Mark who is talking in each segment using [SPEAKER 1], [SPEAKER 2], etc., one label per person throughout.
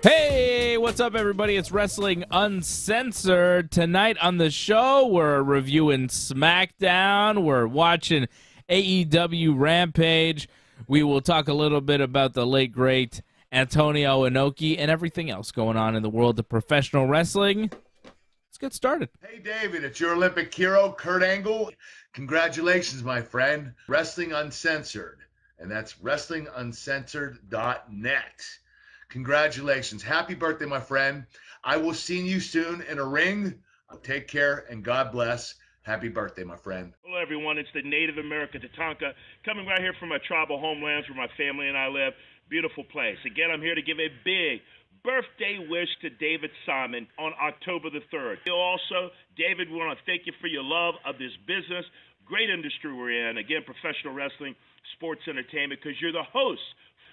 [SPEAKER 1] Hey, what's up, everybody? It's Wrestling Uncensored. Tonight on the show, we're reviewing Smackdown. We're watching AEW Rampage. We will talk a little bit about the late, great Antonio Inoki and everything else going on in the world of professional wrestling. Let's get started.
[SPEAKER 2] Hey, David, it's your Olympic hero, Kurt Angle. Congratulations, my friend. Wrestling Uncensored, and that's wrestlinguncensored.net. Congratulations. Happy birthday, my friend. I will see you soon in a ring. Take care, and God bless. Happy birthday, my friend.
[SPEAKER 3] Hello, everyone. It's the Native American Tatanka, coming right here from my tribal homelands where my family and I live. Beautiful place. Again, I'm here to give a big birthday wish to David Simon on October the 3rd. Also, David, we want to thank you for your love of this business. Great industry we're in. Again, professional wrestling, sports entertainment, because you're the host,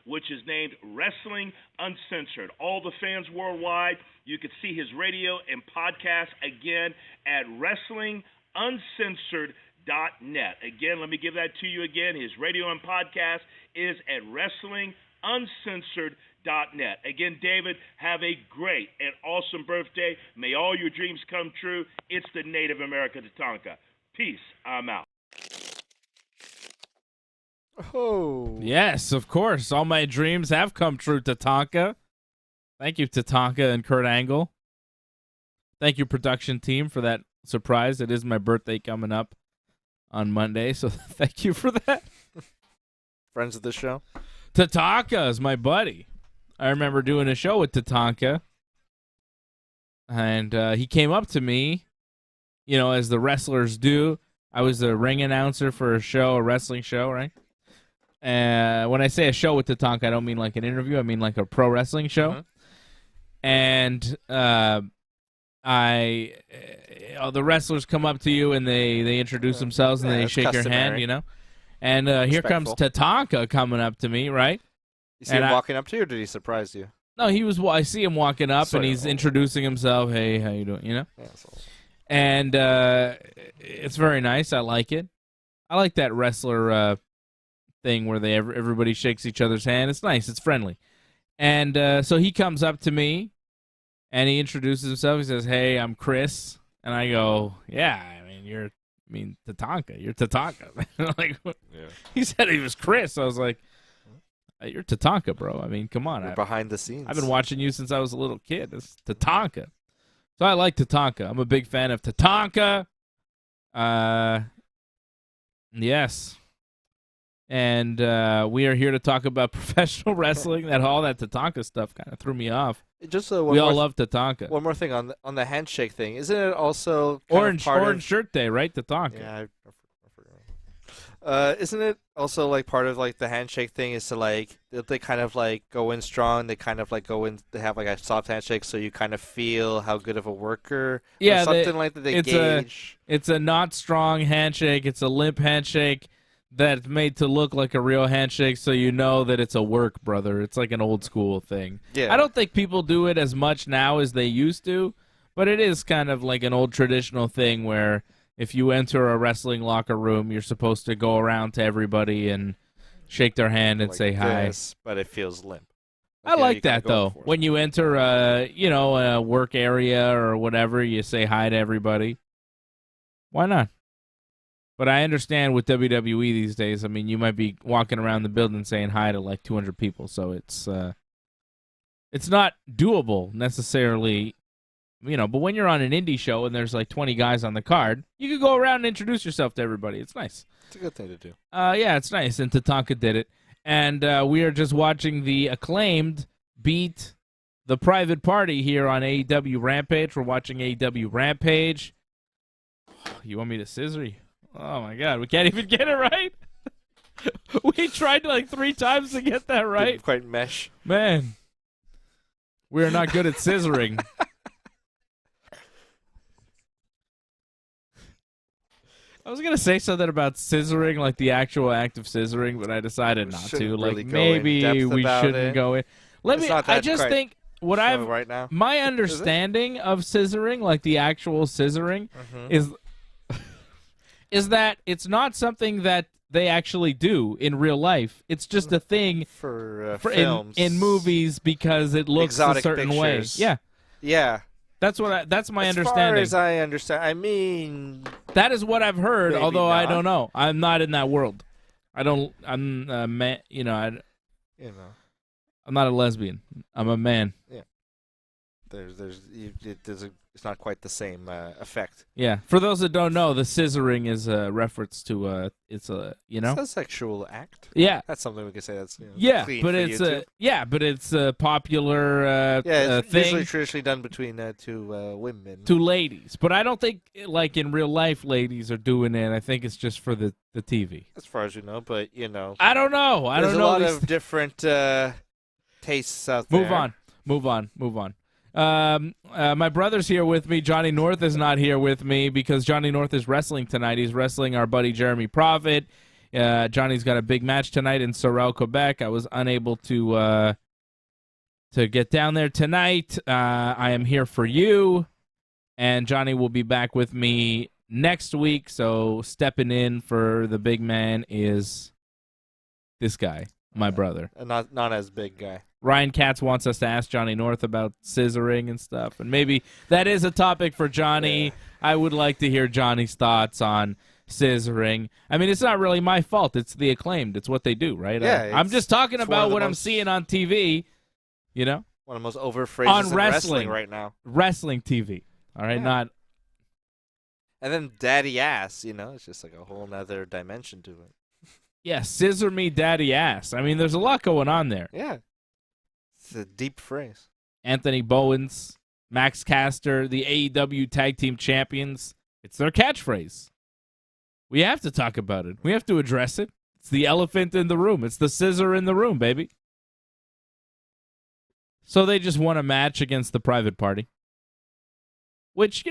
[SPEAKER 3] which is named Wrestling Uncensored. All the fans worldwide, you can see his radio and podcast again at wrestlinguncensored.net. Again, let me give that to you again. His radio and podcast is at wrestlinguncensored.net. Again, David, have a great and awesome birthday. May all your dreams come true. It's the Native American Tatanka. Peace. I'm out.
[SPEAKER 1] Oh. Yes, of course. All my dreams have come true, Tatanka. Thank you, Tatanka and Kurt Angle. Thank you, production team, for that surprise. It is my birthday coming up on Monday, so thank you for that.
[SPEAKER 4] Friends of the show?
[SPEAKER 1] Tatanka is my buddy. I remember doing a show with Tatanka, and he came up to me, you know, as the wrestlers do. I was the ring announcer for a wrestling show, right? When I say a show with Tatanka, I don't mean like an interview. I mean like a pro wrestling show. Uh-huh. And the wrestlers come up to you and they introduce themselves and they shake your hand, you know. And here comes Tatanka coming up to me, right?
[SPEAKER 4] You see him walking up to you, or did he surprise you?
[SPEAKER 1] No, I see him walking up and he's introducing himself. Hey, how you doing? You know. Yeah, and it's very nice. I like it. I like that wrestler thing where everybody shakes each other's hand. It's nice. It's friendly. And so he comes up to me, and he introduces himself. He says, "Hey, I'm Chris." And I go, "Yeah, Tatanka. You're Tatanka." Like, yeah. He said he was Chris. I was like, "You're Tatanka, bro. I mean, come on.
[SPEAKER 4] You're behind the scenes.
[SPEAKER 1] I've been watching you since I was a little kid. It's Tatanka." So I like Tatanka. I'm a big fan of Tatanka. Yes. And we are here to talk about professional wrestling. All that Tatanka stuff kind of threw me off.
[SPEAKER 4] Just
[SPEAKER 1] we all love Tatanka.
[SPEAKER 4] One more thing on the handshake thing. Isn't it also
[SPEAKER 1] orange shirt day, right? Tatanka.
[SPEAKER 4] Yeah, I forgot. Isn't it also like part of like the handshake thing is to like they kind of like go in strong. They kind of like go in. They have like a soft handshake, so you kind of feel how good of a worker.
[SPEAKER 1] Yeah,
[SPEAKER 4] or something like that. They gauge.
[SPEAKER 1] It's a not strong handshake. It's a limp handshake that's made to look like a real handshake, so you know that it's a work, brother. It's like an old school thing. Yeah. I don't think people do it as much now as they used to, but it is kind of like an old traditional thing where if you enter a wrestling locker room, you're supposed to go around to everybody and shake their hand and
[SPEAKER 4] like
[SPEAKER 1] say hi.
[SPEAKER 4] This, but it feels limp.
[SPEAKER 1] I like that, though. When you enter a work area or whatever, you say hi to everybody. Why not? But I understand with WWE these days, I mean, you might be walking around the building saying hi to like 200 people, so it's not doable necessarily, you know, but when you're on an indie show and there's like 20 guys on the card, you can go around and introduce yourself to everybody. It's nice.
[SPEAKER 4] It's a good thing to do.
[SPEAKER 1] Yeah, it's nice, and Tatanka did it. And we are just watching the Acclaimed beat the Private Party here on AEW Rampage. We're watching AEW Rampage. You want me to scissor you? Oh, my God. We can't even get it right. We tried like 3 times to get that right.
[SPEAKER 4] Didn't quite mesh.
[SPEAKER 1] Man, we are not good at scissoring. I was going to say something about scissoring, like the actual act of scissoring, but I decided not to. Like,
[SPEAKER 4] really
[SPEAKER 1] maybe we shouldn't go in. I just think what I've
[SPEAKER 4] right now.
[SPEAKER 1] My understanding of scissoring, like the actual scissoring, is that it's not something that they actually do in real life. It's just a thing
[SPEAKER 4] for films
[SPEAKER 1] in movies because it looks
[SPEAKER 4] exotic
[SPEAKER 1] a certain
[SPEAKER 4] pictures.
[SPEAKER 1] way.
[SPEAKER 4] Yeah.
[SPEAKER 1] That's my understanding.
[SPEAKER 4] As far as I understand, I mean,
[SPEAKER 1] that is what I've heard. Although
[SPEAKER 4] not.
[SPEAKER 1] I don't know, I'm not in that world. I'm a man. I'm not a lesbian. I'm a man.
[SPEAKER 4] Yeah. It's not quite the same effect.
[SPEAKER 1] Yeah. For those that don't know, the scissoring is a reference to it's a
[SPEAKER 4] It's a sexual act.
[SPEAKER 1] Yeah.
[SPEAKER 4] That's something we could say. That's
[SPEAKER 1] clean but it's a popular
[SPEAKER 4] it's
[SPEAKER 1] thing.
[SPEAKER 4] usually traditionally done between two women,
[SPEAKER 1] two ladies. But I don't think like in real life ladies are doing it. I think it's just for the TV.
[SPEAKER 4] As far as you know, but
[SPEAKER 1] I don't know.
[SPEAKER 4] There's a lot of different tastes out there.
[SPEAKER 1] Move on. My brother's here with me. Johnny North is not here with me because Johnny North is wrestling tonight. He's wrestling our buddy Jeremy Prophet. Johnny's got a big match tonight in Sorel, Quebec. I was unable to get down there tonight. I am here for you, and Johnny will be back with me next week. So stepping in for the big man is this guy, my brother.
[SPEAKER 4] Not as big guy.
[SPEAKER 1] Ryan Katz wants us to ask Johnny North about scissoring and stuff, and maybe that is a topic for Johnny. Yeah. I would like to hear Johnny's thoughts on scissoring. I mean, it's not really my fault. It's the Acclaimed. It's what they do, right?
[SPEAKER 4] Yeah,
[SPEAKER 1] I'm just talking about what I'm seeing on TV,
[SPEAKER 4] One of the most over phrases in wrestling right now.
[SPEAKER 1] Wrestling TV, all right? Not.
[SPEAKER 4] And then daddy ass, it's just like a whole nother dimension to it.
[SPEAKER 1] Yeah, scissor me daddy ass. I mean, there's a lot going on there.
[SPEAKER 4] Yeah. It's a deep phrase.
[SPEAKER 1] Anthony Bowens, Max Caster, the AEW Tag Team Champions. It's their catchphrase. We have to talk about it. We have to address it. It's the elephant in the room. It's the scissor in the room, baby. So they just won a match against the Private Party. Which,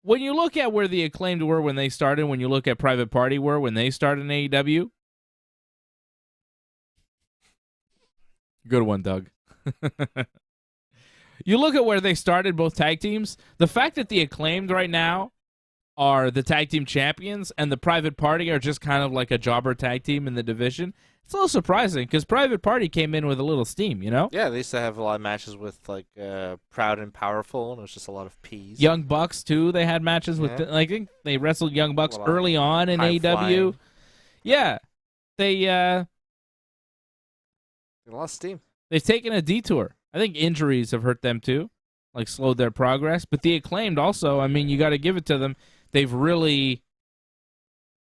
[SPEAKER 1] when you look at where the Acclaimed were when they started, when you look at Private Party were when they started in AEW, good one, Doug. You look at where they started, both tag teams. The fact that the Acclaimed right now are the tag team champions and the Private Party are just kind of like a jobber tag team in the division, it's a little surprising because Private Party came in with a little steam,
[SPEAKER 4] Yeah, they used to have a lot of matches with Proud and Powerful, and it was just a lot of P's.
[SPEAKER 1] Young Bucks too. They had matches with. I think they wrestled Young Bucks early on in AEW. Yeah, they.
[SPEAKER 4] A lot of steam.
[SPEAKER 1] They've taken a detour. I think injuries have hurt them too, slowed their progress. But the Acclaimed also, I mean, you got to give it to them. They've really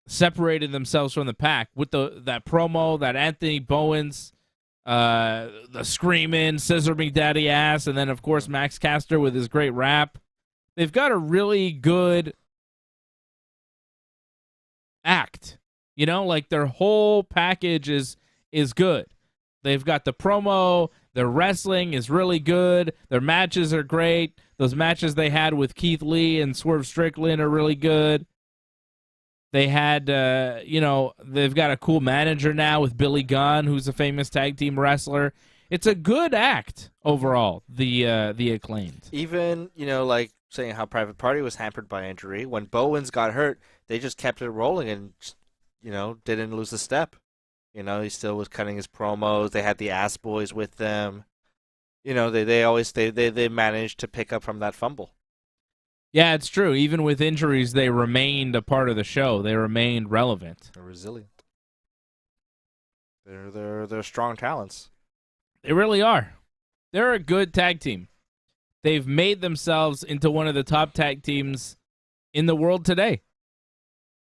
[SPEAKER 1] separated themselves from the pack with that promo, that Anthony Bowens, the screaming, scissor me daddy ass, and then, of course, Max Caster with his great rap. They've got a really good act. Their whole package is good. They've got the promo. Their wrestling is really good. Their matches are great. Those matches they had with Keith Lee and Swerve Strickland are really good. They had, they've got a cool manager now with Billy Gunn, who's a famous tag team wrestler. It's a good act overall, the Acclaimed.
[SPEAKER 4] Even, saying how Private Party was hampered by injury. When Bowens got hurt, they just kept it rolling and, didn't lose a step. He still was cutting his promos. They had the Ass Boys with them. They managed to pick up from that fumble.
[SPEAKER 1] Yeah, it's true. Even with injuries, they remained a part of the show. They remained relevant.
[SPEAKER 4] They're resilient. They're strong talents.
[SPEAKER 1] They really are. They're a good tag team. They've made themselves into one of the top tag teams in the world today.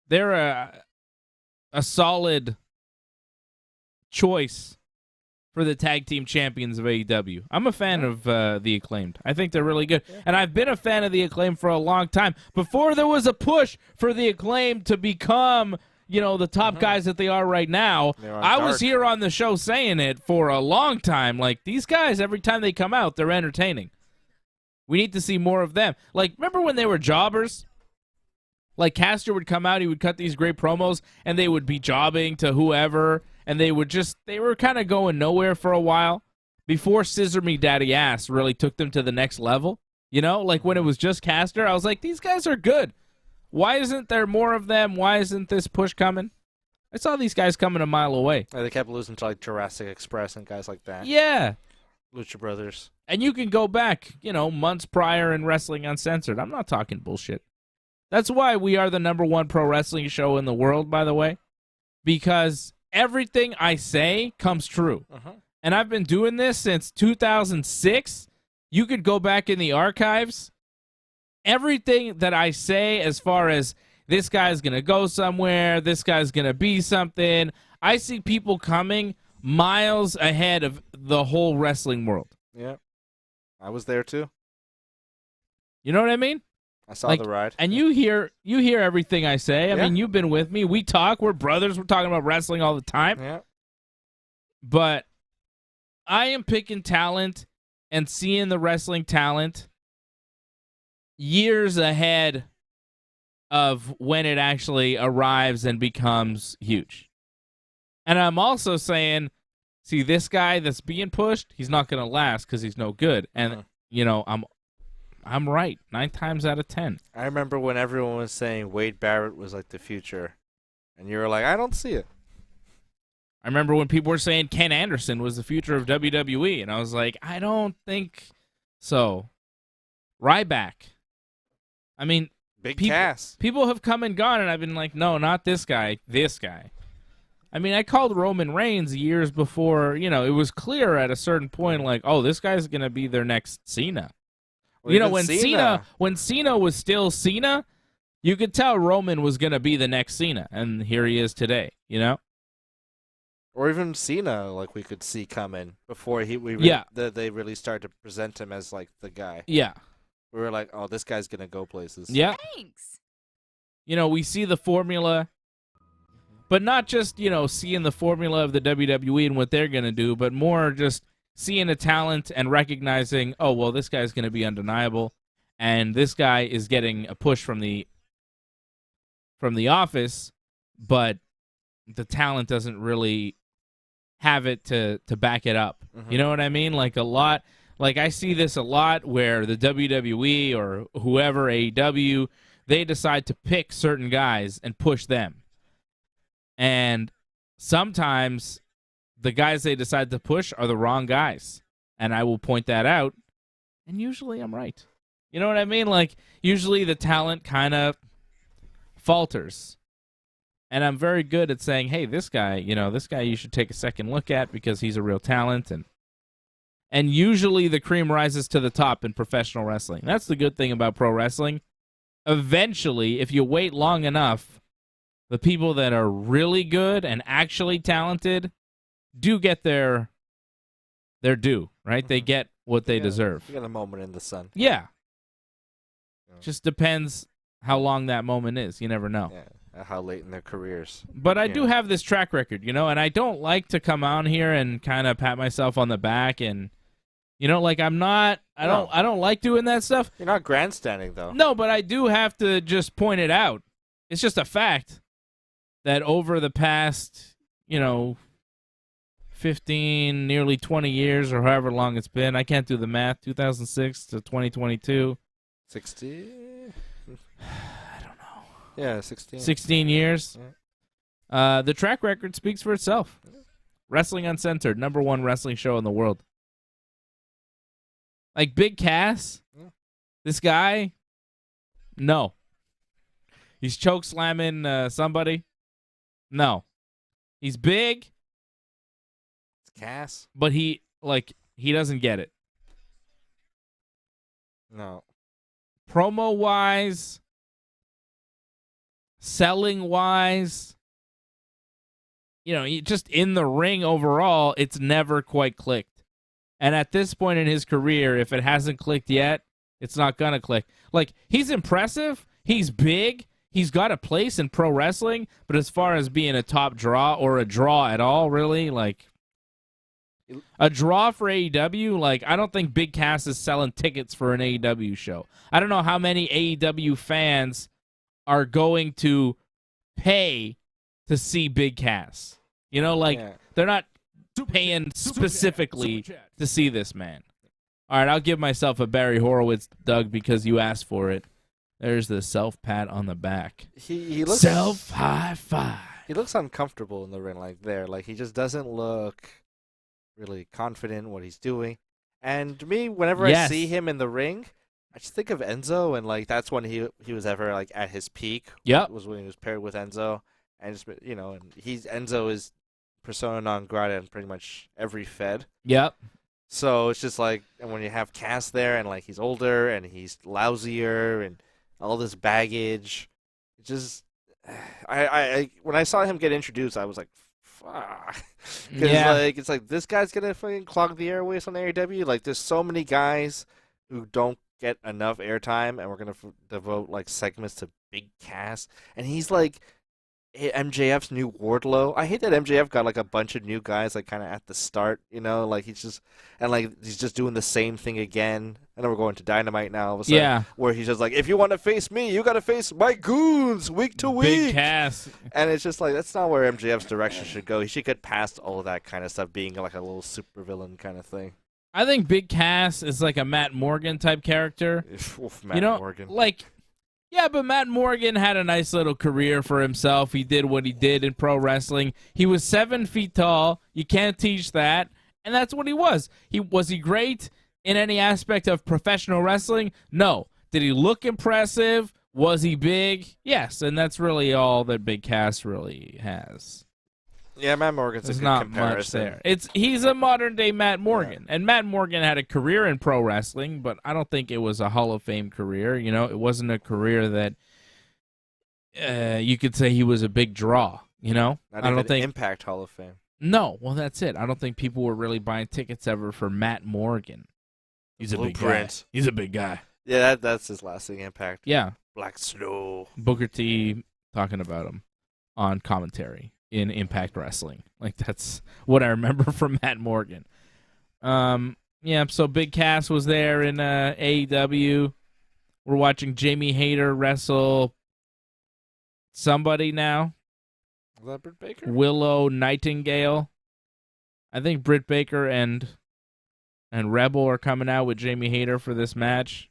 [SPEAKER 1] They're a solid choice for the tag team champions of AEW. I'm a fan of the Acclaimed. I think they're really good. And I've been a fan of the Acclaimed for a long time. Before there was a push for the Acclaimed to become, the top guys that they are right now, I was here on the show saying it for a long time. These guys, every time they come out, they're entertaining. We need to see more of them. Remember when they were jobbers? Caster would come out, he would cut these great promos, and they would be jobbing to whoever, and they were kind of going nowhere for a while before Scissor Me Daddy Ass really took them to the next level. When it was just Caster, I was like, these guys are good. Why isn't there more of them? Why isn't this push coming? I saw these guys coming a mile away.
[SPEAKER 4] They kept losing to like Jurassic Express and guys like that.
[SPEAKER 1] Yeah.
[SPEAKER 4] Lucha Brothers.
[SPEAKER 1] And you can go back, months prior in Wrestling Uncensored. I'm not talking bullshit. That's why we are the #1 pro wrestling show in the world, by the way. Because everything I say comes true.
[SPEAKER 4] Uh-huh.
[SPEAKER 1] And I've been doing this since 2006. You could go back in the archives. Everything that I say as far as this guy's going to go somewhere, this guy's going to be something, I see people coming miles ahead of the whole wrestling world.
[SPEAKER 4] Yeah. I was there too.
[SPEAKER 1] You know what I mean?
[SPEAKER 4] I saw the ride.
[SPEAKER 1] And you hear everything I say. I
[SPEAKER 4] Yeah.
[SPEAKER 1] mean, you've been with me. We talk. We're brothers. We're talking about wrestling all the time.
[SPEAKER 4] Yeah.
[SPEAKER 1] But I am picking talent and seeing the wrestling talent years ahead of when it actually arrives and becomes huge. And I'm also saying, see, this guy that's being pushed, he's not going to last because he's no good. And, I'm right 9 times out of 10.
[SPEAKER 4] I remember when everyone was saying Wade Barrett was like the future. And you were like, I don't see it.
[SPEAKER 1] I remember when people were saying Ken Anderson was the future of WWE. And I was like, I don't think so. Ryback. I mean,
[SPEAKER 4] Big Cass.
[SPEAKER 1] People have come and gone, and I've been like, no, not this guy, this guy. I mean, I called Roman Reigns years before, it was clear at a certain point, like, oh, this guy's going to be their next Cena.
[SPEAKER 4] Well,
[SPEAKER 1] when Cena was still Cena, you could tell Roman was going to be the next Cena, and here he is today,
[SPEAKER 4] Or even Cena, like we could see coming before they really started to present him as like the guy.
[SPEAKER 1] Yeah.
[SPEAKER 4] We were like, oh, this guy's gonna go places.
[SPEAKER 1] Yeah.
[SPEAKER 5] Thanks.
[SPEAKER 1] We see the formula, but not just, seeing the formula of the WWE and what they're going to do, but more just seeing a talent and recognizing, oh, well, this guy's going to be undeniable, and this guy is getting a push from the office, but the talent doesn't really have it to back it up.
[SPEAKER 4] Mm-hmm.
[SPEAKER 1] You know what I mean? Like a lot, like I see this a lot where the WWE or whoever, AEW, they decide to pick certain guys and push them. And sometimes the guys they decide to push are the wrong guys. And I will point that out. And usually I'm right. You know what I mean? Like, usually the talent kind of falters. And I'm very good at saying, hey, this guy you should take a second look at because he's a real talent. And usually the cream rises to the top in professional wrestling. That's the good thing about pro wrestling. Eventually, if you wait long enough, the people that are really good and actually talented do get their due, right? Mm-hmm. They get what they deserve.
[SPEAKER 4] You get a moment in the sun.
[SPEAKER 1] Yeah. Just depends how long that moment is. You never know.
[SPEAKER 4] Yeah, how late in their careers.
[SPEAKER 1] But I do have this track record, and I don't like to come on here and kind of pat myself on the back and, like I don't like doing that stuff.
[SPEAKER 4] You're not grandstanding, though.
[SPEAKER 1] No, but I do have to just point it out. It's just a fact that over the past, 15, nearly 20 years or however long it's been, I can't do the math, 2006 to 2022.
[SPEAKER 4] 60?
[SPEAKER 1] I don't know.
[SPEAKER 4] Yeah, 16.
[SPEAKER 1] 16 years.
[SPEAKER 4] Yeah.
[SPEAKER 1] The track record speaks for itself. Wrestling Uncensored, #1 wrestling show in the world. Like Big Cass, this guy, no. He's choke slamming somebody. No. He's big.
[SPEAKER 4] It's Cass.
[SPEAKER 1] But he doesn't get it.
[SPEAKER 4] No.
[SPEAKER 1] Promo-wise, selling-wise, just in the ring overall, it's never quite clicked. And at this point in his career, if it hasn't clicked yet, it's not going to click. Like, he's impressive. He's big. He's got a place in pro wrestling. But as far as being a top draw or a draw at all, really, like, a draw for AEW, like, I don't think Big Cass is selling tickets for an AEW show. I don't know how many AEW fans are going to pay to see Big Cass. They're not paying specifically to see this man. All right, I'll give myself a Barry Horowitz, Doug, because you asked for it. There's the self-pat on the back.
[SPEAKER 4] He looks
[SPEAKER 1] self-high-five.
[SPEAKER 4] He looks uncomfortable in the ring, like there. Like he just doesn't look really confident in what he's doing. And to me, whenever I see him in the ring, I just think of Enzo, and like that's when he was ever like at his peak.
[SPEAKER 1] Yep.
[SPEAKER 4] Was when he was paired with Enzo, and just, and Enzo is persona non grata in pretty much every Fed.
[SPEAKER 1] Yep.
[SPEAKER 4] So it's just like, and when you have Cass there, and like he's older and he's lousier and all this baggage, it just I when I saw him get introduced, I was like, fuck. Because like it's like this guy's gonna fucking clog the airways on AEW. Like there's so many guys who don't get enough airtime, and we're gonna devote like segments to Big Cass, and he's like MJF's new Wardlow. I hate that MJF got like a bunch of new guys like kind of at the start, like he's just doing the same thing again. I know we're going to Dynamite now, all of a sudden, where he's just like, if you want to face me, you got to face my goons week to week.
[SPEAKER 1] Big Cass.
[SPEAKER 4] And it's just like, that's not where MJF's direction should go. He should get past all of that kind of stuff, being like a little supervillain kind of thing.
[SPEAKER 1] I think Big Cass is like a Matt Morgan type character.
[SPEAKER 4] Matt Morgan.
[SPEAKER 1] Yeah, but Matt Morgan had a nice little career for himself. He did what he did in pro wrestling. He was 7 feet tall. You can't teach that. And that's what he was. Was he great in any aspect of professional wrestling? No. Did he look impressive? Was he big? Yes, and that's really all that Big Cass really has.
[SPEAKER 4] Yeah, Matt Morgan's a good comparison.
[SPEAKER 1] Much there. He's a modern-day Matt Morgan. Yeah. And Matt Morgan had a career in pro wrestling, but I don't think it was a Hall of Fame career. It wasn't a career that you could say he was a big draw,
[SPEAKER 4] Not even Impact Hall of Fame.
[SPEAKER 1] No, well, that's it. I don't think people were really buying tickets ever for Matt Morgan. He's a big guy. He's a big guy.
[SPEAKER 4] Yeah, that's his lasting impact.
[SPEAKER 1] Yeah.
[SPEAKER 4] Black Snow.
[SPEAKER 1] Booker T talking about him on commentary in Impact Wrestling. Like, that's what I remember from Matt Morgan. So Big Cass was there in AEW. We're watching Jamie Hayter wrestle somebody now.
[SPEAKER 4] Was that Britt Baker?
[SPEAKER 1] Willow Nightingale. I think Britt Baker and Rebel are coming out with Jamie Hayter for this match.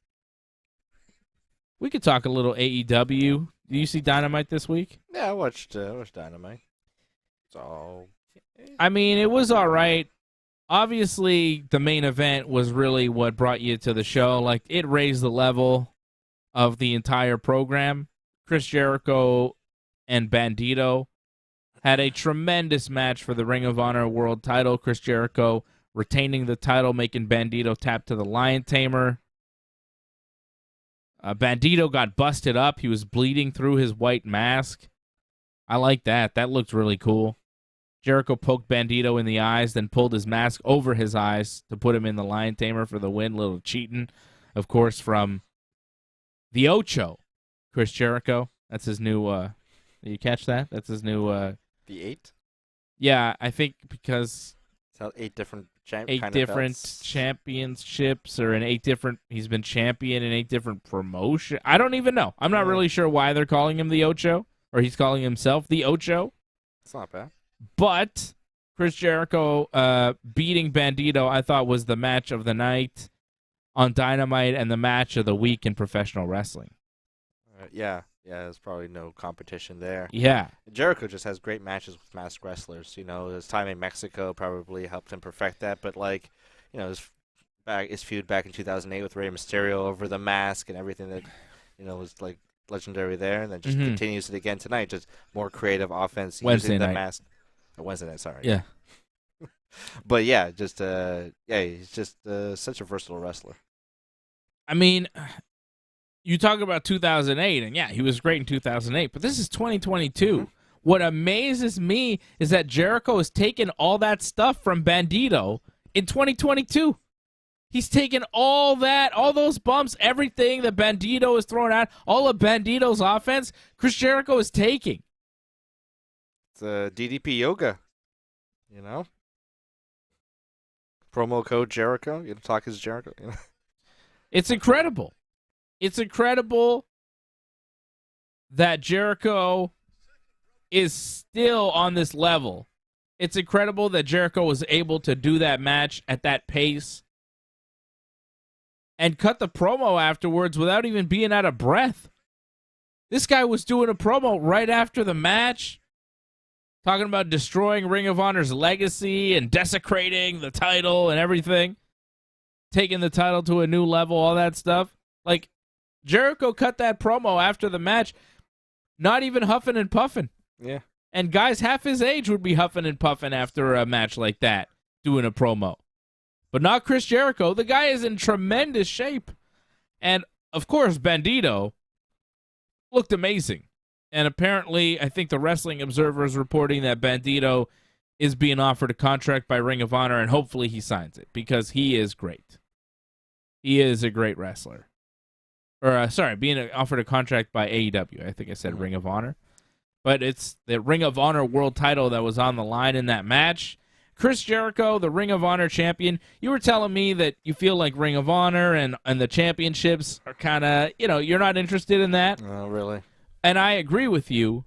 [SPEAKER 1] We could talk a little AEW. Do you see Dynamite this week?
[SPEAKER 4] Yeah, I watched Dynamite. So,
[SPEAKER 1] I mean, it was all right. Obviously, the main event was really what brought you to the show. Like, it raised the level of the entire program. Chris Jericho and Bandido had a tremendous match for the Ring of Honor World title. Chris Jericho retaining the title, making Bandido tap to the Lion Tamer. Bandido got busted up. He was bleeding through his white mask. I like that. That looked really cool. Jericho poked Bandido in the eyes, then pulled his mask over his eyes to put him in the Lion Tamer for the win. Little cheating, of course, from the Ocho. Chris Jericho. That's his new... did you catch that? That's his new...
[SPEAKER 4] The 8?
[SPEAKER 1] Yeah, I think because...
[SPEAKER 4] So 8 different
[SPEAKER 1] championships, or in 8 different... He's been champion in 8 different promotions. I don't even know. I'm not really sure why they're calling him the Ocho, or he's calling himself the Ocho.
[SPEAKER 4] It's not bad.
[SPEAKER 1] But Chris Jericho beating Bandido, I thought, was the match of the night on Dynamite and the match of the week in professional wrestling.
[SPEAKER 4] Yeah, there's probably no competition there.
[SPEAKER 1] Yeah.
[SPEAKER 4] Jericho just has great matches with masked wrestlers. His time in Mexico probably helped him perfect that. But, his feud back in 2008 with Rey Mysterio over the mask and everything that, was, legendary there. And then just continues it again tonight. Just more creative offense using the mask. Wednesday night, sorry.
[SPEAKER 1] Yeah.
[SPEAKER 4] But yeah, he's just such a versatile wrestler.
[SPEAKER 1] I mean, you talk about 2008, and yeah, he was great in 2008, but this is 2022. Mm-hmm. What amazes me is that Jericho has taken all that stuff from Bandido in 2022. He's taken all those bumps, everything that Bandido is throwing out, all of Bandido's offense, Chris Jericho is taking.
[SPEAKER 4] It's DDP yoga, Promo code Jericho. Talk is Jericho.
[SPEAKER 1] It's incredible. It's incredible that Jericho is still on this level. It's incredible that Jericho was able to do that match at that pace and cut the promo afterwards without even being out of breath. This guy was doing a promo right after the match, talking about destroying Ring of Honor's legacy and desecrating the title and everything, taking the title to a new level, all that stuff. Like, Jericho cut that promo after the match, not even huffing and puffing.
[SPEAKER 4] Yeah.
[SPEAKER 1] And guys half his age would be huffing and puffing after a match like that, doing a promo. But not Chris Jericho. The guy is in tremendous shape. And, of course, Bandido looked amazing. And apparently, I think the Wrestling Observer is reporting that Bandido is being offered a contract by Ring of Honor, and hopefully he signs it, because he is great. He is a great wrestler. Or, being offered a contract by AEW. I think I said Ring of Honor. But it's the Ring of Honor world title that was on the line in that match. Chris Jericho, the Ring of Honor champion, you were telling me that you feel like Ring of Honor and the championships are kind of, you're not interested in that.
[SPEAKER 4] Oh, really?
[SPEAKER 1] And I agree with you.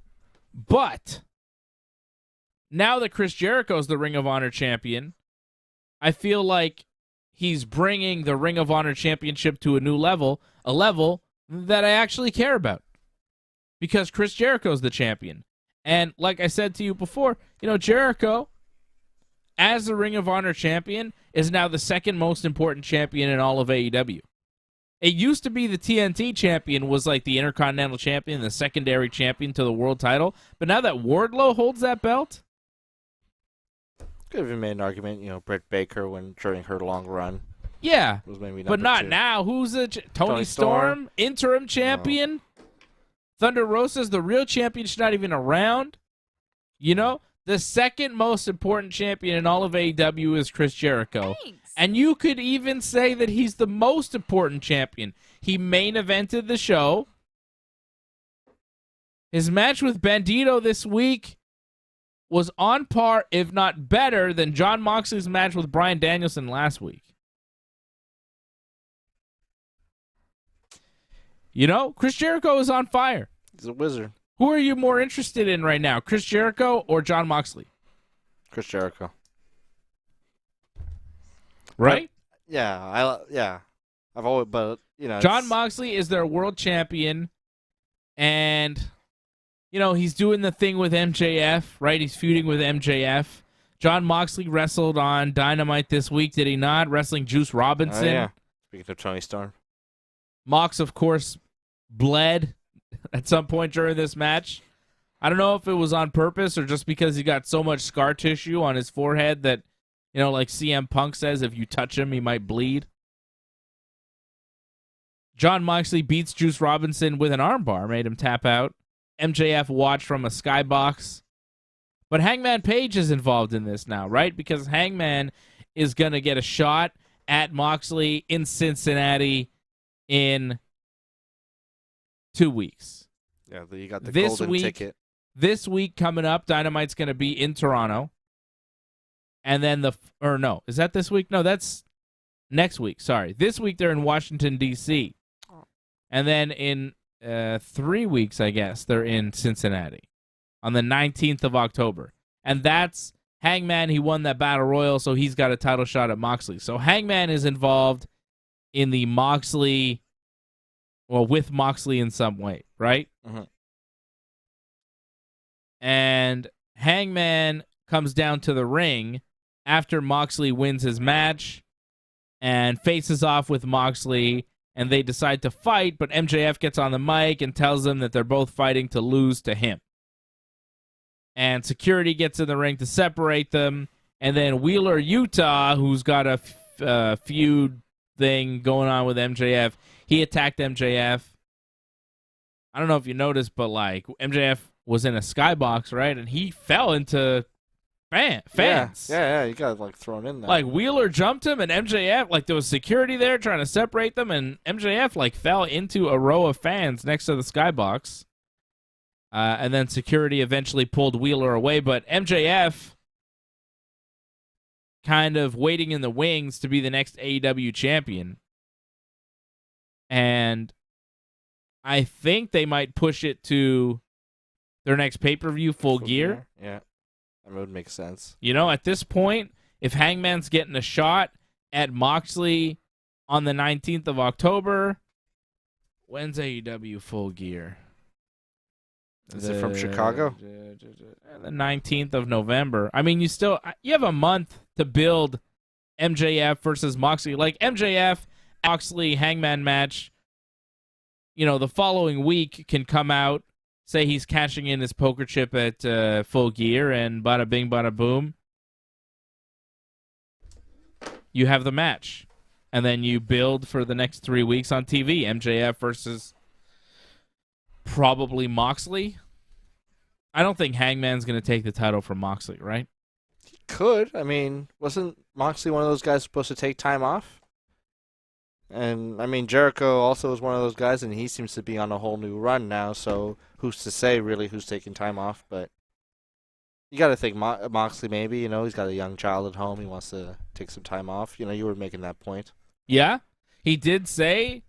[SPEAKER 1] But now that Chris Jericho's the Ring of Honor champion, I feel like he's bringing the Ring of Honor championship to a new level, a level that I actually care about. Because Chris Jericho's the champion. And like I said to you before, Jericho, as the Ring of Honor champion, is now the second most important champion in all of AEW. It used to be the TNT champion was like the Intercontinental champion, the secondary champion to the world title. But now that Wardlow holds that belt?
[SPEAKER 4] Could have even made an argument, Britt Baker during her long run.
[SPEAKER 1] Yeah,
[SPEAKER 4] was maybe
[SPEAKER 1] but not
[SPEAKER 4] 2.
[SPEAKER 1] now. Who's the Tony Storm? Interim champion? Thunder Rosa's the real champion. She's not even around. The second most important champion in all of AEW is Chris Jericho.
[SPEAKER 5] Thanks.
[SPEAKER 1] And you could even say that he's the most important champion. He main evented the show. His match with Bandido this week was on par, if not better, than Jon Moxley's match with Bryan Danielson last week. Chris Jericho is on fire.
[SPEAKER 4] He's a wizard.
[SPEAKER 1] Who are you more interested in right now, Chris Jericho or Jon Moxley?
[SPEAKER 4] Chris Jericho.
[SPEAKER 1] Right?
[SPEAKER 4] I've always,
[SPEAKER 1] Jon Moxley is their world champion, and he's doing the thing with MJF, right? He's feuding with MJF. Jon Moxley wrestled on Dynamite this week, did he not? Wrestling Juice Robinson.
[SPEAKER 4] Oh, yeah. Speaking of Tony Storm.
[SPEAKER 1] Mox, of course, bled at some point during this match. I don't know if it was on purpose or just because he got so much scar tissue on his forehead that, like CM Punk says, if you touch him, he might bleed. Jon Moxley beats Juice Robinson with an armbar, made him tap out. MJF watched from a skybox. But Hangman Page is involved in this now, right? Because Hangman is going to get a shot at Moxley in Cincinnati in 2 weeks.
[SPEAKER 4] Yeah, you got the
[SPEAKER 1] this
[SPEAKER 4] golden
[SPEAKER 1] week,
[SPEAKER 4] ticket.
[SPEAKER 1] This week coming up, Dynamite's going to be in Toronto. And then is that this week? No, that's next week. Sorry. This week they're in Washington, D.C. And then in 3 weeks, I guess, they're in Cincinnati on the 19th of October. And that's Hangman. He won that Battle Royal, so he's got a title shot at Moxley. So Hangman is involved in the Moxley, with Moxley in some way, right?
[SPEAKER 4] Mm-hmm.
[SPEAKER 1] And Hangman comes down to the ring after Moxley wins his match and faces off with Moxley, and they decide to fight, but MJF gets on the mic and tells them that they're both fighting to lose to him. And security gets in the ring to separate them, and then Wheeler Utah, who's got a feud thing going on with MJF, he attacked MJF. I don't know if you noticed, but MJF was in a skybox, right? And he fell into fans.
[SPEAKER 4] Yeah, you got thrown in there.
[SPEAKER 1] Wheeler jumped him, and MJF, there was security there trying to separate them, and MJF fell into a row of fans next to the skybox. And then security eventually pulled Wheeler away, but MJF kind of waiting in the wings to be the next AEW champion. And I think they might push it to their next pay-per-view, Full Gear.
[SPEAKER 4] Yeah, that would make sense.
[SPEAKER 1] At this point, if Hangman's getting a shot at Moxley on the 19th of October, when's AEW Full Gear?
[SPEAKER 4] Is it from Chicago?
[SPEAKER 1] The 19th of November. I mean, you have a month to build MJF versus Moxley. Like, MJF, Moxley, Hangman match, the following week can come out, say he's cashing in his poker chip at Full Gear, and bada bing, bada boom. You have the match. And then you build for the next 3 weeks on TV. MJF versus probably Moxley. I don't think Hangman's going to take the title from Moxley, right?
[SPEAKER 4] He could. I mean, wasn't Moxley one of those guys supposed to take time off? And, I mean, Jericho also is one of those guys, and he seems to be on a whole new run now, so who's to say, really, who's taking time off? But you got to think Moxley maybe, he's got a young child at home. He wants to take some time off. You were making that point.
[SPEAKER 1] Yeah, he did say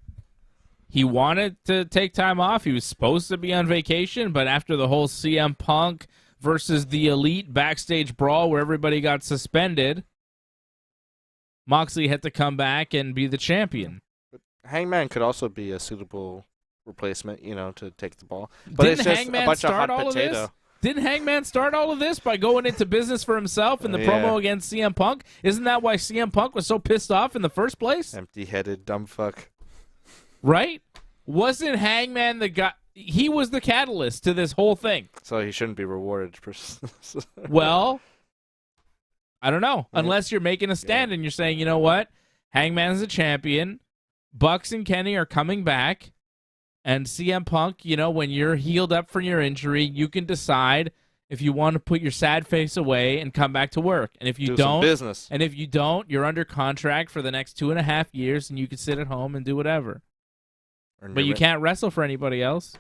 [SPEAKER 1] he wanted to take time off. He was supposed to be on vacation, but after the whole CM Punk versus the Elite backstage brawl where everybody got suspended, Moxley had to come back and be the champion.
[SPEAKER 4] But Hangman could also be a suitable replacement, to take the ball. But
[SPEAKER 1] Didn't
[SPEAKER 4] it's just
[SPEAKER 1] Hangman
[SPEAKER 4] a bunch
[SPEAKER 1] start
[SPEAKER 4] of hot
[SPEAKER 1] all
[SPEAKER 4] potato.
[SPEAKER 1] of this? Didn't Hangman start all of this by going into business for himself in the promo against CM Punk? Isn't that why CM Punk was so pissed off in the first place?
[SPEAKER 4] Empty-headed dumb fuck.
[SPEAKER 1] Right? Wasn't Hangman the guy? He was the catalyst to this whole thing.
[SPEAKER 4] So he shouldn't be rewarded.
[SPEAKER 1] Well, I don't know. Unless you're making a stand and you're saying, you know what? Hangman's a champion. Bucks and Kenny are coming back. And CM Punk, when you're healed up from your injury, you can decide if you want to put your sad face away and come back to work. And if you don't,
[SPEAKER 4] business.
[SPEAKER 1] And if you don't, you're under contract for the next 2.5 years, and you can sit at home and do whatever. But you can't wrestle for anybody else.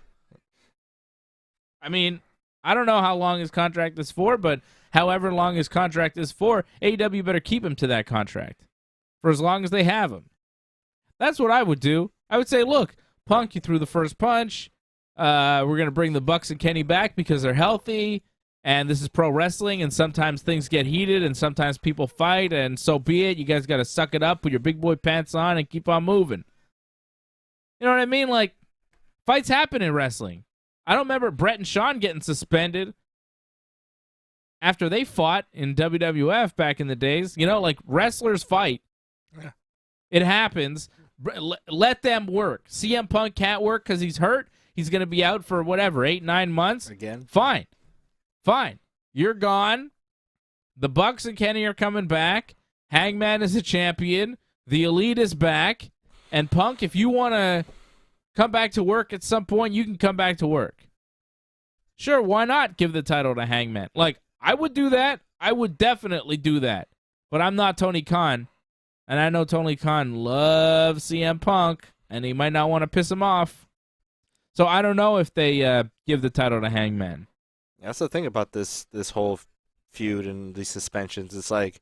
[SPEAKER 1] I mean, I don't know how long his contract is for, but however long his contract is for, AEW better keep him to that contract for as long as they have him. That's what I would do. I would say, look, Punk, you threw the first punch. We're going to bring the Bucks and Kenny back because they're healthy, and this is pro wrestling, and sometimes things get heated, and sometimes people fight, and so be it. You guys got to suck it up, put your big boy pants on, and keep on moving. You know what I mean? Like, fights happen in wrestling. I don't remember Brett and Shawn getting suspended after they fought in WWF back in the days. Like, wrestlers fight.
[SPEAKER 4] Yeah.
[SPEAKER 1] It happens. Let them work. CM Punk can't work because he's hurt. He's going to be out for 8-9 months.
[SPEAKER 4] Again?
[SPEAKER 1] Fine. You're gone. The Bucks and Kenny are coming back. Hangman is a champion. The Elite is back. And Punk, if you want to come back to work at some point, you can come back to work. Sure, why not give the title to Hangman? Like, I would do that. I would definitely do that. But I'm not Tony Khan. And I know Tony Khan loves CM Punk, and he might not want to piss him off. So I don't know if they give the title to Hangman.
[SPEAKER 4] That's the thing about this whole feud and these suspensions. It's like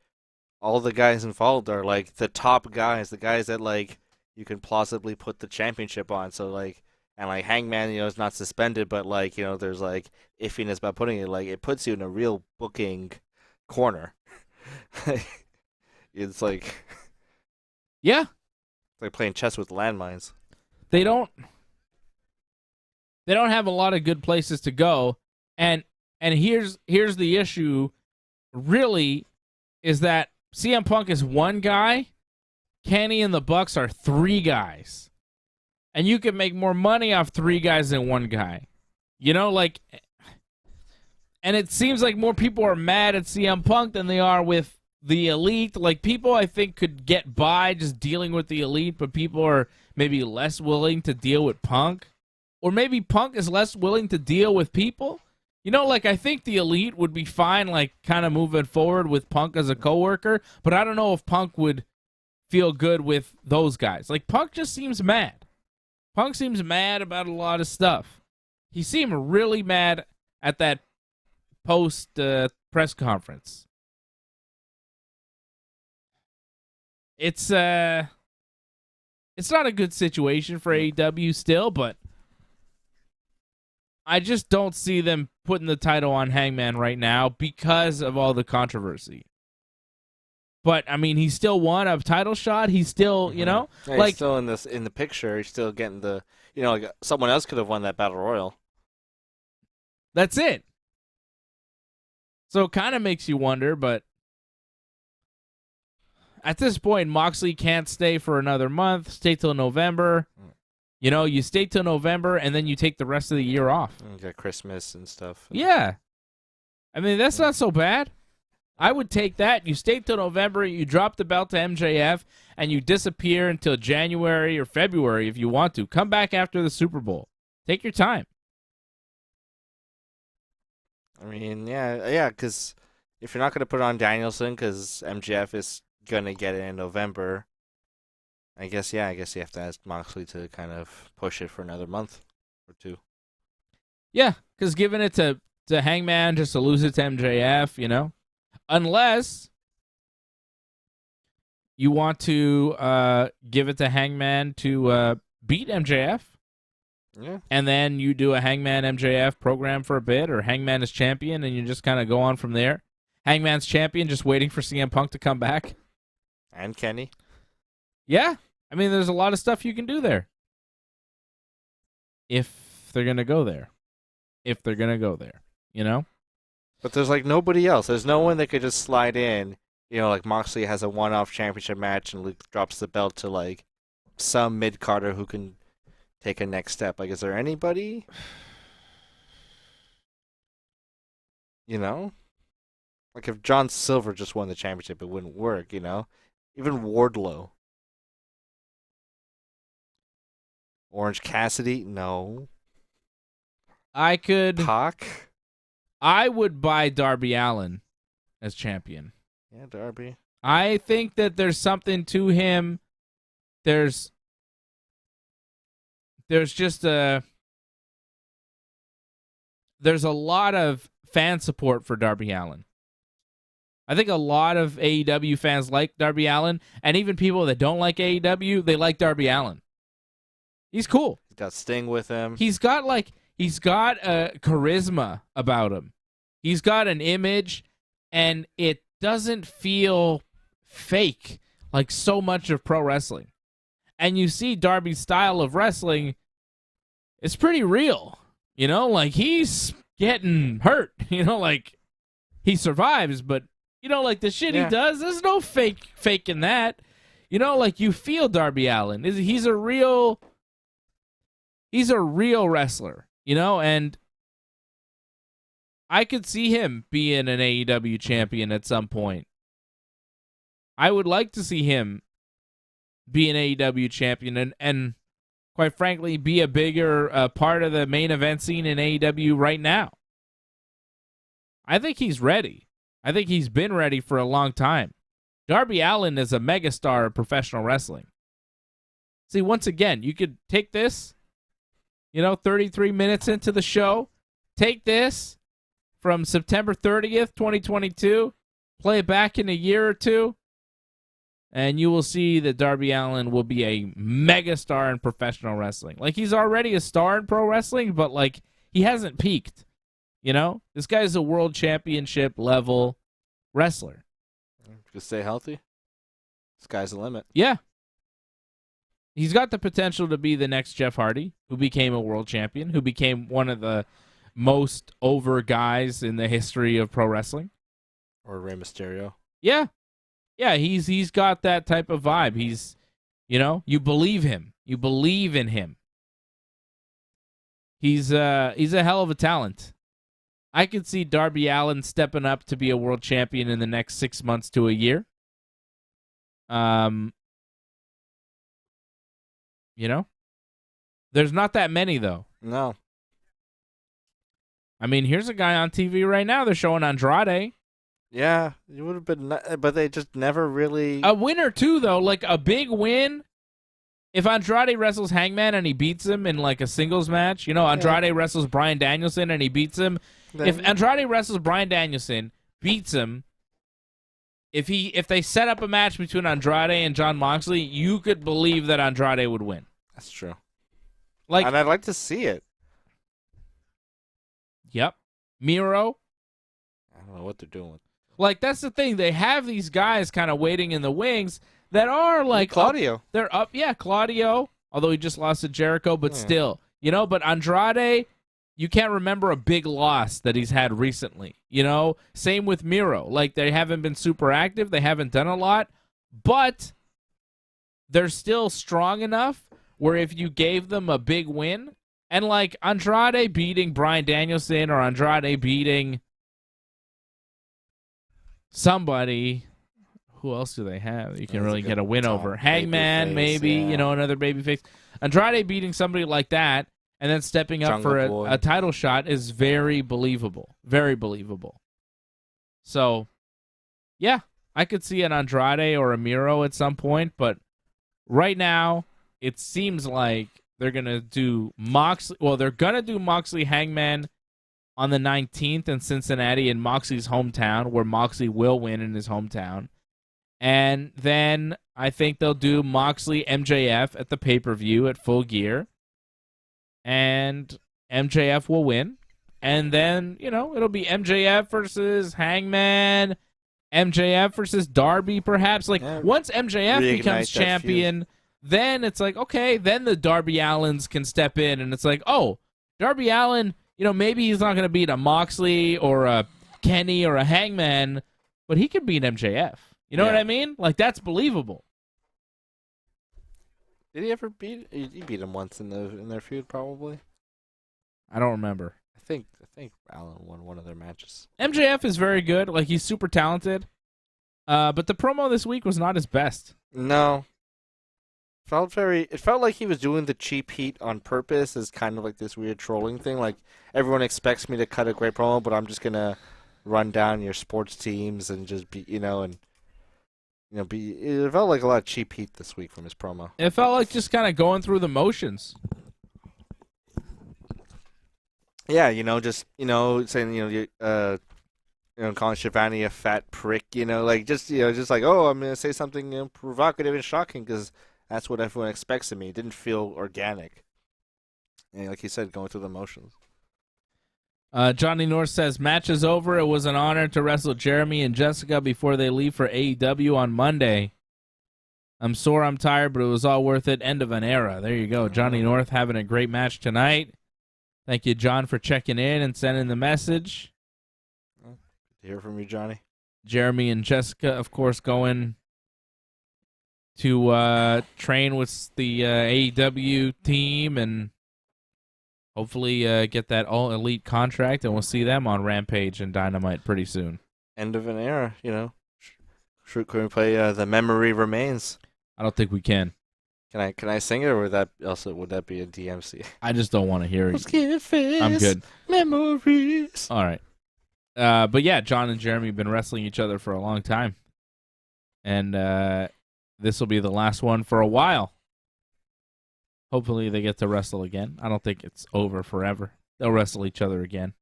[SPEAKER 4] all the guys involved are like the top guys, the guys that like you can plausibly put the championship on. So like, and like Hangman, is not suspended, but like, there's like iffiness about putting it. Like it puts you in a real booking corner. It's like.
[SPEAKER 1] Yeah.
[SPEAKER 4] It's like playing chess with landmines.
[SPEAKER 1] They don't have a lot of good places to go. And here's the issue really is that CM Punk is one guy, Kenny and the Bucks are 3 guys. And you can make more money off 3 guys than one guy. And it seems like more people are mad at CM Punk than they are with the Elite. Like, people, I think, could get by just dealing with the Elite, but people are maybe less willing to deal with Punk. Or maybe Punk is less willing to deal with people. I think the Elite would be fine, like, kind of moving forward with Punk as a coworker, but I don't know if Punk would feel good with those guys. Like, Punk just seems mad. Punk seems mad about a lot of stuff. He seemed really mad at that post press conference. It's not a good situation for AEW still, but I just don't see them putting the title on Hangman right now because of all the controversy. But I mean, he still won a title shot. He's still,
[SPEAKER 4] Yeah, he's still in the picture. He's still getting the, like someone else could have won that battle royal.
[SPEAKER 1] That's it. So it kind of makes you wonder, but at this point, Moxley can't stay for another month. Stay till November. You know, you stay till November, and then you take the rest of the year off.
[SPEAKER 4] You got Christmas and stuff.
[SPEAKER 1] Yeah. I mean, that's not so bad. I would take that. You stay till November, you drop the belt to MJF, and you disappear until January or February if you want to. Come back after the Super Bowl. Take your time.
[SPEAKER 4] I mean, yeah, because if you're not going to put on Danielson because MJF is going to get it in November, I guess you have to ask Moxley to kind of push it for another month or two.
[SPEAKER 1] Yeah, because giving it to Hangman just to lose it to MJF, you know, unless you want to give it to Hangman to beat MJF.
[SPEAKER 4] Yeah.
[SPEAKER 1] And then you do a Hangman MJF program for a bit, or Hangman is champion, and you just kind of go on from there. Hangman's champion, just waiting for CM Punk to come back.
[SPEAKER 4] And Kenny.
[SPEAKER 1] Yeah. I mean, there's a lot of stuff you can do there. If they're going to go there. You know?
[SPEAKER 4] But there's like nobody else. There's no one that could just slide in. You know, like Moxley has a one-off championship match and Luke drops the belt to like some mid-carder who can take a next step. Like, is there anybody? You know? Like, if John Silver just won the championship, it wouldn't work, you know? Even Wardlow. Orange Cassidy? No.
[SPEAKER 1] I would buy Darby Allin as champion.
[SPEAKER 4] Yeah, Darby.
[SPEAKER 1] I think that there's something to him. There's just there's a lot of fan support for Darby Allin. I think a lot of AEW fans like Darby Allin, and even people that don't like AEW, they like Darby Allin. He's cool.
[SPEAKER 4] He's got Sting with him.
[SPEAKER 1] He's got a charisma about him. He's got an image, and it doesn't feel fake like so much of pro wrestling. And you see Darby's style of wrestling, it's pretty real. You know, like he's getting hurt. You know, like he survives, but you know, like the shit he does, there's no fake in that. You know, like you feel Darby Allin. He's a real wrestler, you know, and I could see him being an AEW champion at some point. I would like to see him be an AEW champion and quite frankly, be a bigger part of the main event scene in AEW right now. I think he's ready. I think he's been ready for a long time. Darby Allin is a megastar of professional wrestling. See, once again, you could take this, 33 minutes into the show, take this from September 30th, 2022, play it back in a year or two, and you will see that Darby Allin will be a megastar in professional wrestling. Like, he's already a star in pro wrestling, but, like, he hasn't peaked. This guy's a world championship level wrestler.
[SPEAKER 4] Just stay healthy. Sky's the limit.
[SPEAKER 1] Yeah. He's got the potential to be the next Jeff Hardy, who became a world champion, who became one of the most over guys in the history of pro wrestling.
[SPEAKER 4] Or Rey Mysterio.
[SPEAKER 1] Yeah. Yeah, he's got that type of vibe. He's, you believe him. You believe in him. He's a hell of a talent. I could see Darby Allin stepping up to be a world champion in the next 6 months to a year. There's not that many, though.
[SPEAKER 4] No.
[SPEAKER 1] I mean, here's a guy on TV right now. They're showing Andrade.
[SPEAKER 4] Yeah, it would have been, but they just never really.
[SPEAKER 1] A win or two, though, like a big win. If Andrade wrestles Hangman and he beats him in like a singles match, Andrade wrestles Bryan Danielson and he beats him. If Andrade wrestles Bryan Danielson, beats him, if they set up a match between Andrade and Jon Moxley, you could believe that Andrade would win.
[SPEAKER 4] That's true.
[SPEAKER 1] And
[SPEAKER 4] I'd like to see it.
[SPEAKER 1] Yep. Miro.
[SPEAKER 4] I don't know what they're doing.
[SPEAKER 1] Like, that's the thing. They have these guys kind of waiting in the wings that are like
[SPEAKER 4] Claudio.
[SPEAKER 1] They're up. Yeah, Claudio. Although he just lost to Jericho, but still. But Andrade you can't remember a big loss that he's had recently. You know, same with Miro. Like, they haven't been super active. They haven't done a lot, but they're still strong enough where if you gave them a big win, and like Andrade beating Bryan Danielson or Andrade beating somebody, who else do they have you can really get a win over? Hangman, maybe, another babyface. Andrade beating somebody like that and then stepping up for a title shot is very believable. Very believable. So, yeah, I could see an Andrade or a Miro at some point, but right now, it seems like they're going to do Moxley. Well, they're going to do Moxley Hangman on the 19th in Cincinnati, in Moxley's hometown, where Moxley will win in his hometown. And then I think they'll do Moxley MJF at the pay-per-view at Full Gear. And MJF will win. And then, it'll be MJF versus Hangman, MJF versus Darby, perhaps. Like, once MJF becomes champion, then it's like, okay, then the Darby Allins can step in. And it's like, oh, Darby Allin, maybe he's not going to beat a Moxley or a Kenny or a Hangman, but he could beat MJF. You know what I mean? Like, that's believable.
[SPEAKER 4] Did he ever beat? He beat him once in their feud, probably.
[SPEAKER 1] I don't remember.
[SPEAKER 4] I think Allen won one of their matches.
[SPEAKER 1] MJF is very good. Like, he's super talented. But the promo this week was not his best.
[SPEAKER 4] No. It felt like he was doing the cheap heat on purpose as kind of like this weird trolling thing. Like, everyone expects me to cut a great promo, but I'm just gonna run down your sports teams and just be, it felt like a lot of cheap heat this week from his promo.
[SPEAKER 1] It felt like just kind of going through the motions.
[SPEAKER 4] Yeah, saying, calling Shivani a fat prick, just like, oh, I'm gonna say something provocative and shocking because that's what everyone expects of me. It didn't feel organic. And like you said, going through the motions.
[SPEAKER 1] Johnny North says, match is over. It was an honor to wrestle Jeremy and Jessica before they leave for AEW on Monday. I'm sore, I'm tired, but it was all worth it. End of an era. There you go. Johnny North having a great match tonight. Thank you, John, for checking in and sending the message.
[SPEAKER 4] Good to hear from you, Johnny.
[SPEAKER 1] Jeremy and Jessica, of course, going to train with the AEW team and hopefully get that all-elite contract, and we'll see them on Rampage and Dynamite pretty soon.
[SPEAKER 4] End of an era, Can we play The Memory Remains?
[SPEAKER 1] I don't think we can.
[SPEAKER 4] Can I sing it, or would that be a DMC?
[SPEAKER 1] I just don't want to hear it.
[SPEAKER 4] Let's get face,
[SPEAKER 1] I'm good.
[SPEAKER 4] Memories.
[SPEAKER 1] All right. But yeah, John and Jeremy have been wrestling each other for a long time. And this will be the last one for a while. Hopefully they get to wrestle again. I don't think it's over forever. They'll wrestle each other again.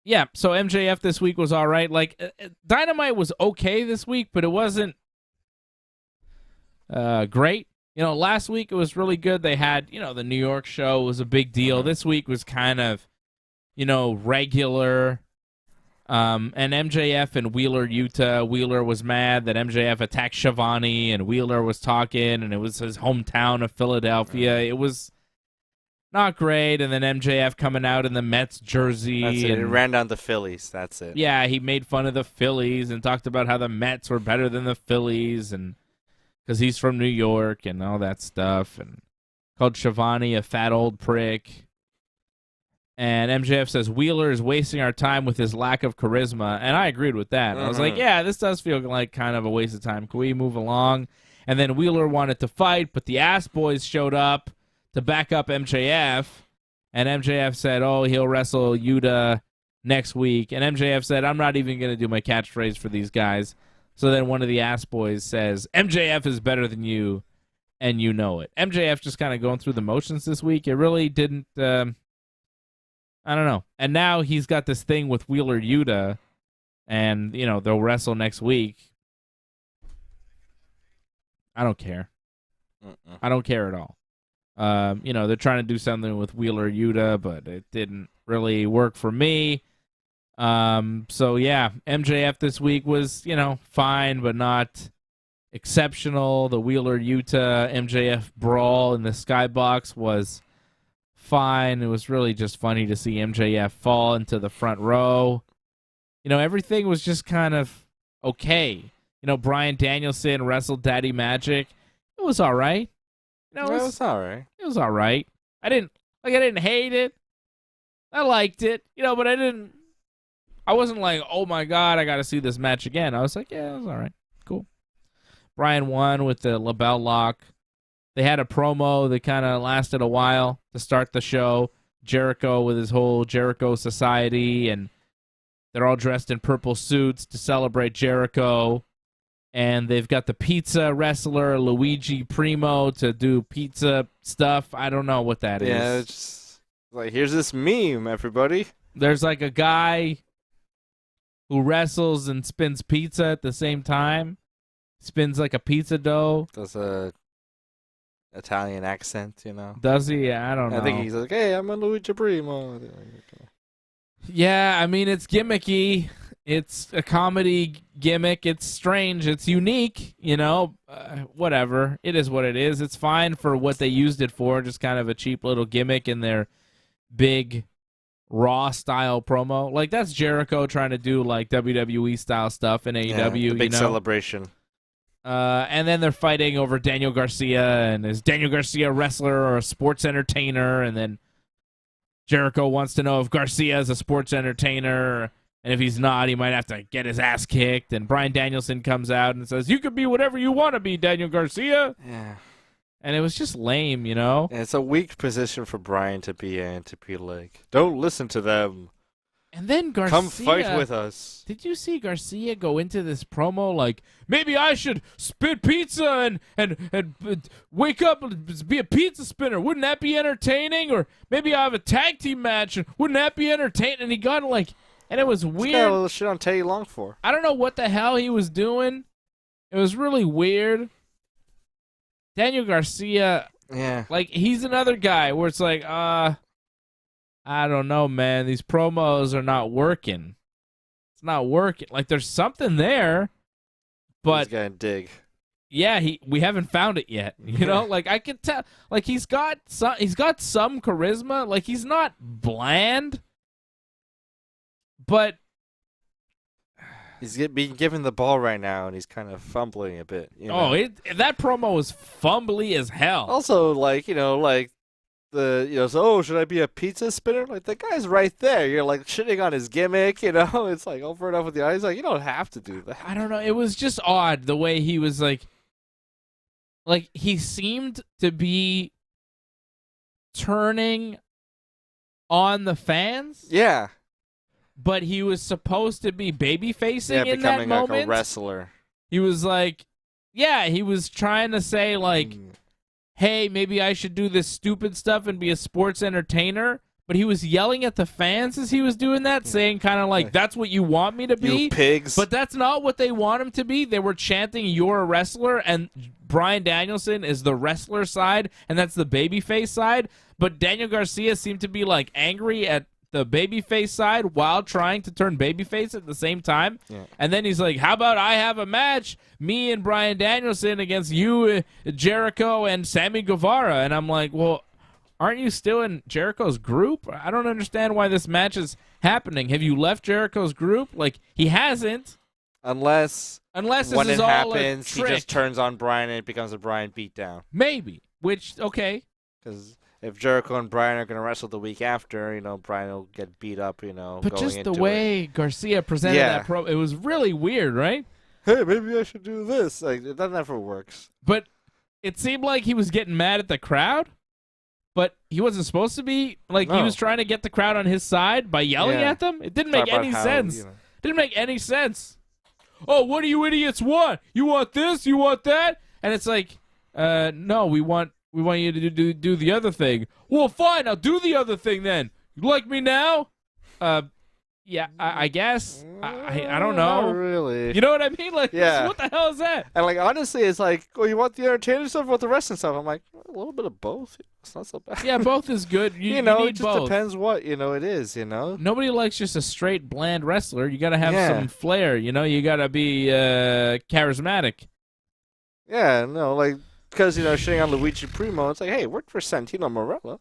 [SPEAKER 1] Yeah, so MJF this week was all right. Like, Dynamite was okay this week, but it wasn't great. Last week it was really good. They had, the New York show was a big deal. This week was kind of, regular. And MJF and Wheeler Yuta. Wheeler was mad that MJF attacked Shivani, and Wheeler was talking, and it was his hometown of Philadelphia. It was not great, and then MJF coming out in the Mets jersey.
[SPEAKER 4] That's it. It ran down the Phillies. That's it.
[SPEAKER 1] Yeah, he made fun of the Phillies and talked about how the Mets were better than the Phillies, and because he's from New York and all that stuff, and called Shivani a fat old prick. And MJF says, Wheeler is wasting our time with his lack of charisma. And I agreed with that. I was like, yeah, this does feel like kind of a waste of time. Can we move along? And then Wheeler wanted to fight, but the Ass Boys showed up to back up MJF. And MJF said, oh, he'll wrestle Yuta next week. And MJF said, I'm not even going to do my catchphrase for these guys. So then one of the Ass Boys says, MJF is better than you, and you know it. MJF just kind of going through the motions this week. It really didn't... I don't know. And now he's got this thing with Wheeler Yuta, and, they'll wrestle next week. I don't care. I don't care at all. They're trying to do something with Wheeler Yuta, but it didn't really work for me. So, yeah, MJF this week was, fine, but not exceptional. The Wheeler Yuta MJF brawl in the skybox was fine. It was really just funny to see MJF fall into the front row. Everything was just kind of okay. Bryan Danielson wrestled Daddy Magic. It was all right.
[SPEAKER 4] It was all right.
[SPEAKER 1] It was all right. I didn't hate it. I liked it, but I wasn't like, oh my God, I got to see this match again. I was like, yeah, it was all right. Cool. Bryan won with the LaBelle lock. They had a promo that kind of lasted a while to start the show. Jericho with his whole Jericho Society, and they're all dressed in purple suits to celebrate Jericho. And they've got the pizza wrestler, Luigi Primo, to do pizza stuff. I don't know what that is.
[SPEAKER 4] Yeah, it's just like, here's this meme, everybody.
[SPEAKER 1] There's like a guy who wrestles and spins pizza at the same time. Spins like a pizza dough.
[SPEAKER 4] Does a Italian accent,
[SPEAKER 1] Does he? I don't know.
[SPEAKER 4] I think he's like, hey, I'm a Luigi Primo.
[SPEAKER 1] Yeah, I mean, it's gimmicky. It's a comedy gimmick. It's strange. It's unique, whatever. It is what it is. It's fine for what they used it for, just kind of a cheap little gimmick in their big Raw-style promo. Like, that's Jericho trying to do, like, WWE-style stuff in AEW,
[SPEAKER 4] the big celebration.
[SPEAKER 1] And then they're fighting over Daniel Garcia, and is Daniel Garcia a wrestler or a sports entertainer? And then Jericho wants to know if Garcia is a sports entertainer, and if he's not, he might have to get his ass kicked. And Bryan Danielson comes out and says, you could be whatever you want to be, Daniel Garcia.
[SPEAKER 4] Yeah.
[SPEAKER 1] And it was just lame,
[SPEAKER 4] And it's a weak position for Bryan to be in, to be like, don't listen to them.
[SPEAKER 1] And then Garcia...
[SPEAKER 4] Come fight with us.
[SPEAKER 1] Did you see Garcia go into this promo like, maybe I should spin pizza and wake up and be a pizza spinner? Wouldn't that be entertaining? Or maybe I have a tag team match, and wouldn't that be entertaining? And he got like... And it was weird.
[SPEAKER 4] Got a little shit on Teddy Long for.
[SPEAKER 1] I don't know what the hell he was doing. It was really weird. Daniel Garcia...
[SPEAKER 4] Yeah.
[SPEAKER 1] Like, he's another guy where it's like, I don't know, man. These promos are not working. It's not working. Like, there's something there, but...
[SPEAKER 4] He's gonna dig.
[SPEAKER 1] Yeah, we haven't found it yet. Like, I can tell. Like, he's got some charisma. Like, he's not bland, but...
[SPEAKER 4] He's being given the ball right now, and he's kind of fumbling a bit.
[SPEAKER 1] That promo was fumbly as hell.
[SPEAKER 4] Also, so should I be a pizza spinner? Like, the guy's right there. You're like shitting on his gimmick, It's like over and up with the eyes. Like, you don't have to do that.
[SPEAKER 1] I don't know. It was just odd the way he was like he seemed to be turning on the fans.
[SPEAKER 4] Yeah.
[SPEAKER 1] But he was supposed to be baby facing in that moment.
[SPEAKER 4] Becoming like a wrestler.
[SPEAKER 1] He was like, he was trying to say like, hey, maybe I should do this stupid stuff and be a sports entertainer. But he was yelling at the fans as he was doing that, saying kind of like, that's what you want me to be?
[SPEAKER 4] You pigs.
[SPEAKER 1] But that's not what they want him to be. They were chanting, you're a wrestler, and Bryan Danielson is the wrestler side, and that's the babyface side. But Daniel Garcia seemed to be like angry at the babyface side while trying to turn babyface at the same time. Yeah. And then he's like, how about I have a match, me and Bryan Danielson against you, Jericho, and Sammy Guevara. And I'm like, well, aren't you still in Jericho's group? I don't understand why this match is happening. Have you left Jericho's group? Like, he hasn't.
[SPEAKER 4] Unless
[SPEAKER 1] this
[SPEAKER 4] when
[SPEAKER 1] is
[SPEAKER 4] it
[SPEAKER 1] all
[SPEAKER 4] happens,
[SPEAKER 1] a trick.
[SPEAKER 4] He just turns on Bryan and it becomes a Bryan beatdown.
[SPEAKER 1] Maybe. Which, okay.
[SPEAKER 4] Because if Jericho and Bryan are going to wrestle the week after, Bryan will get beat up,
[SPEAKER 1] But just the way Garcia presented that it was really weird, right?
[SPEAKER 4] Hey, maybe I should do this. Like, that never works.
[SPEAKER 1] But it seemed like he was getting mad at the crowd, but he wasn't supposed to be. Like, he was trying to get the crowd on his side by yelling at them. It didn't make any sense. Didn't make any sense. Oh, what do you idiots want? You want this? You want that? And it's like, no, we want you to do the other thing. Well, fine, I'll do the other thing then. You like me now? Yeah, I guess. I don't know.
[SPEAKER 4] Not really.
[SPEAKER 1] You know what I mean? Like, what the hell is that?
[SPEAKER 4] And, like, honestly, it's like, oh, you want the entertainment stuff or the wrestling stuff? I'm like, a little bit of both. It's not so bad.
[SPEAKER 1] Yeah, both is good. You need
[SPEAKER 4] it just
[SPEAKER 1] both.
[SPEAKER 4] Depends what, it is, Nobody
[SPEAKER 1] likes just a straight, bland wrestler. You got to have some flair, You got to be charismatic.
[SPEAKER 4] Yeah, no, like, because, shitting on Luigi Primo, it's like, hey, it worked for Santino Marella.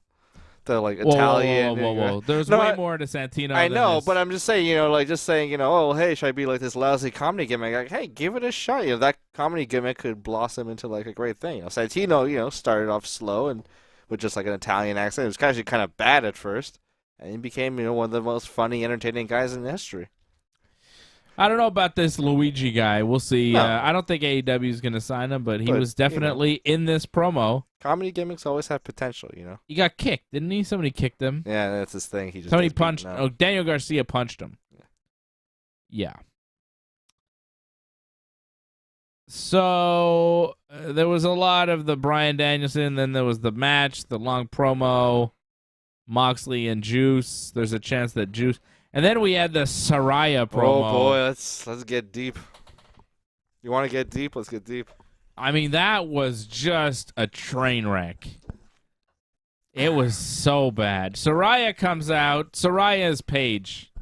[SPEAKER 4] The, like, Italian.
[SPEAKER 1] Whoa. There's way more to Santino
[SPEAKER 4] I
[SPEAKER 1] than
[SPEAKER 4] know,
[SPEAKER 1] this.
[SPEAKER 4] but I'm just saying, just saying, oh, hey, should I be like this lousy comedy gimmick? Like, hey, give it a shot. That comedy gimmick could blossom into, like, a great thing. Santino, started off slow and with just, like, an Italian accent. It was actually kind of bad at first. And he became, one of the most funny, entertaining guys in history.
[SPEAKER 1] I don't know about this Luigi guy. We'll see.
[SPEAKER 4] No.
[SPEAKER 1] I don't think AEW is going to sign him, but he was definitely in this promo.
[SPEAKER 4] Comedy gimmicks always have potential,
[SPEAKER 1] He got kicked, didn't he? Somebody kicked him.
[SPEAKER 4] Yeah, that's his thing. He just
[SPEAKER 1] Somebody punched. Oh, Daniel Garcia punched him. Yeah. So there was a lot of the Bryan Danielson. Then there was the match, the long promo, Moxley and Juice. There's a chance that Juice. And then we had the Saraya promo.
[SPEAKER 4] Oh boy, let's get deep. You want to get deep? Let's get deep.
[SPEAKER 1] I mean, that was just a train wreck. It was so bad. Saraya comes out. Saraya's Paige.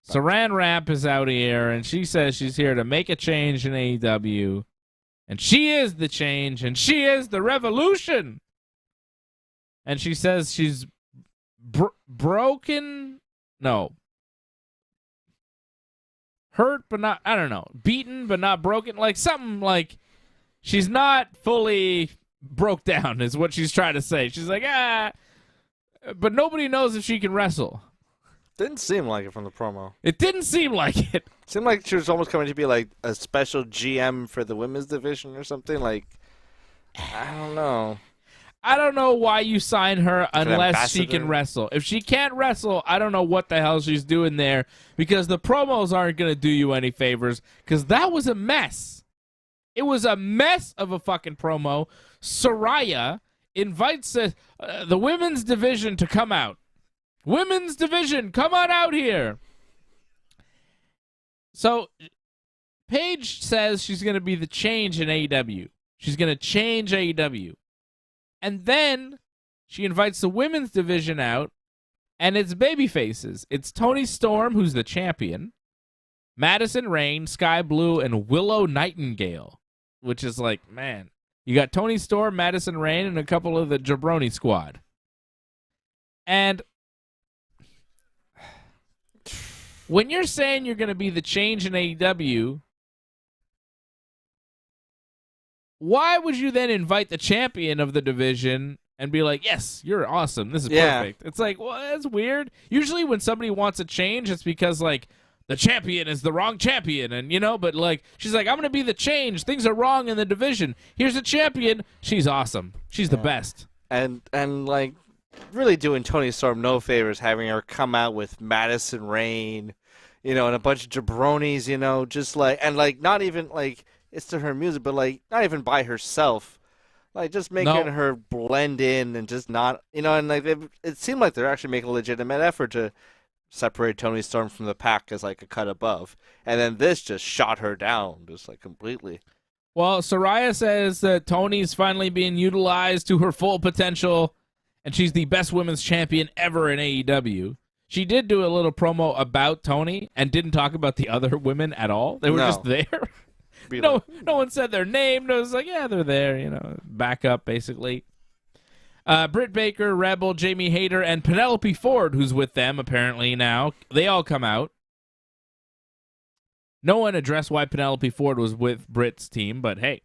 [SPEAKER 1] Saran Wrap is out here, and she says she's here to make a change in AEW. And she is the change, and she is the revolution. And she says she's broken. No. Hurt, but not, I don't know. Beaten, but not broken. Like something like she's not fully broke down is what she's trying to say. She's like, but nobody knows if she can wrestle.
[SPEAKER 4] Didn't seem like it from the promo.
[SPEAKER 1] It didn't seem like it.
[SPEAKER 4] It seemed like she was almost coming to be like a special GM for the women's division or something. Like, I don't know.
[SPEAKER 1] I don't know why you sign her unless she can wrestle. If she can't wrestle, I don't know what the hell she's doing there because the promos aren't going to do you any favors because that was a mess. It was a mess of a fucking promo. Saraya invites the women's division to come out. Women's division, come on out here. So Paige says she's going to be the change in AEW. She's going to change AEW. And then she invites the women's division out, and it's baby faces. It's Toni Storm, who's the champion, Madison Rayne, Sky Blue, and Willow Nightingale, which is like, man, you got Toni Storm, Madison Rayne, and a couple of the Jabroni squad. And when you're saying you're going to be the change in AEW, why would you then invite the champion of the division and be like, yes, you're awesome. This is perfect. It's like, well, that's weird. Usually when somebody wants a change, it's because, like, the champion is the wrong champion. And, but, like, she's like, I'm going to be the change. Things are wrong in the division. Here's a champion. She's awesome. She's the best.
[SPEAKER 4] And like, really doing Toni Storm no favors having her come out with Madison Rayne, and a bunch of jabronis, just like, and, like, not even, like, it's to her music, but, like, not even by herself. Like, just making her blend in and just not, and, like, it seemed like they're actually making a legitimate effort to separate Toni Storm from the pack as, like, a cut above. And then this just shot her down, just, like, completely.
[SPEAKER 1] Well, Saraya says that Toni's finally being utilized to her full potential, and she's the best women's champion ever in AEW. She did do a little promo about Toni and didn't talk about the other women at all. They were just there. No one said their name. No, it was like, yeah, they're there, backup, basically. Britt Baker, Rebel, Jamie Hayter, and Penelope Ford, who's with them apparently now. They all come out. No one addressed why Penelope Ford was with Britt's team, but hey.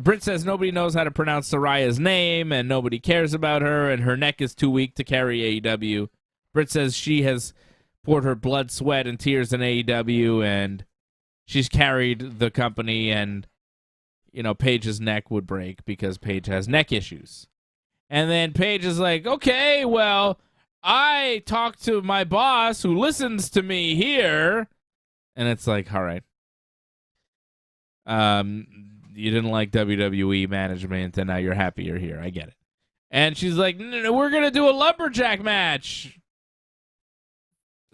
[SPEAKER 1] Britt says nobody knows how to pronounce Saraya's name, and nobody cares about her, and her neck is too weak to carry AEW. Britt says she has poured her blood, sweat, and tears in AEW, and she's carried the company, and, Paige's neck would break because Paige has neck issues. And then Paige is like, okay, well, I talked to my boss who listens to me here. And it's like, all right. You didn't like WWE management, and now you're happy you're here. I get it. And she's like, no, we're going to do a lumberjack match.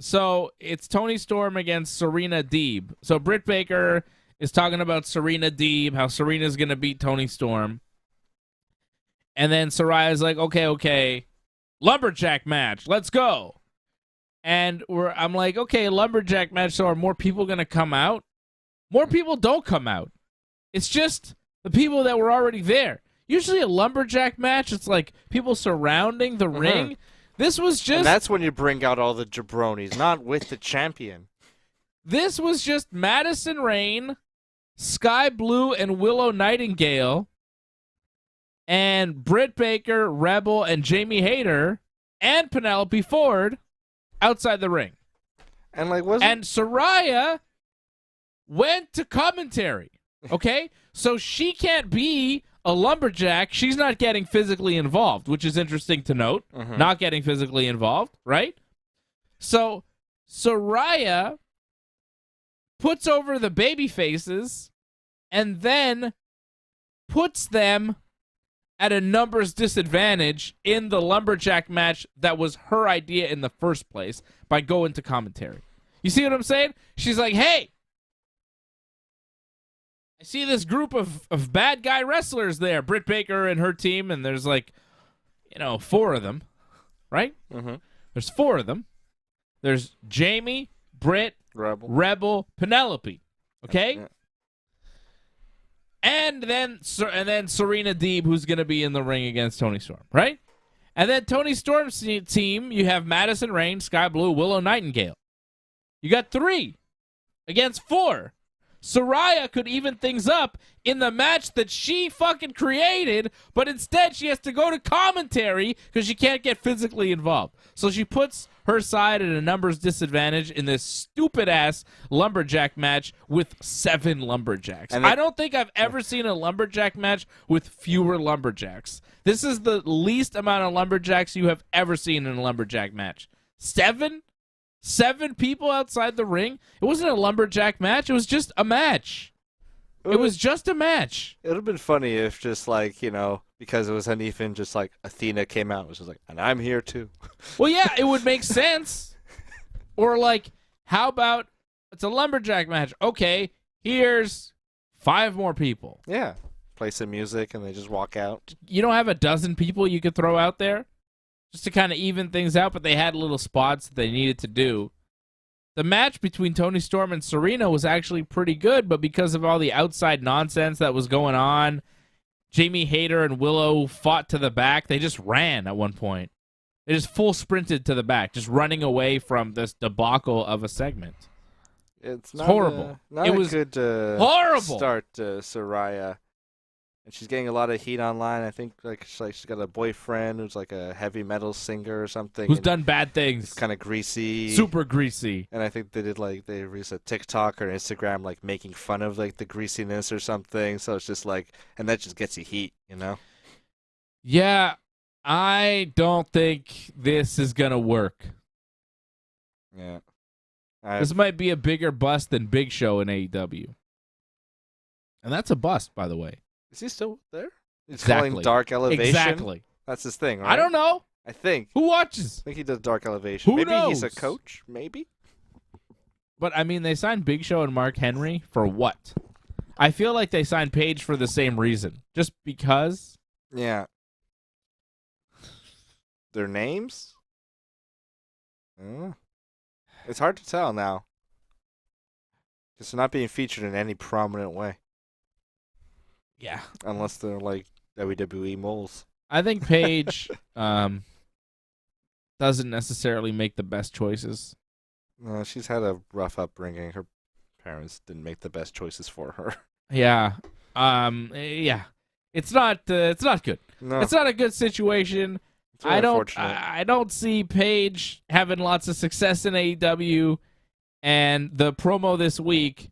[SPEAKER 1] So it's Toni Storm against Serena Deeb. So Britt Baker is talking about Serena Deeb, how Serena's going to beat Toni Storm. And then Saraya's like, okay, lumberjack match, let's go. And I'm like, okay, lumberjack match, so are more people going to come out? More people don't come out. It's just The people that were already there. Usually a lumberjack match, it's like people surrounding the ring. This was just...
[SPEAKER 4] And that's when you bring out all the jabronis, not with the champion.
[SPEAKER 1] This was just Madison Rayne, Sky Blue, and Willow Nightingale, and Britt Baker, Rebel, and Jamie Hayter, and Penelope Ford outside the ring.
[SPEAKER 4] And
[SPEAKER 1] Saraya went to commentary. Okay? So she can't be a lumberjack. She's not getting physically involved, which is interesting to note. Not getting physically involved, right? So Saraya puts over the baby faces and then puts them at a numbers disadvantage in the lumberjack match that was her idea in the first place by going to commentary. You see what I'm saying? She's like, hey, I see this group of bad guy wrestlers there, Britt Baker and her team, and there's 4 of them, right? There's 4 of them. There's Jamie, Britt, Rebel, Penelope, okay?
[SPEAKER 4] Yeah.
[SPEAKER 1] And then Serena Deeb, who's going to be in the ring against Toni Storm, right? And then Toni Storm's team, you have Madison Rayne, Sky Blue, Willow Nightingale. You got 3 against 4. Saraya could even things up in the match that she fucking created, but instead she has to go to commentary because she can't get physically involved. So she puts her side at a numbers disadvantage in this stupid-ass lumberjack match with 7 lumberjacks. I don't think I've ever seen a lumberjack match with fewer lumberjacks. This is the least amount of lumberjacks you have ever seen in a lumberjack match. 7 people outside the ring? It wasn't a lumberjack match. It was just a match. It was just a match.
[SPEAKER 4] It would have been funny if just because it was uneven, just Athena came out and was just and I'm here too.
[SPEAKER 1] Well, yeah, it would make sense. Or how about it's a lumberjack match? Okay, here's 5 more people.
[SPEAKER 4] Yeah. Play some music and they just walk out.
[SPEAKER 1] You don't have a dozen people you could throw out there? Just to kind of even things out, but they had little spots that they needed to do. The match between Toni Storm and Serena was actually pretty good, but because of all the outside nonsense that was going on, Jamie Hayter and Willow fought to the back. They just ran at one point. They just full sprinted to the back, just running away from this debacle of a segment.
[SPEAKER 4] It's
[SPEAKER 1] horrible.
[SPEAKER 4] It was a good
[SPEAKER 1] horrible
[SPEAKER 4] start to Saraya. And she's getting a lot of heat online. I think she's got a boyfriend who's a heavy metal singer or something.
[SPEAKER 1] Who's done bad things.
[SPEAKER 4] It's kind of greasy.
[SPEAKER 1] Super greasy.
[SPEAKER 4] And I think they did they released a TikTok or Instagram making fun of the greasiness or something. So it's just and that just gets you heat,
[SPEAKER 1] Yeah, I don't think this is gonna work.
[SPEAKER 4] Yeah.
[SPEAKER 1] This might be a bigger bust than Big Show in AEW. And that's a bust, by the way.
[SPEAKER 4] Is he still there? He's
[SPEAKER 1] exactly.
[SPEAKER 4] calling Dark Elevation?
[SPEAKER 1] Exactly.
[SPEAKER 4] That's his thing, right?
[SPEAKER 1] I don't know.
[SPEAKER 4] I think.
[SPEAKER 1] Who watches?
[SPEAKER 4] I think he does Dark Elevation.
[SPEAKER 1] Who
[SPEAKER 4] Maybe
[SPEAKER 1] knows?
[SPEAKER 4] He's a coach, maybe?
[SPEAKER 1] But, they signed Big Show and Mark Henry for what? I feel like they signed Paige for the same reason. Just because?
[SPEAKER 4] Yeah. Their names? It's hard to tell now. Because they're not being featured in any prominent way.
[SPEAKER 1] Yeah.
[SPEAKER 4] Unless they're WWE moles.
[SPEAKER 1] I think Paige doesn't necessarily make the best choices.
[SPEAKER 4] No, she's had a rough upbringing. Her parents didn't make the best choices for her.
[SPEAKER 1] Yeah. Yeah. It's not good.
[SPEAKER 4] No.
[SPEAKER 1] It's not a good situation.
[SPEAKER 4] It's really
[SPEAKER 1] I don't see Paige having lots of success in AEW, and the promo this week,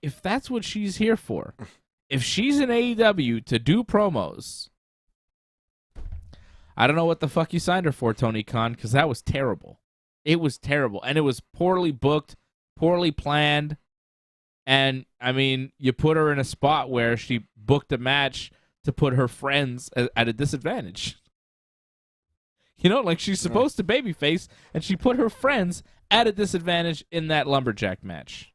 [SPEAKER 1] if that's what she's here for, if she's in AEW to do promos, I don't know what the fuck you signed her for, Tony Khan, because that was terrible. It was terrible, and it was poorly booked, poorly planned, and you put her in a spot where she booked a match to put her friends at a disadvantage. She's supposed to babyface, and she put her friends at a disadvantage in that lumberjack match.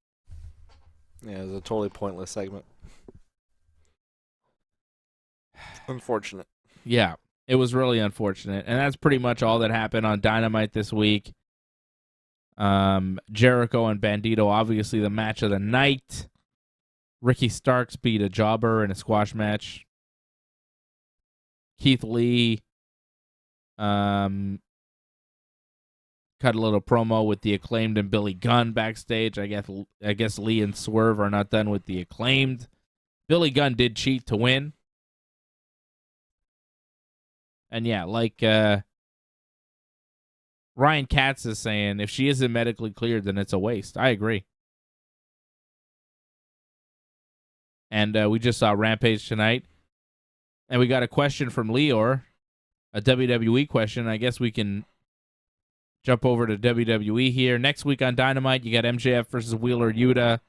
[SPEAKER 4] Yeah, it was a totally pointless segment. Unfortunate.
[SPEAKER 1] Yeah, it was really unfortunate. And that's pretty much all that happened on Dynamite this week. Jericho and Bandido, obviously the match of the night. Ricky Starks beat a jobber in a squash match. Keith Lee cut a little promo with the Acclaimed and Billy Gunn backstage. I guess Lee and Swerve are not done with the Acclaimed. Billy Gunn did cheat to win. And yeah, like Ryan Katz is saying, if she isn't medically cleared, then it's a waste. I agree. And we just saw Rampage tonight. And we got a question from Leor, a WWE question. I guess we can jump over to WWE here. Next week on Dynamite, you got MJF versus Wheeler Yuta,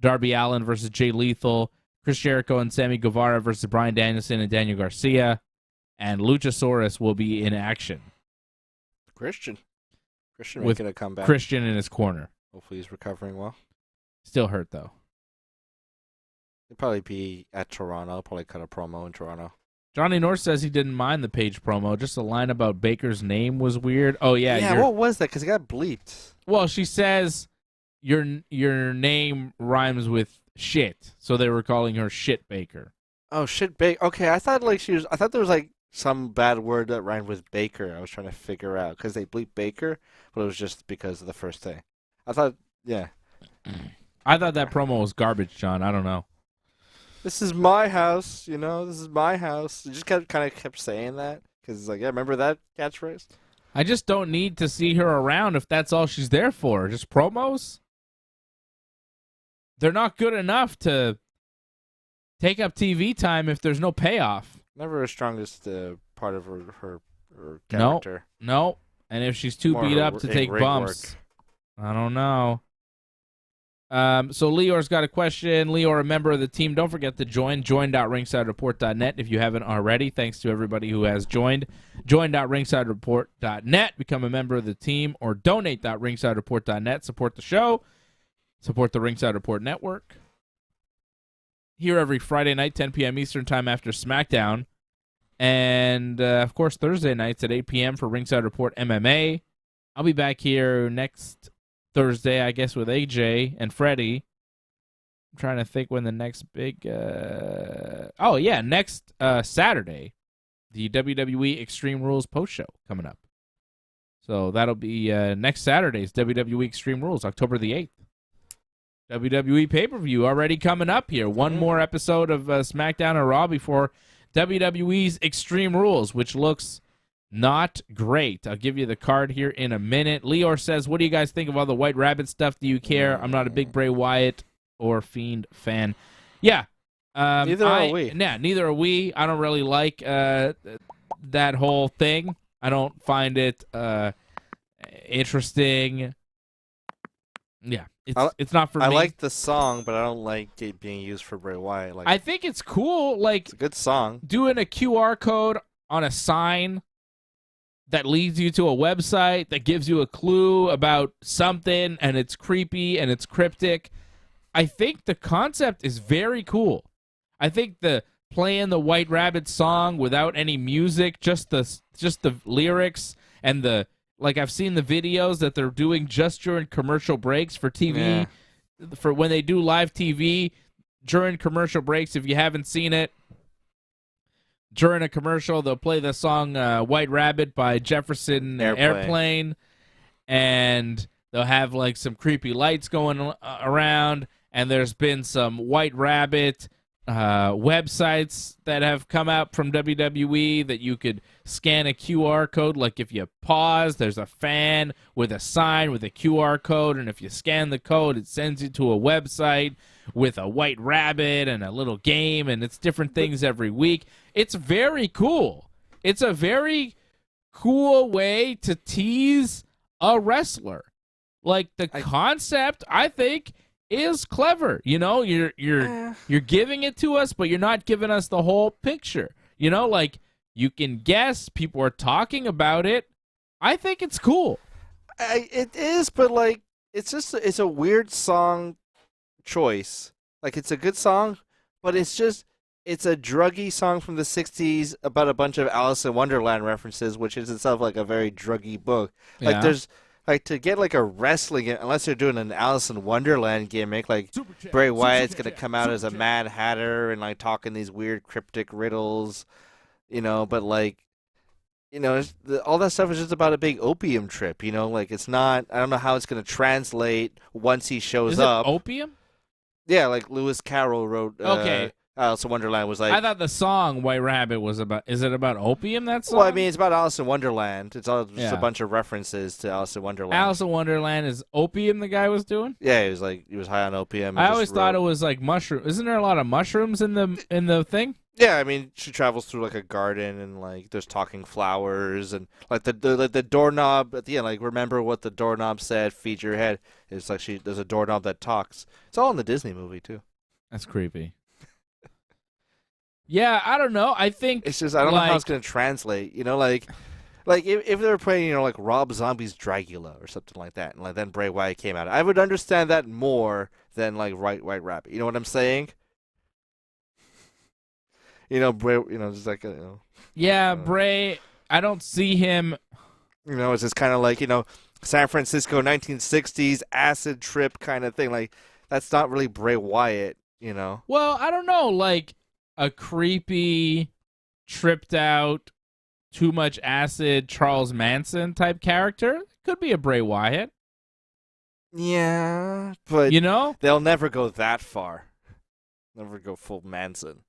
[SPEAKER 1] Darby Allin versus Jay Lethal, Chris Jericho and Sammy Guevara versus Bryan Danielson and Daniel Garcia, and Luchasaurus will be in action.
[SPEAKER 4] Christian
[SPEAKER 1] with
[SPEAKER 4] making a comeback.
[SPEAKER 1] Christian in his corner.
[SPEAKER 4] Hopefully he's recovering well.
[SPEAKER 1] Still hurt, though.
[SPEAKER 4] He'll probably be at Toronto. I'll probably cut a promo in Toronto.
[SPEAKER 1] Johnny North says he didn't mind the Page promo. Just a line about Baker's name was weird. Oh, yeah.
[SPEAKER 4] Yeah, what was that? Because he got bleeped.
[SPEAKER 1] Well, she says your name rhymes with shit, so they were calling her Shit Baker.
[SPEAKER 4] Oh, Shit Baker. Okay, I thought there was like some bad word that rhymed with Baker. I was trying to figure out because they bleeped Baker, but it was just because of the first thing. I thought that
[SPEAKER 1] promo was garbage, John. I don't know.
[SPEAKER 4] This is my house, this is my house. You just kind of kept saying that because it's like, yeah, remember that catchphrase?
[SPEAKER 1] I just don't need to see her around if that's all she's there for. Just promos? They're not good enough to take up TV time if there's no payoff.
[SPEAKER 4] Never her strongest part of her character.
[SPEAKER 1] No. And if she's too beat up to take bumps, I don't know. So Leor's got a question. Leor, a member of the team. Don't forget to join. Join.ringsidereport.net if you haven't already. Thanks to everybody who has joined. Join.ringsidereport.net. Become a member of the team or donate.ringsidereport.net. Support the show. Support the Ringside Report Network. Here every Friday night, 10 p.m. Eastern Time after Smackdown. And, of course, Thursday nights at 8 p.m. for Ringside Report MMA. I'll be back here next Thursday, I guess, with AJ and Freddie. I'm trying to think when the next big... next Saturday, the WWE Extreme Rules post-show coming up. So that'll be next Saturday's WWE Extreme Rules, October the 8th. WWE pay-per-view already coming up here. One more episode of SmackDown or Raw before WWE's Extreme Rules, which looks not great. I'll give you the card here in a minute. Leor says, what do you guys think of all the White Rabbit stuff? Do you care? I'm not a big Bray Wyatt or Fiend fan. Yeah.
[SPEAKER 4] Neither are we.
[SPEAKER 1] Yeah, neither are we. I don't really like that whole thing. I don't find it interesting. Yeah, it's not for me.
[SPEAKER 4] I like the song, but I don't like it being used for Bray Wyatt.
[SPEAKER 1] I think it's cool. Like,
[SPEAKER 4] it's a good song.
[SPEAKER 1] Doing a QR code on a sign that leads you to a website that gives you a clue about something, and it's creepy and it's cryptic. I think the concept is very cool. I think the playing the White Rabbit song without any music, just the lyrics and the. Like, I've seen the videos that they're doing just during commercial breaks for TV, for when they do live TV during commercial breaks. If you haven't seen it, during a commercial, they'll play the song White Rabbit by Jefferson Airplane, and they'll have, like, some creepy lights going around, and there's been some White Rabbit websites that have come out from WWE that you could scan a QR code. Like, if you pause, there's a fan with a sign with a QR code, and if you scan the code, it sends you to a website with a White Rabbit and a little game, and it's different things every week. It's very cool. It's a very cool way to tease a wrestler. Like, the concept, I think, is clever. You're giving it to us, but you're not giving us the whole picture. Like, you can guess. People are talking about it. I think it's cool.
[SPEAKER 4] It is, but like, it's a weird song choice. Like, it's a good song, but it's a druggy song from the 60s about a bunch of Alice in Wonderland references, which is itself like a very druggy book. Like, like to get like a wrestling, unless they're doing an Alice in Wonderland gimmick, like Bray Wyatt's gonna come out as a Mad Hatter and like talking these weird cryptic riddles, but like. All that stuff is just about a big opium trip, like it's not, I don't know how it's going to translate once he shows
[SPEAKER 1] is
[SPEAKER 4] up.
[SPEAKER 1] It opium?
[SPEAKER 4] Yeah, like Lewis Carroll wrote,
[SPEAKER 1] okay.
[SPEAKER 4] Alice in Wonderland was like.
[SPEAKER 1] I thought the song White Rabbit was about, is it about opium, that song?
[SPEAKER 4] Well, I mean, it's about Alice in Wonderland. It's all just a bunch of references to Alice in Wonderland.
[SPEAKER 1] Alice in Wonderland is opium the guy was doing?
[SPEAKER 4] Yeah, he was high on opium.
[SPEAKER 1] I always thought it was like mushroom. Isn't there a lot of mushrooms in the thing?
[SPEAKER 4] Yeah, I mean, she travels through like a garden and like there's talking flowers and like the doorknob at the end. Like, remember what the doorknob said? Feed your head. It's like there's a doorknob that talks. It's all in the Disney movie too.
[SPEAKER 1] That's creepy. Yeah, I don't know. I think
[SPEAKER 4] it's just I don't know how it's gonna translate. Like if they were playing like Rob Zombie's Dragula or something like that, and like then Bray Wyatt came out, I would understand that more than like White Rabbit. You know what I'm saying? Bray, just like,
[SPEAKER 1] yeah, Bray, I don't see him.
[SPEAKER 4] It's just kind of like, San Francisco 1960s acid trip kind of thing. Like, that's not really Bray Wyatt,
[SPEAKER 1] Well, I don't know, like a creepy, tripped out, too much acid Charles Manson type character could be a Bray Wyatt.
[SPEAKER 4] Yeah, but they'll never go that far. Never go full Manson.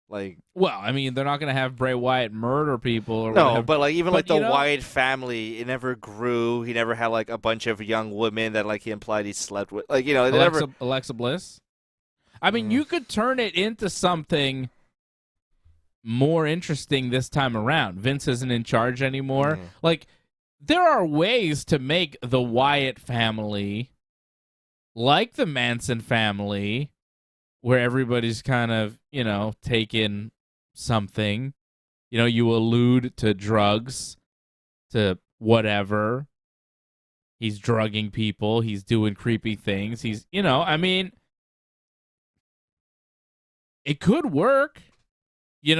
[SPEAKER 4] Like,
[SPEAKER 1] well, I mean, they're not gonna have Bray Wyatt murder people or
[SPEAKER 4] no,
[SPEAKER 1] whatever.
[SPEAKER 4] But like even like the Wyatt family, it never grew. He never had like a bunch of young women that like he implied he slept with. Like
[SPEAKER 1] Alexa Bliss. I mean, you could turn it into something more interesting this time around. Vince isn't in charge anymore. Like, there are ways to make the Wyatt family like the Manson family, where everybody's kind of, taking something. You allude to drugs, to whatever. He's drugging people. He's doing creepy things. He's, I mean, it could work, I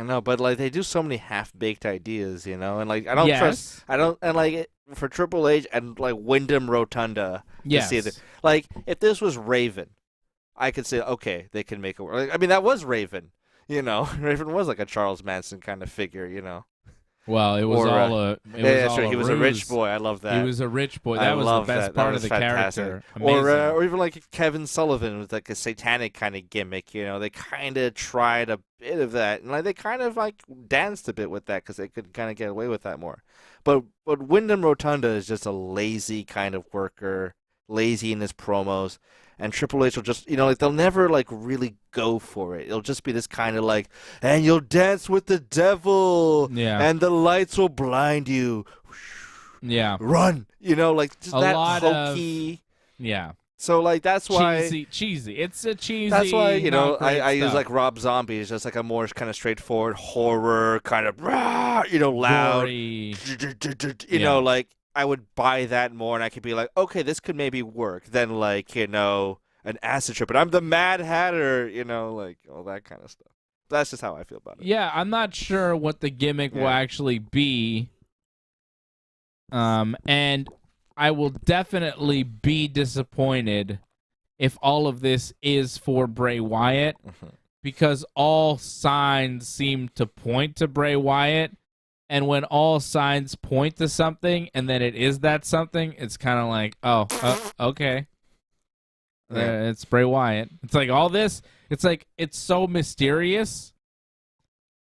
[SPEAKER 4] know, but like they do so many half-baked ideas, and like I don't trust, and like for Triple H and like Wyndham Rotunda, to see it. Like if this was Raven, I could say, okay, they can make it work. I mean, that was Raven, Raven was like a Charles Manson kind of figure,
[SPEAKER 1] Well, it was
[SPEAKER 4] he was a rich boy. I love that.
[SPEAKER 1] He was a rich boy. That was the best part of the character.
[SPEAKER 4] Or even like Kevin Sullivan with like a satanic kind of gimmick. They kind of tried a bit of that, and like they kind of like danced a bit with that because they could kind of get away with that more. But Wyndham Rotunda is just a lazy kind of worker, lazy in his promos. And Triple H will just, like they'll never like really go for it. It'll just be this kind of like, and you'll dance with the devil, and the lights will blind you.
[SPEAKER 1] Yeah,
[SPEAKER 4] run, like just that hokey. So like that's why
[SPEAKER 1] cheesy. It's a cheesy.
[SPEAKER 4] That's why I use like Rob Zombie. It's just like a more kind of straightforward horror kind of, loud,
[SPEAKER 1] gory.
[SPEAKER 4] Like. I would buy that more, and I could be like, okay, this could maybe work. Than like, an acid trip, and I'm the Mad Hatter, like all that kind of stuff. That's just how I feel about it.
[SPEAKER 1] Yeah, I'm not sure what the gimmick will actually be. And I will definitely be disappointed if all of this is for Bray Wyatt, because all signs seem to point to Bray Wyatt. And when all signs point to something, and then it is that something, it's kind of like, okay. It's Bray Wyatt. It's like all this, it's like, it's so mysterious.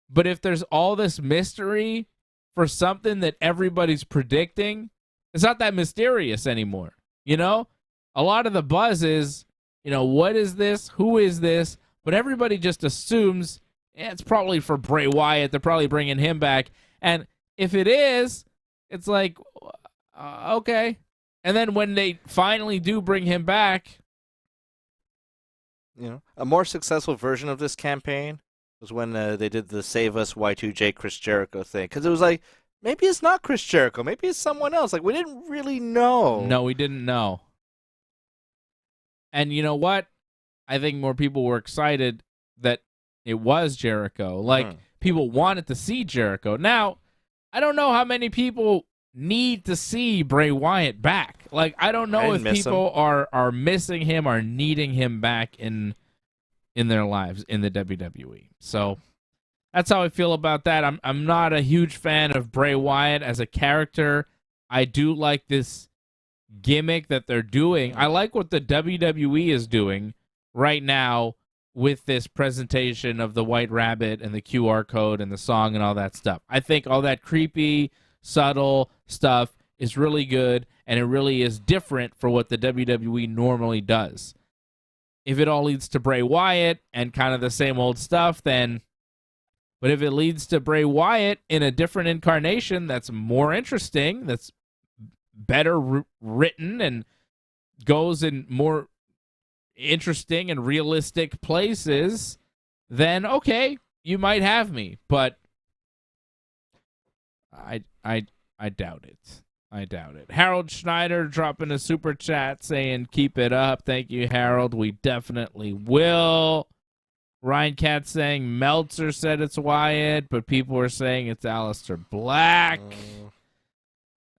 [SPEAKER 1] But if there's all this mystery for something that everybody's predicting, it's not that mysterious anymore. A lot of the buzz is, what is this? Who is this? But everybody just assumes it's probably for Bray Wyatt. They're probably bringing him back. And if it is, it's like, okay. And then when they finally do bring him back.
[SPEAKER 4] A more successful version of this campaign was when they did the Save Us Y2J Chris Jericho thing. Because it was like, maybe it's not Chris Jericho. Maybe it's someone else. Like, we didn't really know.
[SPEAKER 1] No, we didn't know. And you know what? I think more people were excited that it was Jericho. Like, people wanted to see Jericho. Now, I don't know how many people need to see Bray Wyatt back. Like, I don't know if people are missing him or needing him back in their lives in the WWE. So that's how I feel about that. I'm not a huge fan of Bray Wyatt as a character. I do like this gimmick that they're doing. I like what the WWE is doing right now with this presentation of the White Rabbit and the QR code and the song and all that stuff. I think all that creepy, subtle stuff is really good, and it really is different for what the WWE normally does. If it all leads to Bray Wyatt and kind of the same old stuff, then... But if it leads to Bray Wyatt in a different incarnation that's more interesting, that's better written and goes in more interesting and realistic places, then okay, you might have me. But I doubt it. I doubt it. Harold Schneider dropping a super chat saying, keep it up. Thank you, Harold. We definitely will. Ryan Katz saying Meltzer said it's Wyatt, but people are saying it's Aleister Black.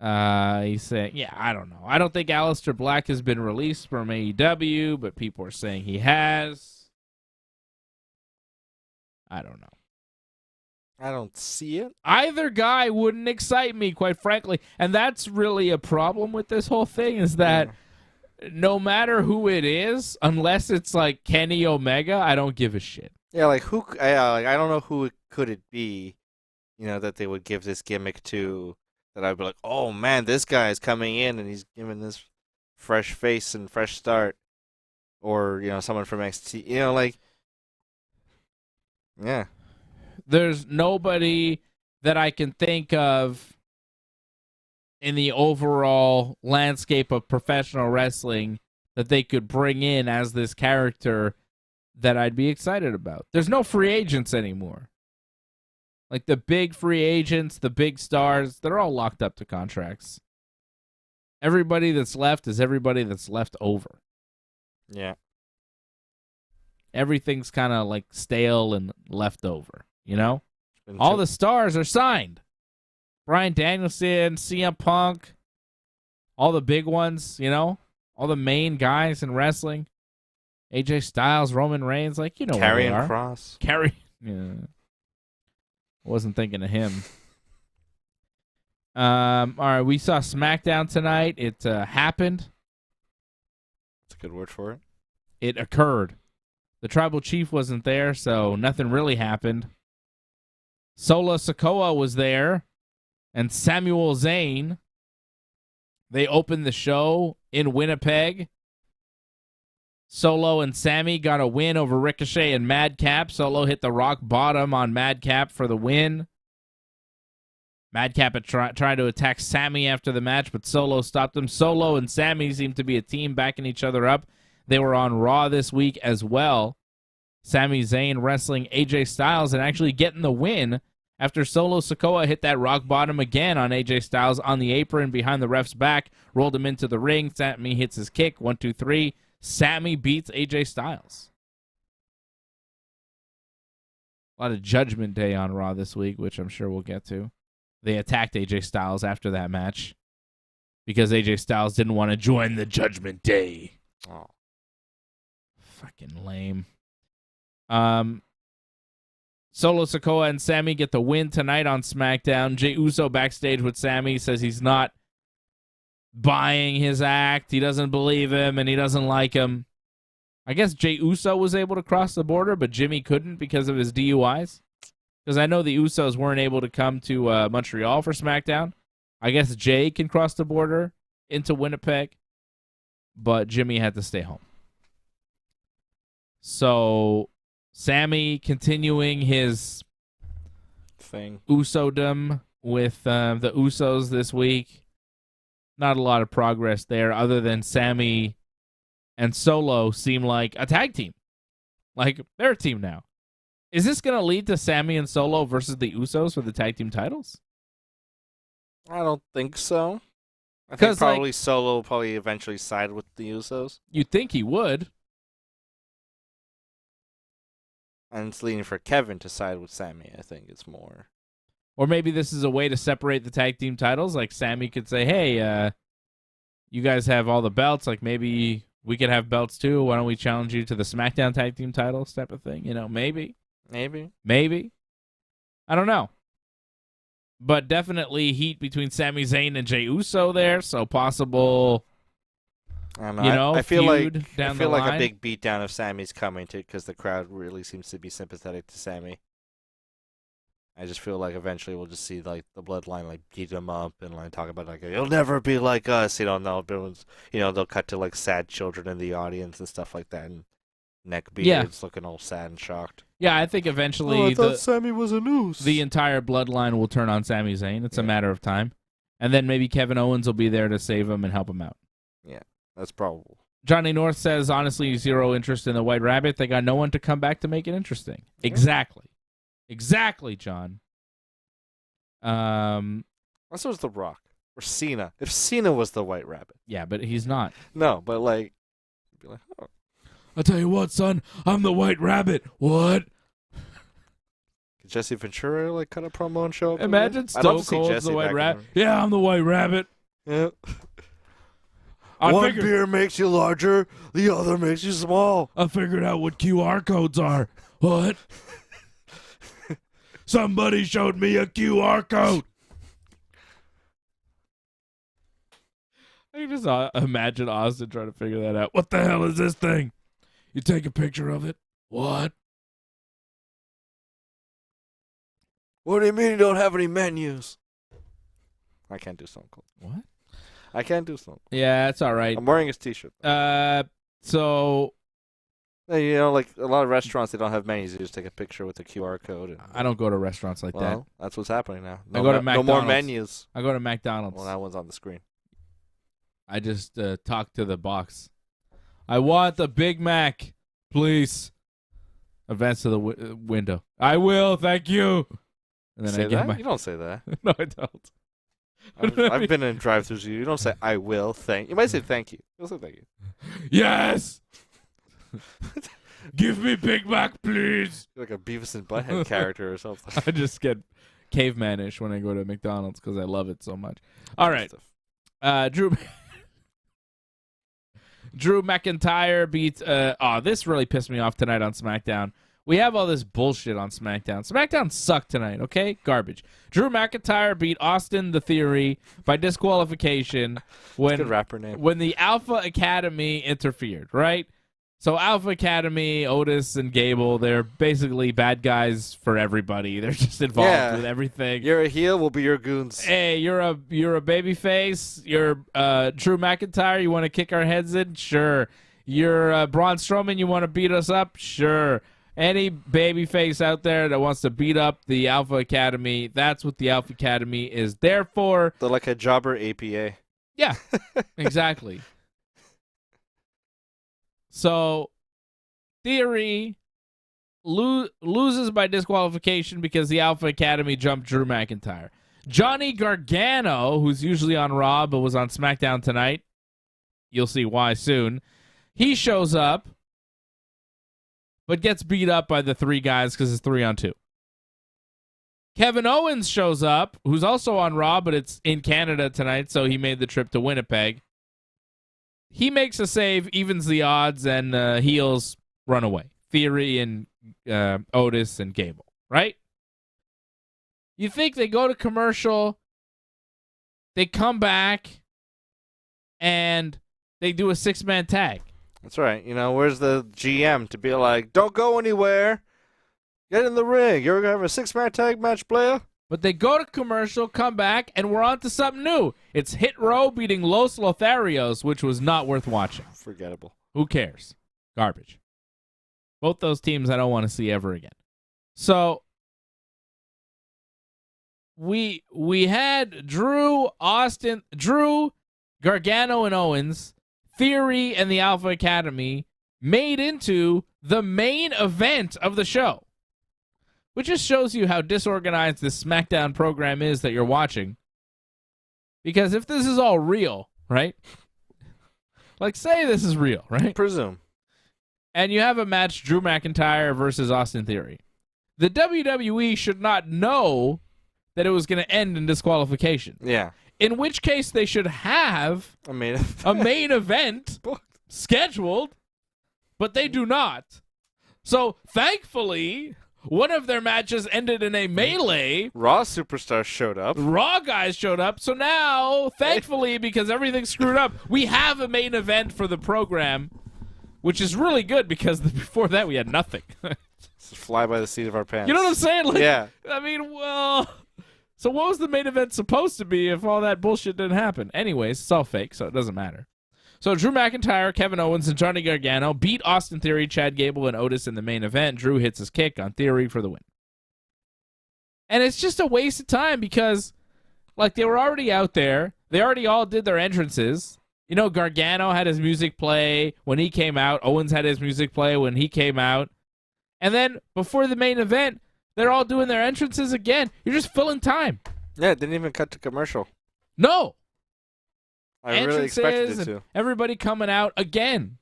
[SPEAKER 1] He's saying, yeah, I don't know. I don't think Aleister Black has been released from AEW, but people are saying he has. I don't know.
[SPEAKER 4] I don't see it.
[SPEAKER 1] Either guy wouldn't excite me, quite frankly. And that's really a problem with this whole thing, is that no matter who it is, unless it's like Kenny Omega, I don't give a shit.
[SPEAKER 4] Yeah, like who? I don't know who could it be, that they would give this gimmick to. That I'd be like, oh man, this guy is coming in and he's giving this fresh face and fresh start, or someone from NXT. Yeah.
[SPEAKER 1] There's nobody that I can think of in the overall landscape of professional wrestling that they could bring in as this character that I'd be excited about. There's no free agents anymore. Like the big free agents, the big stars, they're all locked up to contracts. Everybody that's left is everybody that's left over.
[SPEAKER 4] Yeah.
[SPEAKER 1] Everything's kind of like stale and left over, All the stars are signed. Bryan Danielson, CM Punk, all the big ones, all the main guys in wrestling. AJ Styles, Roman Reigns, like,
[SPEAKER 4] Karrion Kross.
[SPEAKER 1] Yeah. Wasn't thinking of him. All right, we saw Smackdown tonight. It happened.
[SPEAKER 4] That's a good word for it.
[SPEAKER 1] It occurred. The Tribal Chief wasn't there, so nothing really happened. Solo Sikoa was there, and Samuel Zayn. They opened the show in Winnipeg. Solo and Sammy got a win over Ricochet and Madcap. Solo hit the rock bottom on Madcap for the win. Madcap had tried to attack Sammy after the match, but Solo stopped him. Solo and Sammy seem to be a team backing each other up. They were on Raw this week as well. Sami Zayn wrestling AJ Styles and actually getting the win after Solo Sikoa hit that rock bottom again on AJ Styles on the apron behind the ref's back, rolled him into the ring. Sammy hits his kick, 1, 2, 3. Sammy beats AJ Styles. A lot of Judgment Day on Raw this week, which I'm sure we'll get to. They attacked AJ Styles after that match because AJ Styles didn't want to join the Judgment Day.
[SPEAKER 4] Oh.
[SPEAKER 1] Fucking lame. Solo Sikoa and Sammy get the win tonight on SmackDown. Jey Uso backstage with Sammy says he's not buying his act. He doesn't believe him, and he doesn't like him. I guess Jey Uso was able to cross the border, but Jimmy couldn't because of his DUIs. Because I know the Usos weren't able to come to Montreal for SmackDown. I guess Jay can cross the border into Winnipeg, but Jimmy had to stay home. So Sammy continuing his
[SPEAKER 4] thing,
[SPEAKER 1] Usodom with the Usos this week. Not a lot of progress there other than Sammy and Solo seem like a tag team. Like, they're a team now. Is this going to lead to Sammy and Solo versus the Usos for the tag team titles?
[SPEAKER 4] I don't think so. I think probably Solo will probably eventually side with the Usos.
[SPEAKER 1] You'd think he would.
[SPEAKER 4] And it's leading for Kevin to side with Sammy, I think it's more.
[SPEAKER 1] Or maybe this is a way to separate the tag team titles. Like Sammy could say, hey, you guys have all the belts. Like maybe we could have belts too. Why don't we challenge you to the SmackDown tag team titles type of thing? Maybe. I don't know. But definitely heat between Sami Zayn and Jey Uso there. So possible,
[SPEAKER 4] I don't know. I feel like
[SPEAKER 1] a
[SPEAKER 4] big beatdown of Sammy's coming too, because the crowd really seems to be sympathetic to Sammy. I just feel like eventually we'll just see like the bloodline like beat him up and like talk about like you'll never be like us. No, everyone's, they'll cut to like sad children in the audience and stuff like that, and neck beards looking all sad and shocked.
[SPEAKER 1] Yeah, I think eventually
[SPEAKER 4] I thought Sammy was a noose.
[SPEAKER 1] The entire bloodline will turn on Sami Zayn. It's a matter of time, and then maybe Kevin Owens will be there to save him and help him out.
[SPEAKER 4] Yeah, that's probable.
[SPEAKER 1] Johnny North says, honestly, zero interest in the White Rabbit. They got no one to come back to make it interesting. Yeah. Exactly, John.
[SPEAKER 4] Also, was The Rock or Cena. If Cena was the White Rabbit.
[SPEAKER 1] Yeah, but he's not.
[SPEAKER 4] No, but like, be like, oh.
[SPEAKER 1] I'll tell you what, son. I'm the White Rabbit. What?
[SPEAKER 4] Could Jesse Ventura like cut a promo and show up?
[SPEAKER 1] Imagine Stone Cold's the White Rabbit. Yeah, I'm the White Rabbit.
[SPEAKER 4] Yeah. One beer makes you larger, the other makes you small.
[SPEAKER 1] I figured out what QR codes are. What? Somebody showed me a QR code. I can just imagine Austin trying to figure that out. What the hell is this thing? You take a picture of it? What?
[SPEAKER 4] What do you mean you don't have any menus? I can't do Stone Cold.
[SPEAKER 1] What?
[SPEAKER 4] I can't do Stone Cold.
[SPEAKER 1] Yeah, it's all right.
[SPEAKER 4] I'm wearing his t-shirt.
[SPEAKER 1] So...
[SPEAKER 4] like a lot of restaurants, they don't have menus. You just take a picture with a QR code.
[SPEAKER 1] I don't go to restaurants like that.
[SPEAKER 4] That's what's happening now.
[SPEAKER 1] I go to McDonald's.
[SPEAKER 4] No more menus.
[SPEAKER 1] I go to McDonald's.
[SPEAKER 4] Well, that one's on the screen.
[SPEAKER 1] I just talk to the box. I want the Big Mac, please. Advance to the window. I will, thank you. And then
[SPEAKER 4] say
[SPEAKER 1] I get
[SPEAKER 4] that? You don't say that.
[SPEAKER 1] No, I don't.
[SPEAKER 4] I've been in drive-thrus. You don't say I will. Thank. You might say thank you. You'll say thank you.
[SPEAKER 1] Yes. Give me Big Mac, please.
[SPEAKER 4] You're like a Beavis and Butthead character or something.
[SPEAKER 1] I just get cavemanish when I go to McDonald's because I love it so much. All right. Drew McIntyre beats... this really pissed me off tonight on SmackDown. We have all this bullshit on SmackDown. SmackDown sucked tonight, okay? Garbage. Drew McIntyre beat Austin the Theory by disqualification when,
[SPEAKER 4] good rapper name.
[SPEAKER 1] When the Alpha Academy interfered, right? So Alpha Academy, Otis, and Gable, they're basically bad guys for everybody. They're just involved with everything.
[SPEAKER 4] You're a heel, we'll be your goons.
[SPEAKER 1] Hey, you're a baby face. You're Drew McIntyre, you want to kick our heads in? Sure. You're Braun Strowman, you want to beat us up? Sure. Any baby face out there that wants to beat up the Alpha Academy, that's what the Alpha Academy is there for.
[SPEAKER 4] They're like a jobber APA.
[SPEAKER 1] Yeah, exactly. So, Theory loses by disqualification because the Alpha Academy jumped Drew McIntyre. Johnny Gargano, who's usually on Raw but was on SmackDown tonight, you'll see why soon, he shows up but gets beat up by the three guys because it's 3-on-2. Kevin Owens shows up, who's also on Raw, but it's in Canada tonight, so he made the trip to Winnipeg. He makes a save, evens the odds, and heels run away. Theory and Otis and Gable, right? You think they go to commercial, they come back, and they do a 6-man tag.
[SPEAKER 4] That's right. Where's the GM to be like, don't go anywhere. Get in the ring. You're going to have a 6-man tag match, player?
[SPEAKER 1] But they go to commercial, come back, and we're on to something new. It's Hit Row beating Los Lotharios, which was not worth watching.
[SPEAKER 4] Forgettable.
[SPEAKER 1] Who cares? Garbage. Both those teams I don't want to see ever again. So, we had Drew, Gargano, and Owens, Theory, and the Alpha Academy made into the main event of the show. Which just shows you how disorganized this SmackDown program is that you're watching. Because if this is all real, right? Like, say this is real, right?
[SPEAKER 4] Presume.
[SPEAKER 1] And you have a match, Drew McIntyre versus Austin Theory. The WWE should not know that it was going to end in disqualification.
[SPEAKER 4] Yeah.
[SPEAKER 1] In which case, they should have a main event scheduled, but they do not. So, thankfully, one of their matches ended in a melee.
[SPEAKER 4] Raw superstars showed up.
[SPEAKER 1] Raw guys showed up. So now, thankfully, because everything's screwed up, we have a main event for the program, which is really good because before that we had nothing.
[SPEAKER 4] Fly by the seat of our pants.
[SPEAKER 1] You know what I'm saying? Like,
[SPEAKER 4] yeah.
[SPEAKER 1] I mean, well, so what was the main event supposed to be if all that bullshit didn't happen? Anyways, it's all fake, so it doesn't matter. So Drew McIntyre, Kevin Owens, and Johnny Gargano beat Austin Theory, Chad Gable, and Otis in the main event. Drew hits his kick on Theory for the win. And it's just a waste of time because, like, they were already out there. They already all did their entrances. You know, Gargano had his music play when he came out. Owens had his music play when he came out. And then before the main event, they're all doing their entrances again. You're just filling time.
[SPEAKER 4] Yeah, it didn't even cut to commercial.
[SPEAKER 1] No.
[SPEAKER 4] I really expected it to.
[SPEAKER 1] Everybody coming out again.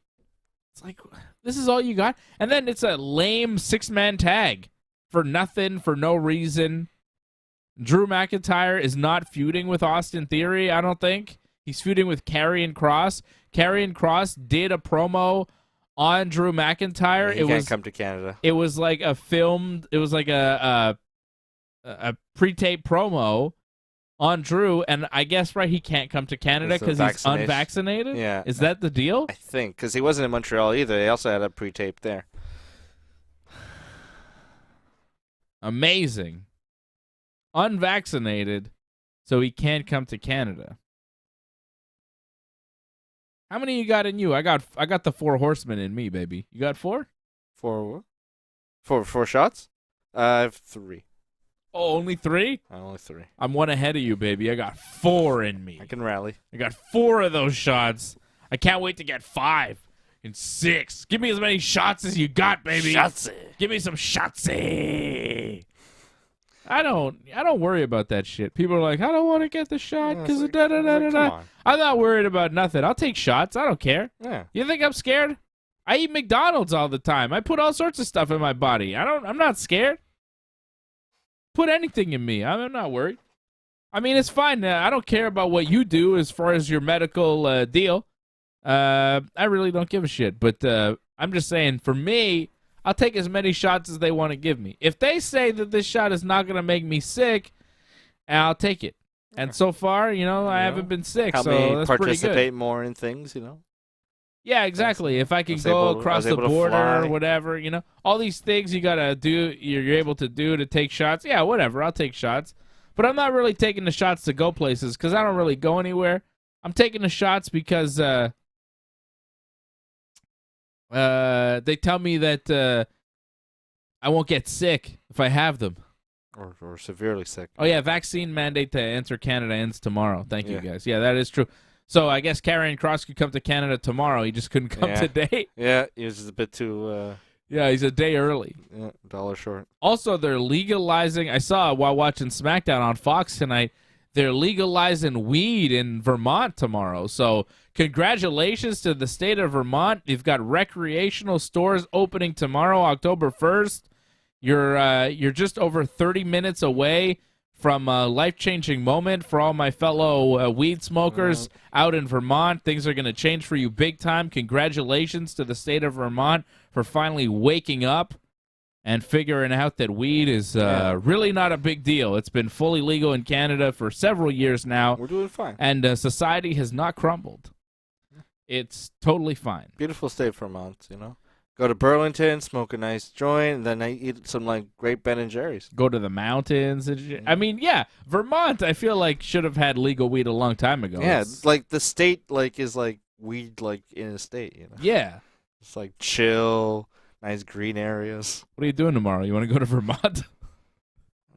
[SPEAKER 1] It's like, this is all you got? And then it's a lame 6-man tag for nothing, for no reason. Drew McIntyre is not feuding with Austin Theory, I don't think. He's feuding with Karrion Kross. Karrion Kross did a promo on Drew McIntyre.
[SPEAKER 4] He can't come to Canada.
[SPEAKER 1] It was like a pre-tape promo on Drew, and I guess, right, he can't come to Canada because he's unvaccinated?
[SPEAKER 4] Yeah.
[SPEAKER 1] Is that the deal?
[SPEAKER 4] I think, because he wasn't in Montreal either. They also had a pre-tape there.
[SPEAKER 1] Amazing. Unvaccinated, so he can't come to Canada. How many you got in you? I got the 4 horsemen in me, baby. You got 4?
[SPEAKER 4] 4 what? 4 shots? I have 3.
[SPEAKER 1] Oh, only 3?
[SPEAKER 4] Only 3.
[SPEAKER 1] I'm 1 ahead of you, baby. I got 4 in me.
[SPEAKER 4] I can rally.
[SPEAKER 1] I got 4 of those shots. I can't wait to get 5 and 6. Give me as many shots as you got, baby.
[SPEAKER 4] Shotsy.
[SPEAKER 1] Give me some shotsy. I don't worry about that shit. People are like, I don't want to get the shot because of da-da-da-da-da. I'm not worried about nothing. I'll take shots. I don't care.
[SPEAKER 4] Yeah.
[SPEAKER 1] You think I'm scared? I eat McDonald's all the time. I put all sorts of stuff in my body. I'm not scared. Put anything in me. I'm not worried. I mean, it's fine. I don't care about what you do as far as your medical deal. I really don't give a shit. But I'm just saying, for me, I'll take as many shots as they want to give me. If they say that this shot is not going to make me sick, I'll take it. And so far, I haven't been sick, so that's pretty good.
[SPEAKER 4] Participate more in things,
[SPEAKER 1] Yeah, exactly. If I can go across the border or whatever, all these things you gotta do, you're able to do to take shots. Yeah, whatever. I'll take shots, but I'm not really taking the shots to go places because I don't really go anywhere. I'm taking the shots because they tell me that I won't get sick if I have them.
[SPEAKER 4] Or severely sick.
[SPEAKER 1] Oh yeah, vaccine mandate to enter Canada ends tomorrow. Thank you guys. Yeah, that is true. So I guess Karrion Kross could come to Canada tomorrow. He just couldn't come today.
[SPEAKER 4] Yeah, he was just a bit too...
[SPEAKER 1] Yeah, he's a day early.
[SPEAKER 4] Yeah, $1 short.
[SPEAKER 1] Also, they're legalizing... I saw while watching Smackdown on Fox tonight, they're legalizing weed in Vermont tomorrow. So congratulations to the state of Vermont. You've got recreational stores opening tomorrow, October 1st. You're just over 30 minutes away from a life-changing moment for all my fellow weed smokers out in Vermont. Things are going to change for you big time. Congratulations to the state of Vermont for finally waking up and figuring out that weed is really not a big deal. It's been fully legal in Canada for several years now.
[SPEAKER 4] We're doing fine.
[SPEAKER 1] And society has not crumbled. It's totally fine.
[SPEAKER 4] Beautiful state, Vermont, Go to Burlington, smoke a nice joint, and then I eat some great Ben and Jerry's.
[SPEAKER 1] Go to the mountains. I mean, yeah, Vermont, I feel like should have had legal weed a long time ago.
[SPEAKER 4] Yeah, the state is weed in a state,
[SPEAKER 1] Yeah,
[SPEAKER 4] it's chill, nice green areas.
[SPEAKER 1] What are you doing tomorrow? You want to go to Vermont?
[SPEAKER 4] I'd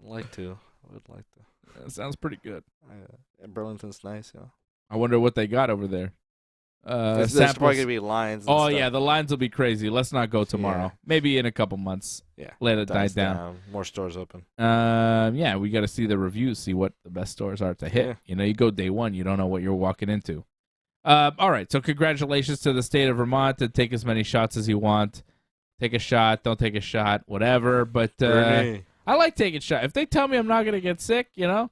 [SPEAKER 4] like to. I would like to.
[SPEAKER 1] That sounds pretty good.
[SPEAKER 4] Burlington's nice,
[SPEAKER 1] I wonder what they got over there.
[SPEAKER 4] There's probably gonna be lines.
[SPEAKER 1] Oh yeah, the lines will be crazy. Let's not go tomorrow. Yeah. Maybe in a couple months.
[SPEAKER 4] Yeah,
[SPEAKER 1] let it die down.
[SPEAKER 4] More stores open.
[SPEAKER 1] Yeah, we got to see the reviews, see what the best stores are to hit. Yeah. You go day one, you don't know what you're walking into. All right, so congratulations to the state of Vermont to take as many shots as you want. Take a shot, don't take a shot, whatever. But I like taking shots. If they tell me I'm not gonna get sick, and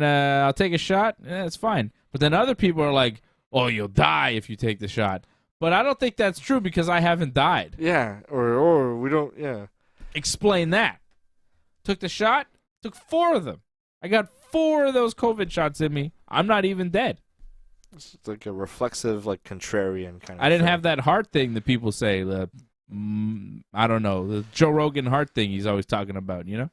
[SPEAKER 1] I'll take a shot, it's fine. But then other people are like, "Oh, you'll die if you take the shot." But I don't think that's true because I haven't died.
[SPEAKER 4] Yeah, or we don't. Yeah.
[SPEAKER 1] Explain that. Took the shot. Took 4 of them. I got 4 of those COVID shots in me. I'm not even dead.
[SPEAKER 4] It's like a reflexive, like contrarian kind of
[SPEAKER 1] I didn't
[SPEAKER 4] thing.
[SPEAKER 1] have that heart thing that people say. I don't know, the Joe Rogan heart thing he's always talking about,
[SPEAKER 4] Yeah.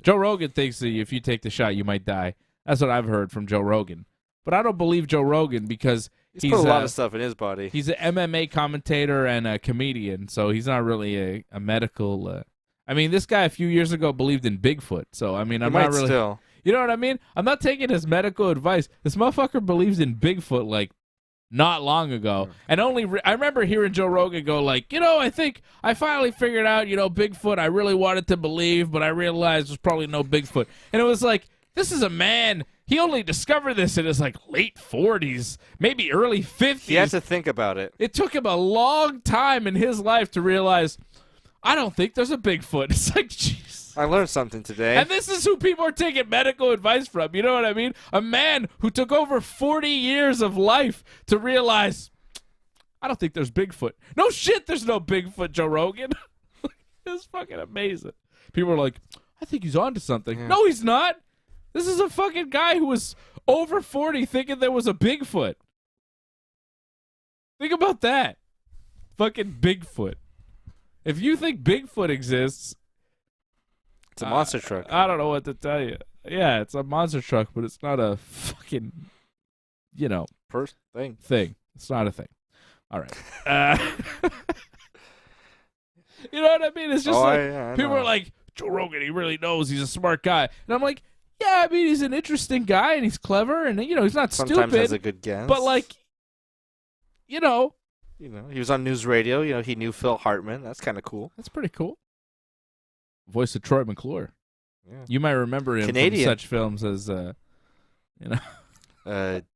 [SPEAKER 1] Joe Rogan thinks that if you take the shot, you might die. That's what I've heard from Joe Rogan. But I don't believe Joe Rogan because
[SPEAKER 4] he's put a lot of stuff in his body.
[SPEAKER 1] He's an MMA commentator and a comedian, so he's not really a medical... I mean, this guy a few years ago believed in Bigfoot, so I'm not really...
[SPEAKER 4] Still.
[SPEAKER 1] You know what I mean? I'm not taking his medical advice. This motherfucker believes in Bigfoot like not long ago. And I remember hearing Joe Rogan go like, I think I finally figured out, Bigfoot. I really wanted to believe, but I realized there's probably no Bigfoot. And it was like, this is a man. He only discovered this in his like late 40s, maybe early 50s.
[SPEAKER 4] He had to think about it.
[SPEAKER 1] It took him a long time in his life to realize, I don't think there's a Bigfoot. It's like, jeez.
[SPEAKER 4] I learned something today.
[SPEAKER 1] And this is who people are taking medical advice from. You know what I mean? A man who took over 40 years of life to realize, I don't think there's Bigfoot. No shit, there's no Bigfoot, Joe Rogan. It's fucking amazing. People are like, I think he's onto something. Yeah. No, he's not. This is a fucking guy who was over 40 thinking there was a Bigfoot. Think about that. Fucking Bigfoot. If you think Bigfoot exists...
[SPEAKER 4] It's a monster truck.
[SPEAKER 1] I don't know what to tell you. Yeah, it's a monster truck, but it's not a fucking,
[SPEAKER 4] first thing.
[SPEAKER 1] It's not a thing. All right. You know what I mean? It's just people are like, Joe Rogan, he really knows. He's a smart guy. And I'm like, yeah, I mean, he's an interesting guy, and he's clever, and, he's not
[SPEAKER 4] Sometimes
[SPEAKER 1] stupid.
[SPEAKER 4] has a good guess.
[SPEAKER 1] But, like,
[SPEAKER 4] he was on news radio. He knew Phil Hartman. That's kind of cool.
[SPEAKER 1] That's pretty cool. Voice of Troy McClure.
[SPEAKER 4] Yeah.
[SPEAKER 1] You might remember him
[SPEAKER 4] Canadian.
[SPEAKER 1] from such films as,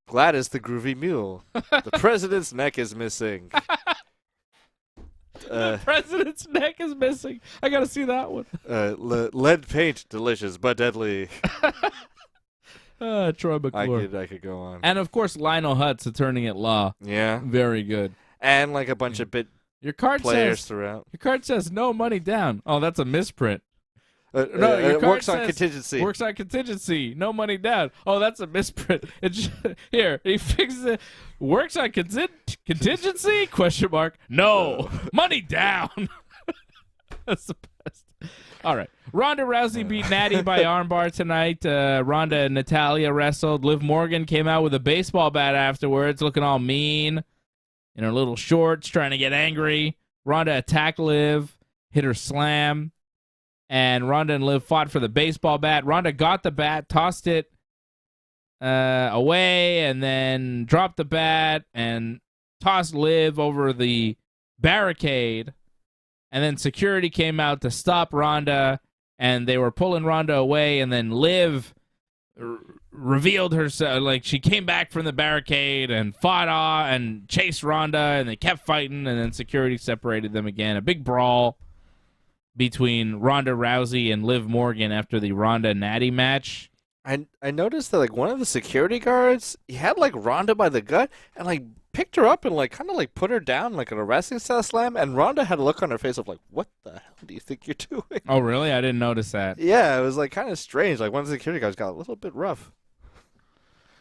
[SPEAKER 4] Gladys the Groovy Mule. The president's neck is missing.
[SPEAKER 1] The president's neck is missing. I gotta see that one.
[SPEAKER 4] Lead paint, delicious but deadly.
[SPEAKER 1] Troy McClure.
[SPEAKER 4] I could go on.
[SPEAKER 1] And of course, Lionel Hutz, attorney at law.
[SPEAKER 4] Yeah.
[SPEAKER 1] Very good.
[SPEAKER 4] And like a bunch of
[SPEAKER 1] your card
[SPEAKER 4] players throughout.
[SPEAKER 1] Your card says no money down. Oh, that's a misprint.
[SPEAKER 4] No, your card works on contingency.
[SPEAKER 1] Works on contingency. No money down. Oh, that's a misprint. Here, he fixes it. Works on contingency? Question mark. No. Money down. That's the best. All right. Ronda Rousey beat Natty by armbar tonight. Ronda and Natalia wrestled. Liv Morgan came out with a baseball bat afterwards, looking all mean in her little shorts, trying to get angry. Ronda attacked Liv, hit her slam, and Ronda and Liv fought for the baseball bat. Ronda got the bat, tossed it away, and then dropped the bat and tossed Liv over the barricade. And then security came out to stop Ronda, and they were pulling Ronda away, and then Liv revealed herself, like she came back from the barricade and fought off and chased Ronda, and they kept fighting, and then security separated them again. A big brawl between Ronda Rousey and Liv Morgan after the Ronda Natty match.
[SPEAKER 4] I noticed that like one of the security guards, he had like Ronda by the gut and like picked her up and like kind of like put her down like in a wrestling style slam, and Ronda had a look on her face of like, what the hell do you think you're doing?
[SPEAKER 1] Oh really? I didn't notice that.
[SPEAKER 4] Yeah, it was like kind of strange. Like one of the security guards got a little bit rough.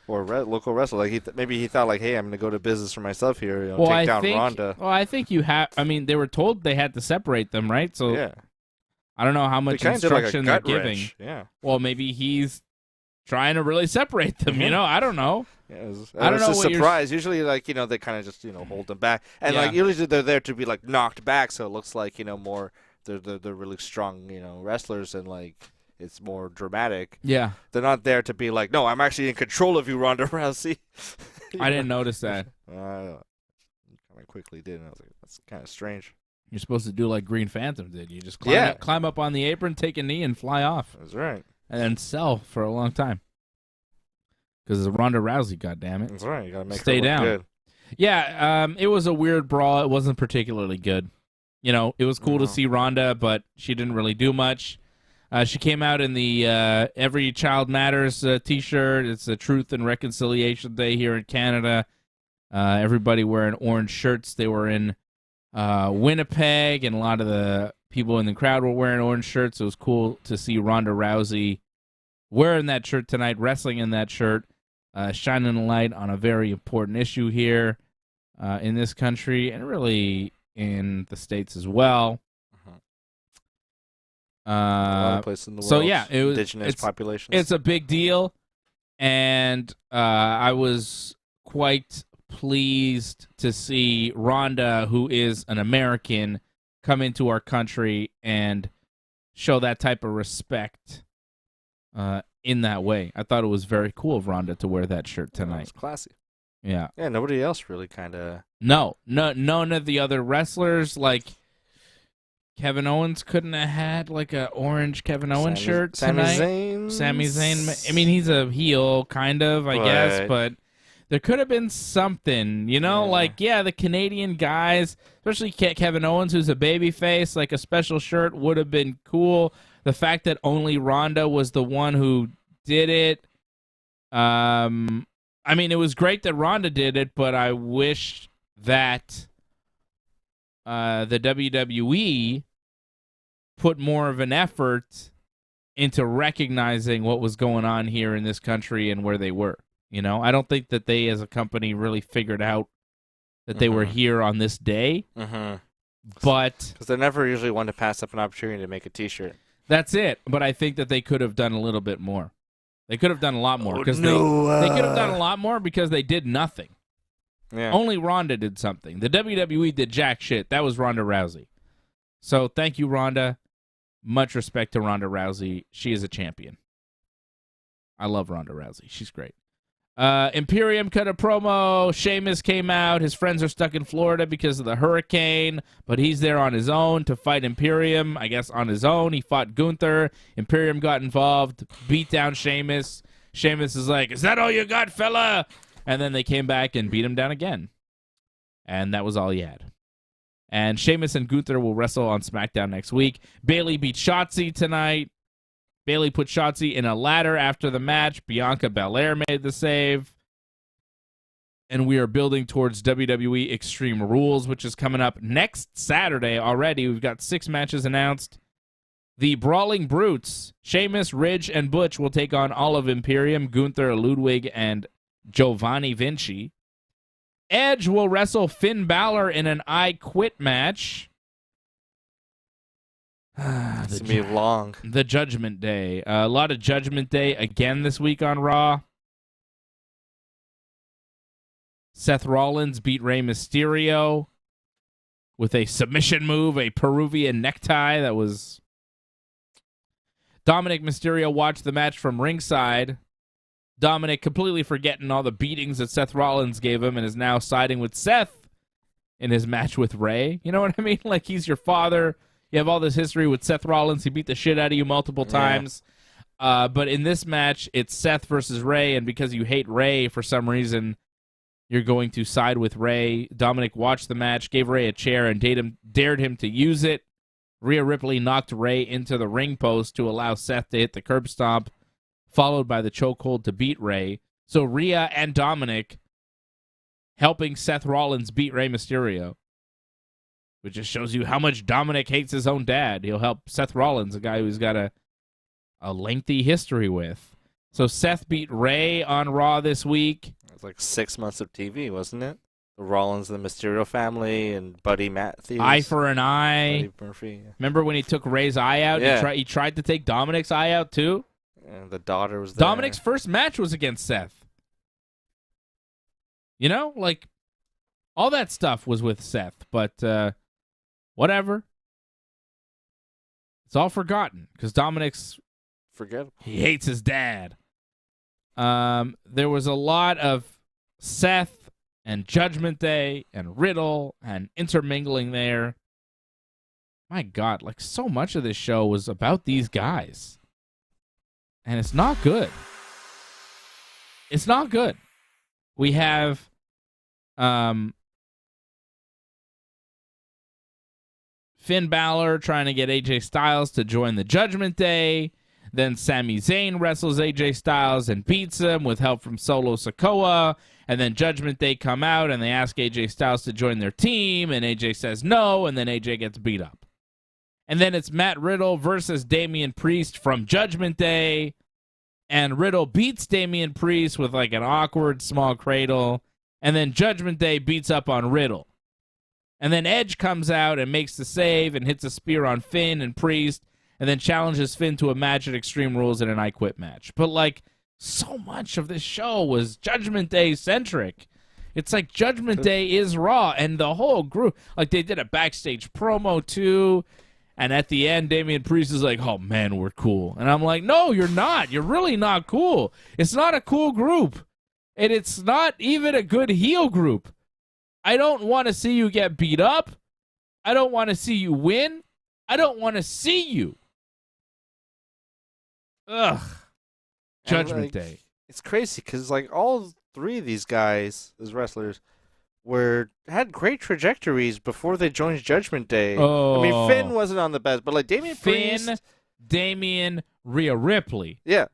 [SPEAKER 4] Or local wrestler, like maybe he thought like, hey, I'm gonna go to business for myself here, take down Ronda.
[SPEAKER 1] Well, I think you have. I mean, they were told they had to separate them, right? So
[SPEAKER 4] yeah,
[SPEAKER 1] I don't know how much instruction they're giving.
[SPEAKER 4] Yeah.
[SPEAKER 1] Well, maybe he's trying to really separate them.
[SPEAKER 4] Mm-hmm.
[SPEAKER 1] I don't know.
[SPEAKER 4] Yeah, I don't know. It's a surprise. Usually, like they kind of just hold them back, and like usually they're there to be like knocked back, so it looks like more they're really strong wrestlers, and like it's more dramatic.
[SPEAKER 1] Yeah,
[SPEAKER 4] they're not there to be like, no, I'm actually in control of you, Ronda Rousey.
[SPEAKER 1] I didn't notice that.
[SPEAKER 4] I kind of quickly did, and I was like, that's kind of strange.
[SPEAKER 1] You're supposed to do like Green Phantom did. You just climb up on the apron, take a knee, and fly off.
[SPEAKER 4] That's right.
[SPEAKER 1] And then sell for a long time. Because it's Ronda Rousey, goddammit.
[SPEAKER 4] That's right. You gotta make
[SPEAKER 1] Stay
[SPEAKER 4] her look
[SPEAKER 1] down.
[SPEAKER 4] good.
[SPEAKER 1] Yeah, it was a weird brawl. It wasn't particularly good. It was cool to see Ronda, but she didn't really do much. She came out in the Every Child Matters T-shirt. It's a Truth and Reconciliation Day here in Canada. Everybody wearing orange shirts. They were in Winnipeg, and a lot of the people in the crowd were wearing orange shirts. It was cool to see Ronda Rousey wearing that shirt tonight, wrestling in that shirt, shining a light on a very important issue here in this country, and really in the States as well.
[SPEAKER 4] A lot of places in the world.
[SPEAKER 1] So yeah,
[SPEAKER 4] indigenous populations.
[SPEAKER 1] It's a big deal, and I was quite pleased to see Ronda, who is an American, come into our country and show that type of respect in that way. I thought it was very cool of Ronda to wear that shirt tonight.
[SPEAKER 4] It's classy.
[SPEAKER 1] Yeah.
[SPEAKER 4] Yeah, nobody else really kind of...
[SPEAKER 1] No, none of the other wrestlers, like Kevin Owens couldn't have had like a orange Kevin Owens shirt tonight. Sami Zayn. I mean, he's a heel, kind of, I guess, but there could have been something, the Canadian guys, especially Kevin Owens, who's a babyface, like a special shirt would have been cool. The fact that only Ronda was the one who did it, I mean, it was great that Ronda did it, but I wish that the WWE put more of an effort into recognizing what was going on here in this country and where they were. I don't think that they, as a company, really figured out that they were here on this day. But
[SPEAKER 4] because they never usually want to pass up an opportunity to make a T-shirt.
[SPEAKER 1] That's it. But I think that they could have done a little bit more. They could have done a lot more because they could have done a lot more because they did nothing.
[SPEAKER 4] Yeah.
[SPEAKER 1] Only Ronda did something. The WWE did jack shit. That was Ronda Rousey. So thank you, Ronda. Much respect to Ronda Rousey. She is a champion. I love Ronda Rousey. She's great. Imperium cut a promo. Sheamus came out. His friends are stuck in Florida because of the hurricane, but he's there on his own to fight Imperium. I guess on his own. He fought Gunther. Imperium got involved, beat down Sheamus. Sheamus is like, "Is that all you got, fella?" And then they came back and beat him down again. And that was all he had. And Sheamus and Gunther will wrestle on SmackDown next week. Bayley beat Shotzi tonight. Bayley put Shotzi in a ladder after the match. Bianca Belair made the save. And we are building towards WWE Extreme Rules, which is coming up next Saturday already. We've got 6 matches announced. The Brawling Brutes, Sheamus, Ridge, and Butch will take on all of Imperium, Gunther, Ludwig, and Giovanni Vinci. Edge will wrestle Finn Balor in an I Quit match.
[SPEAKER 4] It's going to be long.
[SPEAKER 1] The Judgment Day. A lot of Judgment Day again this week on Raw. Seth Rollins beat Rey Mysterio with a submission move, a Peruvian necktie that was... Dominic Mysterio watched the match from ringside. Dominic completely forgetting all the beatings that Seth Rollins gave him and is now siding with Seth in his match with Rey. You know what I mean? Like, he's your father. You have all this history with Seth Rollins. He beat the shit out of you multiple times. But in this match, it's Seth versus Rey, and because you hate Rey for some reason, you're going to side with Rey. Dominic watched the match, gave Rey a chair, and dared him to use it. Rhea Ripley knocked Rey into the ring post to allow Seth to hit the curb stomp, followed by the chokehold to beat Rey. So Rhea and Dominic helping Seth Rollins beat Rey Mysterio, which just shows you how much Dominic hates his own dad. He'll help Seth Rollins, a guy who's got a lengthy history with. So Seth beat Rey on Raw this week.
[SPEAKER 4] It was like 6 months of TV, wasn't it? The Rollins and the Mysterio family and Buddy Matthews.
[SPEAKER 1] Eye for an eye.
[SPEAKER 4] Buddy Murphy. Yeah.
[SPEAKER 1] Remember when he took Rey's eye out?
[SPEAKER 4] Yeah.
[SPEAKER 1] He tried to take Dominic's eye out too?
[SPEAKER 4] And the daughter was there.
[SPEAKER 1] Dominic's first match was against Seth. You know, like, all that stuff was with Seth, but whatever. It's all forgotten because Dominic's
[SPEAKER 4] forgettable.
[SPEAKER 1] He hates his dad. There was a lot of Seth and Judgment Day and Riddle and intermingling there. My God, like, so much of this show was about these guys. And it's not good. It's not good. We have Finn Balor trying to get AJ Styles to join the Judgment Day. Then Sami Zayn wrestles AJ Styles and beats him with help from Solo Sikoa. And then Judgment Day come out and they ask AJ Styles to join their team. And AJ says no, and then AJ gets beat up. And then it's Matt Riddle versus Damian Priest from Judgment Day. And Riddle beats Damian Priest with like an awkward small cradle. And then Judgment Day beats up on Riddle. And then Edge comes out and makes the save and hits a spear on Finn and Priest. And then challenges Finn to a match at Extreme Rules in an I Quit match. But like, so much of this show was Judgment Day centric. It's like Judgment Day is Raw. And the whole group, like they did a backstage promo too. And at the end, Damian Priest is like, oh, man, we're cool. And I'm like, no, you're not. You're really not cool. It's not a cool group. And it's not even a good heel group. I don't want to see you get beat up. I don't want to see you win. I don't want to see you. Ugh. Judgment Day.
[SPEAKER 4] It's crazy because, like, all three of these guys, as wrestlers, had great trajectories before they joined Judgment Day.
[SPEAKER 1] Oh.
[SPEAKER 4] I mean, Finn wasn't on the best, but like Damian Priest,
[SPEAKER 1] Damian, Rhea Ripley.
[SPEAKER 4] Yeah.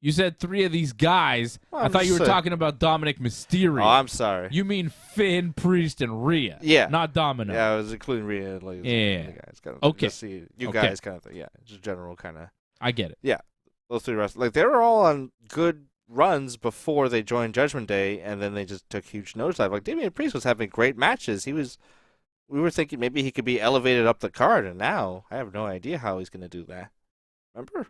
[SPEAKER 1] You said three of these guys.
[SPEAKER 4] Well,
[SPEAKER 1] I thought you were talking about Dominic Mysterio.
[SPEAKER 4] Oh, I'm sorry.
[SPEAKER 1] You mean Finn, Priest, and Rhea.
[SPEAKER 4] Yeah.
[SPEAKER 1] Not Domino.
[SPEAKER 4] Yeah, I was including Rhea. Like,
[SPEAKER 1] yeah.
[SPEAKER 4] Guys, kind of,
[SPEAKER 1] okay.
[SPEAKER 4] Just see you guys kind of thing. Yeah, just general kind of.
[SPEAKER 1] I get it.
[SPEAKER 4] Yeah. Those three wrestlers. Like, they were all on good runs before they joined Judgment Day, and then they just took huge nosedive. Like, Damian Priest was having great matches. We were thinking maybe he could be elevated up the card, and now I have no idea how he's going to do that. Remember?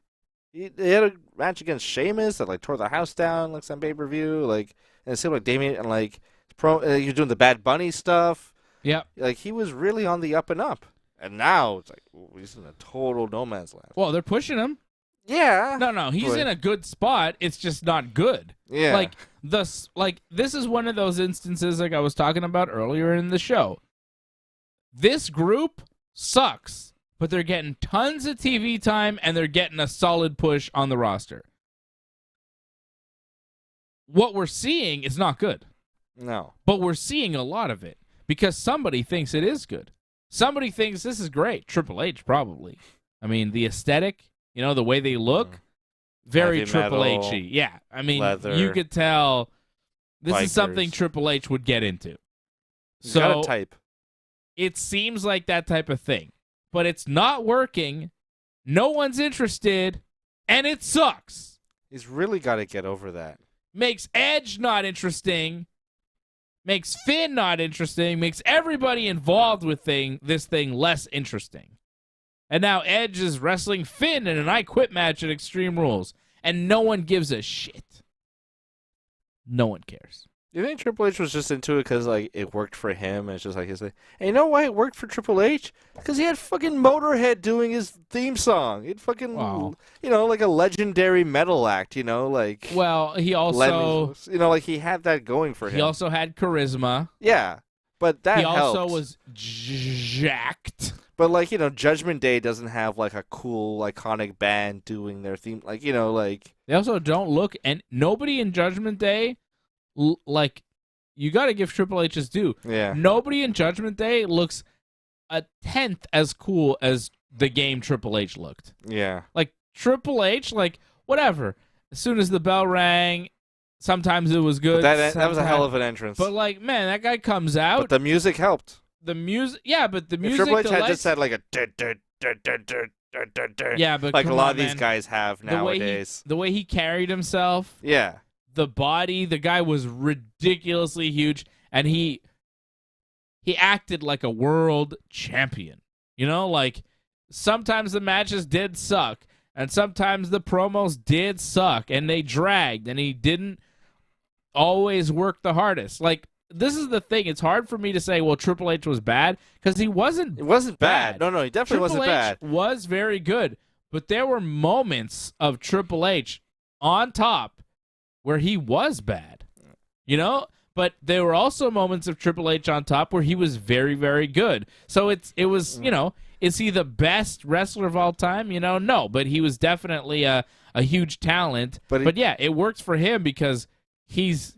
[SPEAKER 4] He had a match against Sheamus that like tore the house down, like some pay-per-view, like, and it seemed like Damian and like he was doing the Bad Bunny stuff.
[SPEAKER 1] Yep.
[SPEAKER 4] Like he was really on the up and up, and now it's like he's in a total no man's land.
[SPEAKER 1] Well, they're pushing him.
[SPEAKER 4] Yeah.
[SPEAKER 1] No, he's in a good spot. It's just not good.
[SPEAKER 4] Yeah.
[SPEAKER 1] Like this is one of those instances like I was talking about earlier in the show. This group sucks. But they're getting tons of TV time, and they're getting a solid push on the roster. What we're seeing is not good.
[SPEAKER 4] No.
[SPEAKER 1] But we're seeing a lot of it because somebody thinks it is good. Somebody thinks this is great. Triple H, probably. I mean, the aesthetic, the way they look, very
[SPEAKER 4] Heavy
[SPEAKER 1] Triple
[SPEAKER 4] metal,
[SPEAKER 1] H-y. Yeah, I mean,
[SPEAKER 4] leather,
[SPEAKER 1] you could tell this
[SPEAKER 4] bikers.
[SPEAKER 1] is something Triple H would get into.
[SPEAKER 4] He's
[SPEAKER 1] So
[SPEAKER 4] got a type.
[SPEAKER 1] It seems like that type of thing. But it's not working. No one's interested, and it sucks.
[SPEAKER 4] He's really got to get over that.
[SPEAKER 1] Makes Edge not interesting. Makes Finn not interesting. Makes everybody involved with this thing less interesting. And now Edge is wrestling Finn in an I Quit match at Extreme Rules, and no one gives a shit. No one cares.
[SPEAKER 4] You think Triple H was just into it because like it worked for him? And it's just like he's like, and you know why it worked for Triple H? Because he had fucking Motorhead doing his theme song. He'd fucking, like a legendary metal act. Like.
[SPEAKER 1] Well, he also,
[SPEAKER 4] like he had that going for him.
[SPEAKER 1] He also had charisma.
[SPEAKER 4] Yeah, but that
[SPEAKER 1] he also
[SPEAKER 4] helped.
[SPEAKER 1] was jacked.
[SPEAKER 4] But like Judgment Day doesn't have like a cool iconic band doing their theme. Like
[SPEAKER 1] they also don't look, and nobody in Judgment Day. Like, you got to give Triple H his due.
[SPEAKER 4] Yeah.
[SPEAKER 1] Nobody in Judgment Day looks a tenth as cool as the game Triple H looked.
[SPEAKER 4] Yeah.
[SPEAKER 1] Like, Triple H, like, whatever. As soon as the bell rang, sometimes it was good.
[SPEAKER 4] That was a hell of an entrance.
[SPEAKER 1] But, like, man, that guy comes out.
[SPEAKER 4] But the music helped.
[SPEAKER 1] The music, yeah, but the music.
[SPEAKER 4] If Triple H had just had like a.
[SPEAKER 1] Yeah, but
[SPEAKER 4] like a lot of
[SPEAKER 1] man.
[SPEAKER 4] these guys have nowadays.
[SPEAKER 1] The way he carried himself.
[SPEAKER 4] Yeah.
[SPEAKER 1] The body, the guy was ridiculously huge, and he acted like a world champion. Like sometimes the matches did suck, and sometimes the promos did suck, and they dragged, and he didn't always work the hardest. Like, this is the thing. It's hard for me to say, well, Triple H was bad, because he wasn't.
[SPEAKER 4] It wasn't bad. No, he definitely wasn't bad.
[SPEAKER 1] Triple H was very good, but there were moments of Triple H on top where he was bad, but there were also moments of Triple H on top where he was very, very good. So it was, is he the best wrestler of all time? No, but he was definitely a huge talent. But yeah, it works for him because he's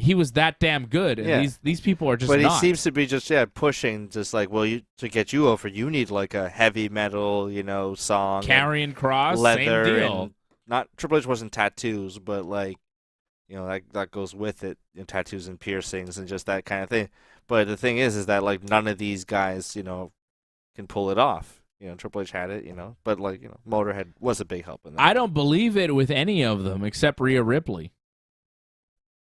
[SPEAKER 1] he was that damn good, and these people are just
[SPEAKER 4] But
[SPEAKER 1] not.
[SPEAKER 4] he seems to be just pushing, just like, well, to get you over, you need like a heavy metal, song.
[SPEAKER 1] Karrion Kross,
[SPEAKER 4] leather,
[SPEAKER 1] same deal.
[SPEAKER 4] and not Triple H wasn't tattoos, but like, that goes with it, tattoos and piercings and just that kind of thing. But the thing is that like none of these guys, can pull it off. Triple H had it, but like, Motorhead was a big help in that.
[SPEAKER 1] I don't believe it with any of them except Rhea Ripley.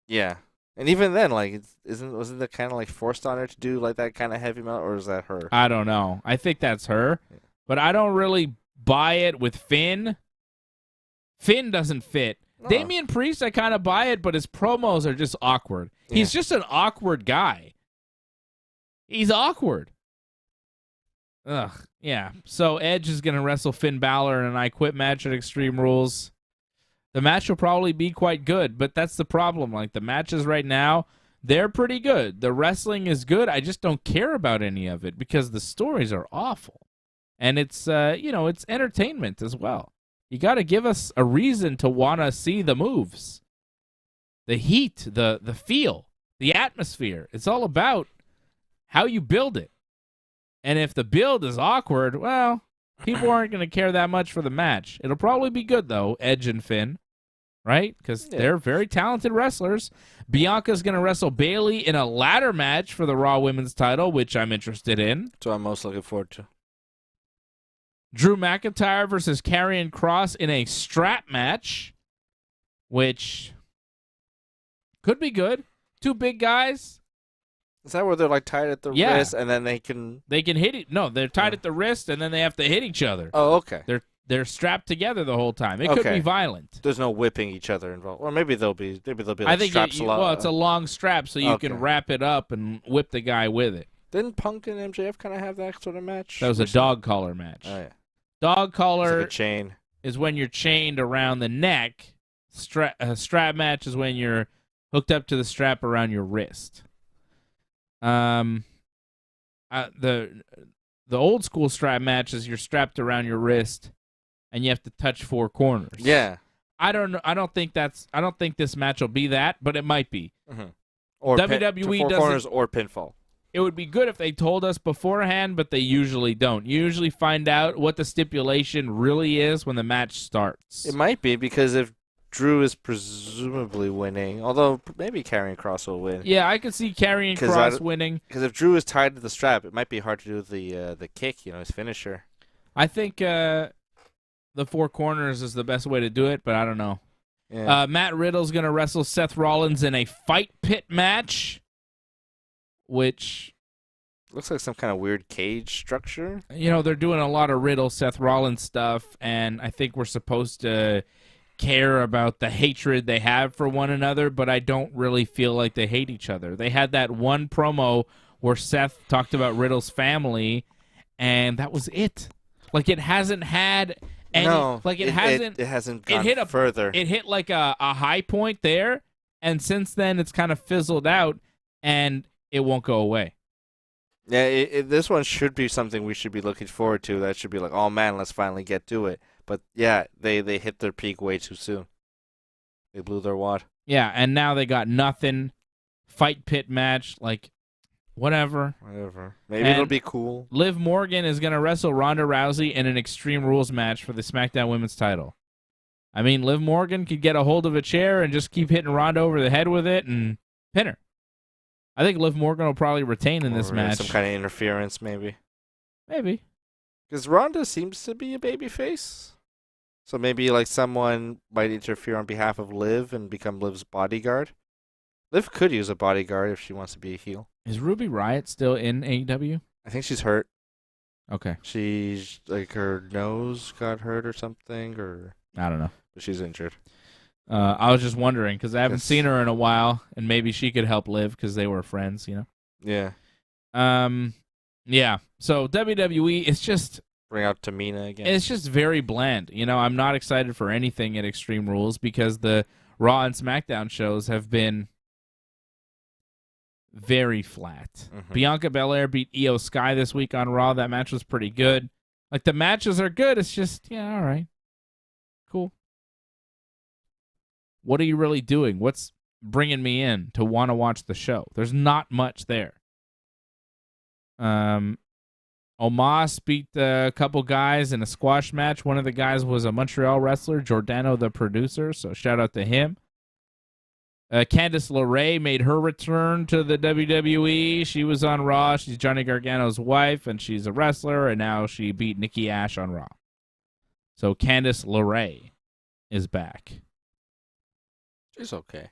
[SPEAKER 4] Yeah. And even then, like, wasn't that kind of like forced on her to do like that kind of heavy metal, or is that her?
[SPEAKER 1] I don't know. I think that's her, but I don't really buy it with Finn. Finn doesn't fit.
[SPEAKER 4] No.
[SPEAKER 1] Damian Priest, I kind of buy it, but his promos are just awkward. Yeah. He's just an awkward guy. He's awkward. Ugh. Yeah. So Edge is gonna wrestle Finn Balor in an I Quit match at Extreme Rules. The match will probably be quite good, but that's the problem. Like, the matches right now, they're pretty good. The wrestling is good. I just don't care about any of it because the stories are awful. And it's, it's entertainment as well. You got to give us a reason to want to see the moves. The heat, the feel, the atmosphere. It's all about how you build it. And if the build is awkward, well, people aren't going to care that much for the match. It'll probably be good, though, Edge and Finn, right? Because they're very talented wrestlers. Bianca's going to wrestle Bayley in a ladder match for the Raw Women's title, which I'm interested in.
[SPEAKER 4] That's what I'm most looking forward to.
[SPEAKER 1] Drew McIntyre versus Karrion Kross in a strap match, which could be good. Two big guys.
[SPEAKER 4] Is that where they're like tied at the wrist and then they can
[SPEAKER 1] hit it? No, they're tied at the wrist and then they have to hit each other.
[SPEAKER 4] Oh, okay.
[SPEAKER 1] They're strapped together the whole time. It could be violent.
[SPEAKER 4] There's no whipping each other involved, or maybe there'll be like
[SPEAKER 1] I think
[SPEAKER 4] straps.
[SPEAKER 1] Well, it's a long strap, so you can wrap it up and whip the guy with it.
[SPEAKER 4] Didn't Punk and MJF kind of have that sort of match?
[SPEAKER 1] That was a dog collar match.
[SPEAKER 4] Oh yeah.
[SPEAKER 1] Dog collar
[SPEAKER 4] like a chain
[SPEAKER 1] is when you're chained around the neck. Strap match is when you're hooked up to the strap around your wrist. The old school strap match is you're strapped around your wrist and you have to touch four corners.
[SPEAKER 4] Yeah.
[SPEAKER 1] I don't think this match will be that, but it might be.
[SPEAKER 4] Mm-hmm. Or
[SPEAKER 1] WWE
[SPEAKER 4] four corners or pinfall.
[SPEAKER 1] It would be good if they told us beforehand, but they usually don't. You usually find out what the stipulation really is when the match starts.
[SPEAKER 4] It might be because if Drew is presumably winning, although maybe Karrion Kross will win.
[SPEAKER 1] Yeah, I could see Karrion Kross winning.
[SPEAKER 4] Because if Drew is tied to the strap, it might be hard to do the kick, his finisher.
[SPEAKER 1] I think the four corners is the best way to do it, but I don't know.
[SPEAKER 4] Yeah.
[SPEAKER 1] Matt Riddle's going to wrestle Seth Rollins in a fight pit match, which
[SPEAKER 4] looks like some kind of weird cage structure.
[SPEAKER 1] They're doing a lot of Riddle, Seth Rollins stuff, and I think we're supposed to care about the hatred they have for one another, but I don't really feel like they hate each other. They had that one promo where Seth talked about Riddle's family, and that was it. Like, it hasn't had any.
[SPEAKER 4] No,
[SPEAKER 1] it
[SPEAKER 4] hasn't gone further.
[SPEAKER 1] It hit like a high point there, and since then it's kind of fizzled out, and it won't go away.
[SPEAKER 4] Yeah, this one should be something we should be looking forward to. That should be like, oh man, let's finally get to it. But yeah, they hit their peak way too soon. They blew their wad.
[SPEAKER 1] Yeah, and now they got nothing. Fight pit match, like, whatever.
[SPEAKER 4] Maybe it'll be cool.
[SPEAKER 1] Liv Morgan is going to wrestle Ronda Rousey in an Extreme Rules match for the SmackDown Women's title. I mean, Liv Morgan could get a hold of a chair and just keep hitting Ronda over the head with it and pin her. I think Liv Morgan will probably retain in this match.
[SPEAKER 4] Some kind of interference, maybe.
[SPEAKER 1] Maybe.
[SPEAKER 4] Because Ronda seems to be a babyface. So maybe like someone might interfere on behalf of Liv and become Liv's bodyguard. Liv could use a bodyguard if she wants to be a heel.
[SPEAKER 1] Is Ruby Riott still in AEW?
[SPEAKER 4] I think she's hurt.
[SPEAKER 1] Okay.
[SPEAKER 4] She's like her nose got hurt or something, or
[SPEAKER 1] I don't know. But
[SPEAKER 4] she's injured.
[SPEAKER 1] I was just wondering because I haven't seen her in a while, and maybe she could help Liv because they were friends,
[SPEAKER 4] Yeah.
[SPEAKER 1] Yeah. So WWE, it's just
[SPEAKER 4] bring out Tamina again.
[SPEAKER 1] It's just very bland. I'm not excited for anything at Extreme Rules because the Raw and SmackDown shows have been very flat.
[SPEAKER 4] Mm-hmm.
[SPEAKER 1] Bianca Belair beat Io Sky this week on Raw. That match was pretty good. Like, the matches are good. It's just, all right. Cool. What are you really doing? What's bringing me in to want to watch the show. There's not much there. Omos beat a couple guys in a squash match. One of the guys was a Montreal wrestler, Giordano the producer, so shout out to him. Candice LeRae made her return to the WWE. She was on Raw. She's Johnny Gargano's wife, and she's a wrestler, and now she beat Nikki Ash on Raw. So Candice LeRae is back.
[SPEAKER 4] She's okay.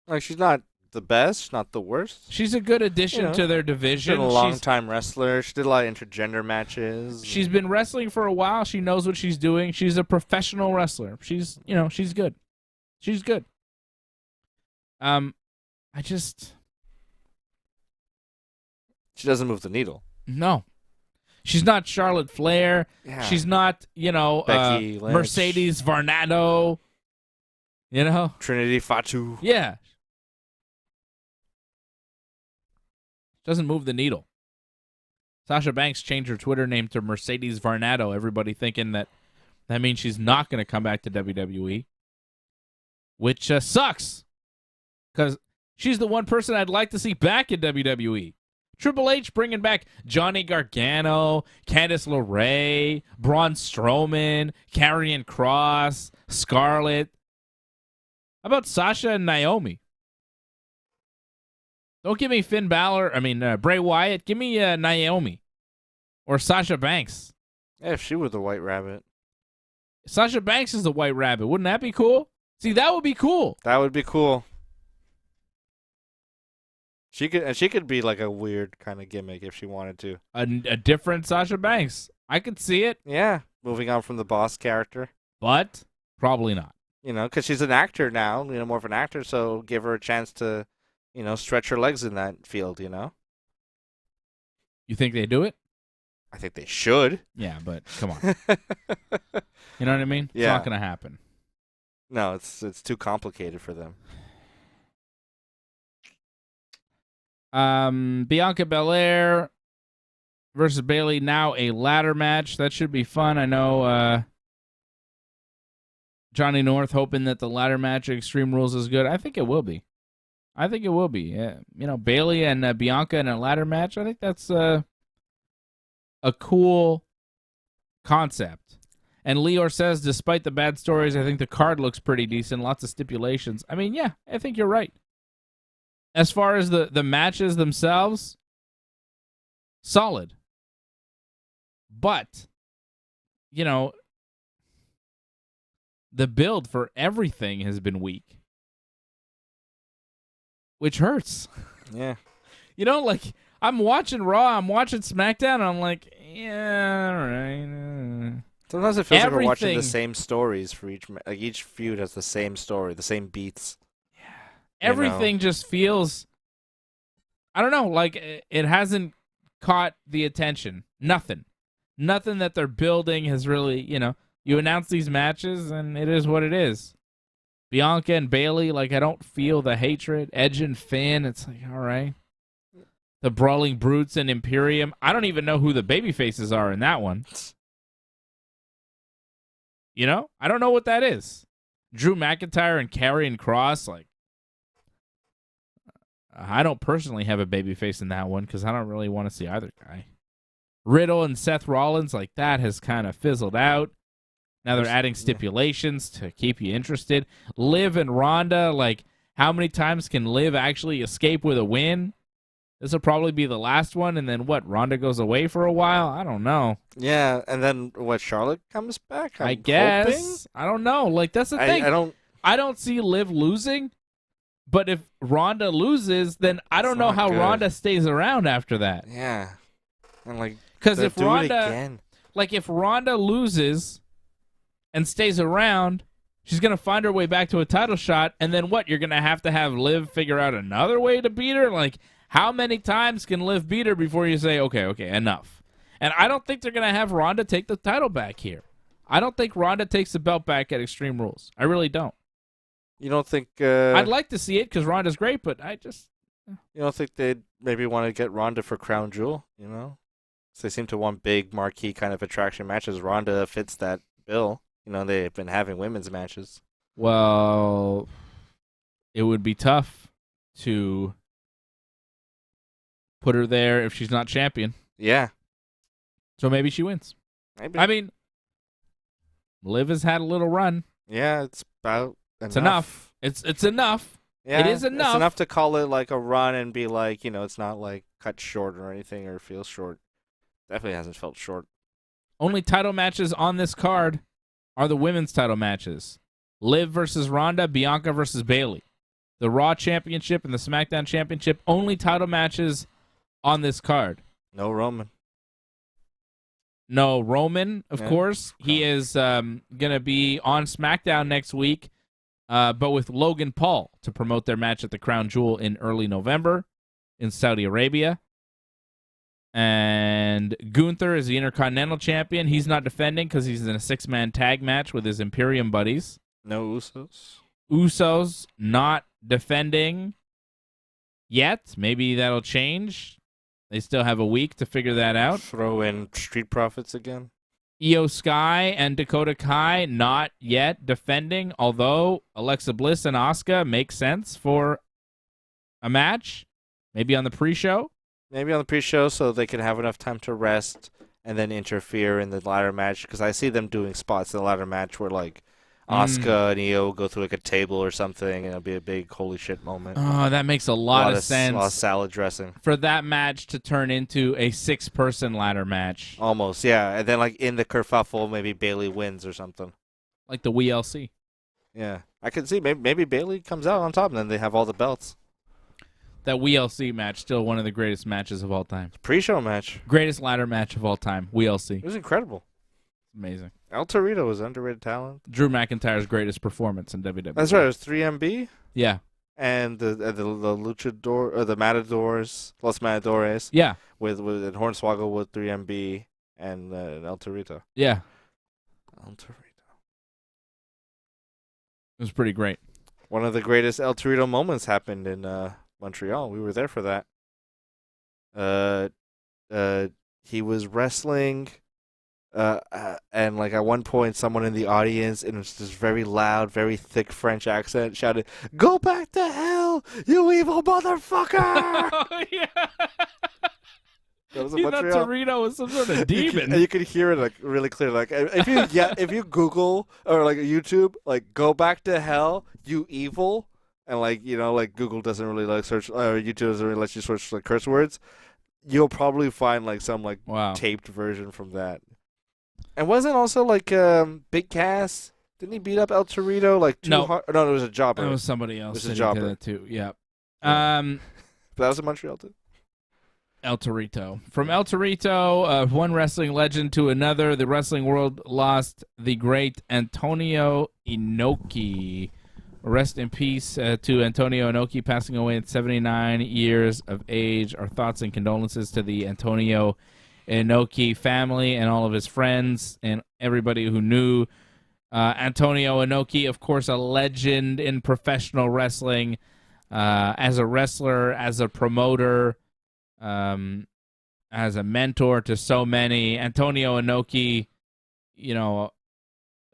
[SPEAKER 4] Like, she's not the best, not the worst.
[SPEAKER 1] She's a good addition to their division.
[SPEAKER 4] She's been a long-time wrestler. She did a lot of intergender matches.
[SPEAKER 1] She's been wrestling for a while. She knows what she's doing. She's a professional wrestler. She's good. She's good.
[SPEAKER 4] She doesn't move the needle.
[SPEAKER 1] No. She's not Charlotte Flair.
[SPEAKER 4] Yeah.
[SPEAKER 1] She's not,
[SPEAKER 4] Becky Lynch.
[SPEAKER 1] Mercedes Varnado.
[SPEAKER 4] Trinity Fatu.
[SPEAKER 1] Yeah. Doesn't move the needle. Sasha Banks changed her Twitter name to Mercedes Varnado. Everybody thinking that means she's not going to come back to WWE. Which sucks. Because she's the one person I'd like to see back in WWE. Triple H bringing back Johnny Gargano, Candice LeRae, Braun Strowman, Karrion Kross, Scarlett. How about Sasha and Naomi? Don't give me Bray Wyatt. Give me Naomi or Sasha Banks.
[SPEAKER 4] Yeah, if she were the White Rabbit.
[SPEAKER 1] Sasha Banks is the White Rabbit. Wouldn't that be cool? See, that would be cool.
[SPEAKER 4] That would be cool. She could be like a weird kind of gimmick if she wanted to.
[SPEAKER 1] A different Sasha Banks. I could see it.
[SPEAKER 4] Yeah, moving on from the boss character.
[SPEAKER 1] But probably not.
[SPEAKER 4] Because she's an actor now, more of an actor, so give her a chance to, stretch her legs in that field,
[SPEAKER 1] You think they do it?
[SPEAKER 4] I think they should.
[SPEAKER 1] Yeah, but come on. You know what I mean?
[SPEAKER 4] Yeah.
[SPEAKER 1] It's not going to happen.
[SPEAKER 4] No, it's too complicated for them.
[SPEAKER 1] Bianca Belair versus Bayley, now a ladder match. That should be fun. I know Johnny North hoping that the ladder match at Extreme Rules is good. I think it will be. Yeah. Bayley and Bianca in a ladder match. I think that's a cool concept. And Lior says, despite the bad stories, I think the card looks pretty decent. Lots of stipulations. Yeah, I think you're right. As far as the matches themselves, solid. But, the build for everything has been weak. Which hurts.
[SPEAKER 4] Yeah.
[SPEAKER 1] I'm watching Raw, I'm watching Smackdown, and I'm like, yeah, all right.
[SPEAKER 4] Sometimes it feels like we're watching the same stories for each feud has the same story, the same beats.
[SPEAKER 1] Everything just feels, I don't know, like it hasn't caught the attention. Nothing that they're building has really, you announce these matches and it is what it is. Bianca and Bayley, I don't feel the hatred. Edge and Finn, it's like, all right. The Brawling Brutes and Imperium, I don't even know who the babyfaces are in that one. I don't know what that is. Drew McIntyre and Karrion Kross, I don't personally have a babyface in that one because I don't really want to see either guy. Riddle and Seth Rollins, that has kind of fizzled out. Now they're adding stipulations to keep you interested. Liv and Ronda, how many times can Liv actually escape with a win? This will probably be the last one, and then what? Ronda goes away for a while? I don't know.
[SPEAKER 4] Yeah, and then Charlotte comes back?
[SPEAKER 1] I guess.
[SPEAKER 4] Hoping?
[SPEAKER 1] I don't know. That's the thing. I don't see Liv losing. But if Ronda loses, then I don't know how Ronda stays around after that.
[SPEAKER 4] Yeah. And
[SPEAKER 1] because if Ronda loses and stays around, she's going to find her way back to a title shot. And then what? You're going to have Liv figure out another way to beat her? How many times can Liv beat her before you say, okay, enough? And I don't think they're going to have Ronda take the title back here. I don't think Ronda takes the belt back at Extreme Rules. I really don't.
[SPEAKER 4] You don't think...
[SPEAKER 1] I'd like to see it because Ronda's great, but I just...
[SPEAKER 4] You don't think they'd maybe want to get Ronda for Crown Jewel, So they seem to want big, marquee kind of attraction matches. Ronda fits that bill. They've been having women's matches.
[SPEAKER 1] Well, it would be tough to put her there if she's not champion.
[SPEAKER 4] Yeah.
[SPEAKER 1] So maybe she wins.
[SPEAKER 4] Maybe.
[SPEAKER 1] I mean, Liv has had a little run.
[SPEAKER 4] Yeah, it's about enough.
[SPEAKER 1] It's enough. It's enough.
[SPEAKER 4] Yeah,
[SPEAKER 1] it is enough.
[SPEAKER 4] It's enough to call it like a run and be like, it's not like cut short or anything or feels short. Definitely hasn't felt short.
[SPEAKER 1] Only title matches on this card are the women's title matches. Liv versus Ronda, Bianca versus Bayley. The Raw Championship and the SmackDown Championship, only title matches on this card.
[SPEAKER 4] No Roman.
[SPEAKER 1] No Roman, of course. He is going to be on SmackDown next week, but with Logan Paul to promote their match at the Crown Jewel in early November in Saudi Arabia. And Gunther is the Intercontinental Champion. He's not defending because he's in a 6-man tag match with his Imperium buddies.
[SPEAKER 4] No Usos.
[SPEAKER 1] Usos not defending yet. Maybe that'll change. They still have a week to figure that out.
[SPEAKER 4] Throw in Street Profits again.
[SPEAKER 1] Io Sky and Dakota Kai not yet defending, although Alexa Bliss and Asuka make sense for a match. Maybe on the pre-show.
[SPEAKER 4] Maybe on the pre-show so they can have enough time to rest and then interfere in the ladder match. Because I see them doing spots in the ladder match where, like, Asuka and Io go through, like, a table or something, and it'll be a big holy shit moment.
[SPEAKER 1] Oh, that makes a lot of sense.
[SPEAKER 4] A lot of salad dressing.
[SPEAKER 1] For that match to turn into a 6-person ladder match.
[SPEAKER 4] Almost, yeah. And then, like, in the kerfuffle, maybe Bayley wins or something.
[SPEAKER 1] Like the WLC.
[SPEAKER 4] Yeah. I could see maybe Bayley comes out on top, and then they have all the belts.
[SPEAKER 1] That WLC match, still one of the greatest matches of all time.
[SPEAKER 4] Pre-show match.
[SPEAKER 1] Greatest ladder match of all time, WLC.
[SPEAKER 4] It was incredible.
[SPEAKER 1] Amazing.
[SPEAKER 4] El Torito was underrated talent.
[SPEAKER 1] Drew McIntyre's greatest performance in WWE.
[SPEAKER 4] That's right. It was 3MB.
[SPEAKER 1] Yeah.
[SPEAKER 4] And the Luchador, or the Matadors, Los Matadores.
[SPEAKER 1] Yeah.
[SPEAKER 4] With Hornswoggle with 3MB and El Torito.
[SPEAKER 1] Yeah.
[SPEAKER 4] El Torito.
[SPEAKER 1] It was pretty great.
[SPEAKER 4] One of the greatest El Torito moments happened in Montreal. We were there for that. He was wrestling, and like at one point, someone in the audience, in this very loud, very thick French accent, shouted, "Go back to hell, you evil motherfucker!"
[SPEAKER 1] Oh, yeah.
[SPEAKER 4] That was in
[SPEAKER 1] He thought
[SPEAKER 4] Montreal.
[SPEAKER 1] Torito was some sort of demon.
[SPEAKER 4] You could hear it like really clear. Like if you Google or like YouTube, like "Go back to hell, you evil." And like Google doesn't really like search, or YouTube doesn't really let you search like curse words. You'll probably find like some like taped version from that. And wasn't also like Big Cass? Didn't he beat up El Torito like too hard? No, it was a jobber.
[SPEAKER 1] It was somebody else.
[SPEAKER 4] It was a jobber
[SPEAKER 1] that too. Yeah.
[SPEAKER 4] But that was in Montreal too.
[SPEAKER 1] El Torito. From El Torito, one wrestling legend to another, the wrestling world lost the great Antonio Inoki. Rest in peace to Antonio Inoki, passing away at 79 years of age. Our thoughts and condolences to the Antonio Inoki family and all of his friends and everybody who knew Antonio Inoki. Of course, a legend in professional wrestling, as a wrestler, as a promoter, as a mentor to so many. Antonio Inoki,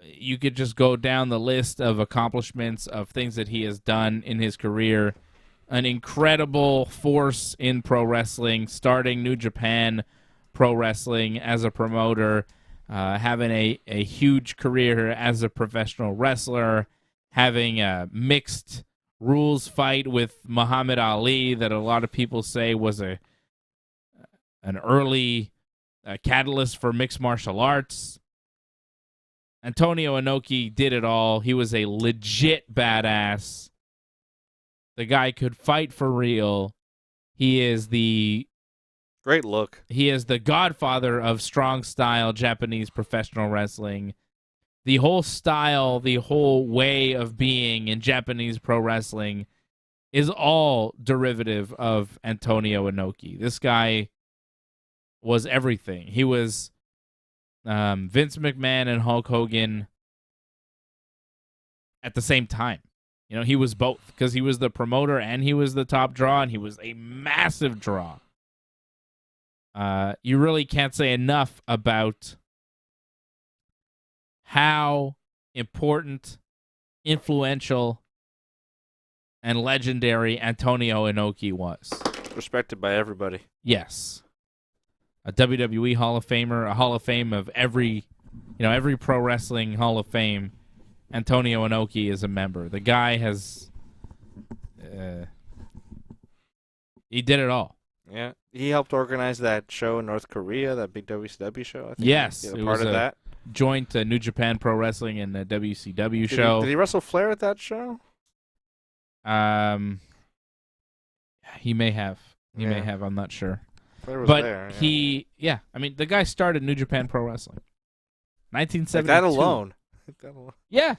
[SPEAKER 1] you could just go down the list of accomplishments of things that he has done in his career. An incredible force in pro wrestling, starting New Japan Pro Wrestling as a promoter, having a huge career as a professional wrestler, having a mixed rules fight with Muhammad Ali that a lot of people say was an early catalyst for mixed martial arts. Antonio Inoki did it all. He was a legit badass. The guy could fight for real. He is the
[SPEAKER 4] great look.
[SPEAKER 1] He is the godfather of strong style Japanese professional wrestling. The whole style, the whole way of being in Japanese pro wrestling is all derivative of Antonio Inoki. This guy was everything. He was Vince McMahon and Hulk Hogan at the same time. He was both because he was the promoter and he was the top draw, and he was a massive draw. You really can't say enough about how important, influential and legendary Antonio Inoki was.
[SPEAKER 4] Respected by everybody.
[SPEAKER 1] Yes. A WWE Hall of Famer, a Hall of Fame of every pro wrestling Hall of Fame. Antonio Inoki is a member. The guy has, he did it all.
[SPEAKER 4] Yeah, he helped organize that show in North Korea, that big WCW show. I think
[SPEAKER 1] yes,
[SPEAKER 4] he was part of that.
[SPEAKER 1] Joint New Japan Pro Wrestling and the WCW show.
[SPEAKER 4] Did he wrestle Flair at that show?
[SPEAKER 1] He may have. He may have. I'm not sure.
[SPEAKER 4] Flair was
[SPEAKER 1] but
[SPEAKER 4] there,
[SPEAKER 1] I mean, the guy started New Japan Pro Wrestling, 1972.
[SPEAKER 4] Like that alone.
[SPEAKER 1] Yeah.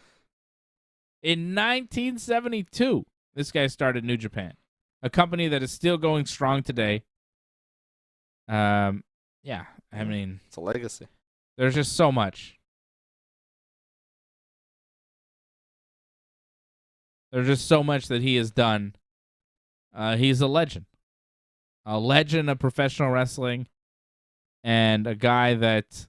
[SPEAKER 1] In 1972, this guy started New Japan, a company that is still going strong today. I mean,
[SPEAKER 4] it's a legacy.
[SPEAKER 1] There's just so much. There's just so much that he has done. He's a legend of professional wrestling, and a guy that,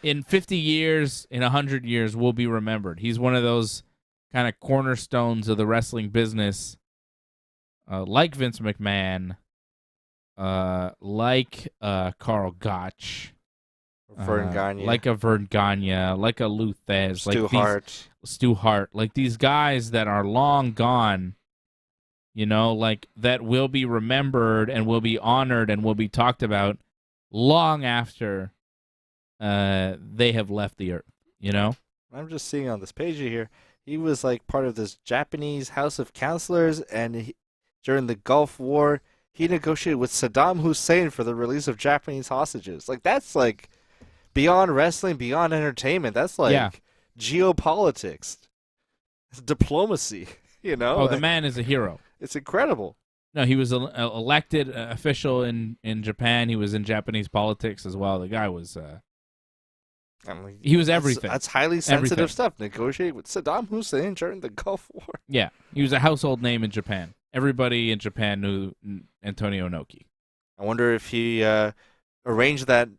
[SPEAKER 1] in 50 years, in 100 years, will be remembered. He's one of those kind of cornerstones of the wrestling business, like Vince McMahon, like Carl Gotch,
[SPEAKER 4] Vern Gagne,
[SPEAKER 1] like a Vern Gagne, like a Lou Thez, Stu Hart, like these guys that are long gone, like that will be remembered and will be honored and will be talked about long after they have left the earth.
[SPEAKER 4] I'm just seeing on this page here, he was like part of this Japanese House of Counselors, and during the Gulf War, he negotiated with Saddam Hussein for the release of Japanese hostages. Like, that's like beyond wrestling, beyond entertainment. That's like geopolitics, it's diplomacy.
[SPEAKER 1] Oh, the man is a hero.
[SPEAKER 4] It's incredible.
[SPEAKER 1] No, he was elected official in Japan. He was in Japanese politics as well. The guy was. He was everything.
[SPEAKER 4] That's highly sensitive stuff. Negotiating with Saddam Hussein during the Gulf War.
[SPEAKER 1] Yeah, he was a household name in Japan. Everybody in Japan knew Antonio Inoki.
[SPEAKER 4] I wonder if he arranged that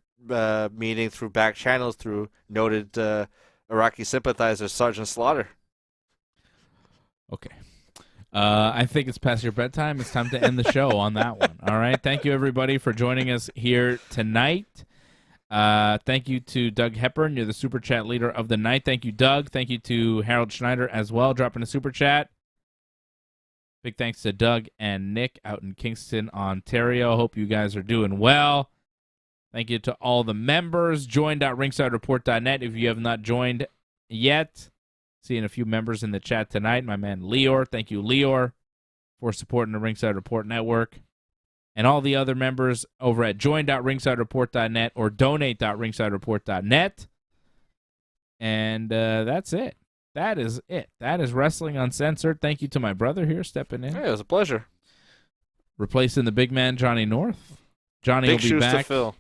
[SPEAKER 4] meeting through back channels through noted Iraqi sympathizer Sergeant Slaughter.
[SPEAKER 1] Okay. I think it's past your bedtime. It's time to end the show on that one. All right. Thank you, everybody, for joining us here tonight. Thank you to Doug Hepburn. You're the Super Chat leader of the night. Thank you, Doug. Thank you to Harold Schneider as well, dropping a Super Chat. Big thanks to Doug and Nick out in Kingston, Ontario. Hope you guys are doing well. Thank you to all the members. Join.ringsidereport.net if you have not joined yet. Seeing a few members in the chat tonight. My man Leor. Thank you, Leor, for supporting the Ringside Report Network. And all the other members over at join.ringsidereport.net or donate.ringsidereport.net. And that's it. That is it. That is Wrestling Uncensored. Thank you to my brother here stepping in.
[SPEAKER 4] Hey, it was a pleasure.
[SPEAKER 1] Replacing the big man, Johnny North. Johnny
[SPEAKER 4] big
[SPEAKER 1] will be back.
[SPEAKER 4] Big shoes to fill.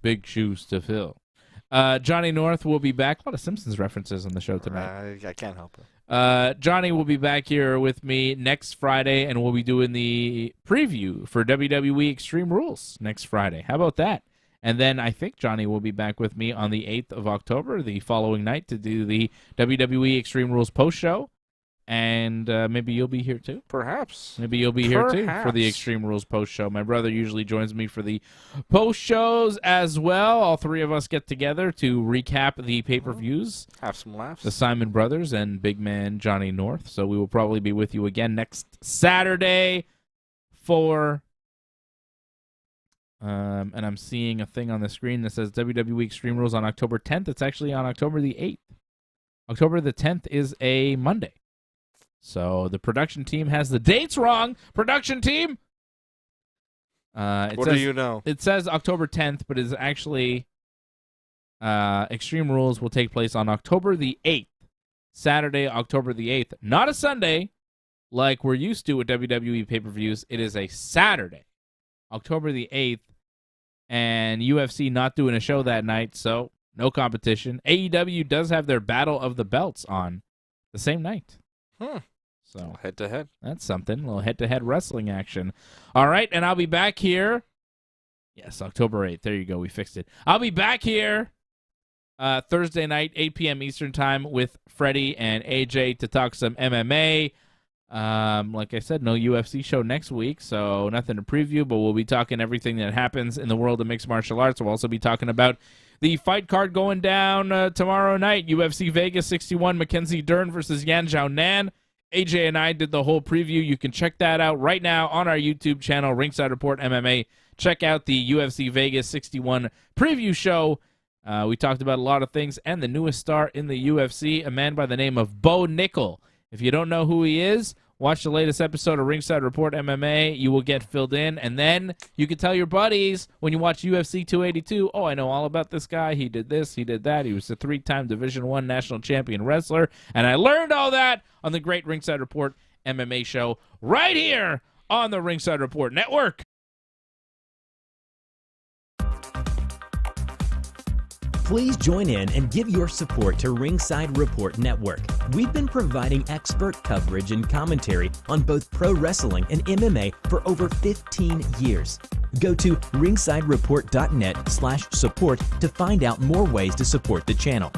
[SPEAKER 1] Big shoes to fill. Johnny North will be back. A lot of Simpsons references on the show tonight.
[SPEAKER 4] I can't help it.
[SPEAKER 1] Johnny will be back here with me next Friday, and we'll be doing the preview for WWE Extreme Rules next Friday. How about that? And then I think Johnny will be back with me on the 8th of October, the following night, to do the WWE Extreme Rules post-show. And maybe you'll be here too.
[SPEAKER 4] Perhaps.
[SPEAKER 1] Maybe you'll be here too for the Extreme Rules post-show. My brother usually joins me for the post-shows as well. All three of us get together to recap the pay-per-views.
[SPEAKER 4] Have some laughs.
[SPEAKER 1] The Simon Brothers and big man Johnny North. So we will probably be with you again next Saturday for... and I'm seeing a thing on the screen that says WWE Extreme Rules on October 10th. It's actually on October the 8th. October the 10th is a Monday. So the production team has the dates wrong. Production team!
[SPEAKER 4] What do you know?
[SPEAKER 1] It says October 10th, but it's actually Extreme Rules will take place on October the 8th. Saturday, October the 8th. Not a Sunday like we're used to with WWE pay-per-views. It is a Saturday, October the 8th. And UFC not doing a show that night, so no competition. AEW does have their Battle of the Belts on the same night. So
[SPEAKER 4] head-to-head.
[SPEAKER 1] That's something. A little head-to-head wrestling action. All right, and I'll be back here. Yes, October 8th. There you go. We fixed it. I'll be back here Thursday night, 8 p.m. Eastern Time with Freddie and AJ to talk some MMA. Like I said, no UFC show next week, so nothing to preview, but we'll be talking everything that happens in the world of mixed martial arts. We'll also be talking about the fight card going down tomorrow night, UFC Vegas 61, Mackenzie Dern versus Yan Xiaonan. AJ and I did the whole preview. You can check that out right now on our YouTube channel, Ringside Report MMA. Check out the UFC Vegas 61 preview show. We talked about a lot of things, and the newest star in the UFC, a man by the name of Bo Nickel. If you don't know who he is, watch the latest episode of Ringside Report MMA. You will get filled in, and then you can tell your buddies when you watch UFC 282, oh, I know all about this guy. He did this, he did that. He was a 3-time Division I national champion wrestler, and I learned all that on the great Ringside Report MMA show right here on the Ringside Report Network.
[SPEAKER 5] Please join in and give your support to Ringside Report Network. We've been providing expert coverage and commentary on both pro wrestling and MMA for over 15 years. Go to ringsidereport.net/support to find out more ways to support the channel.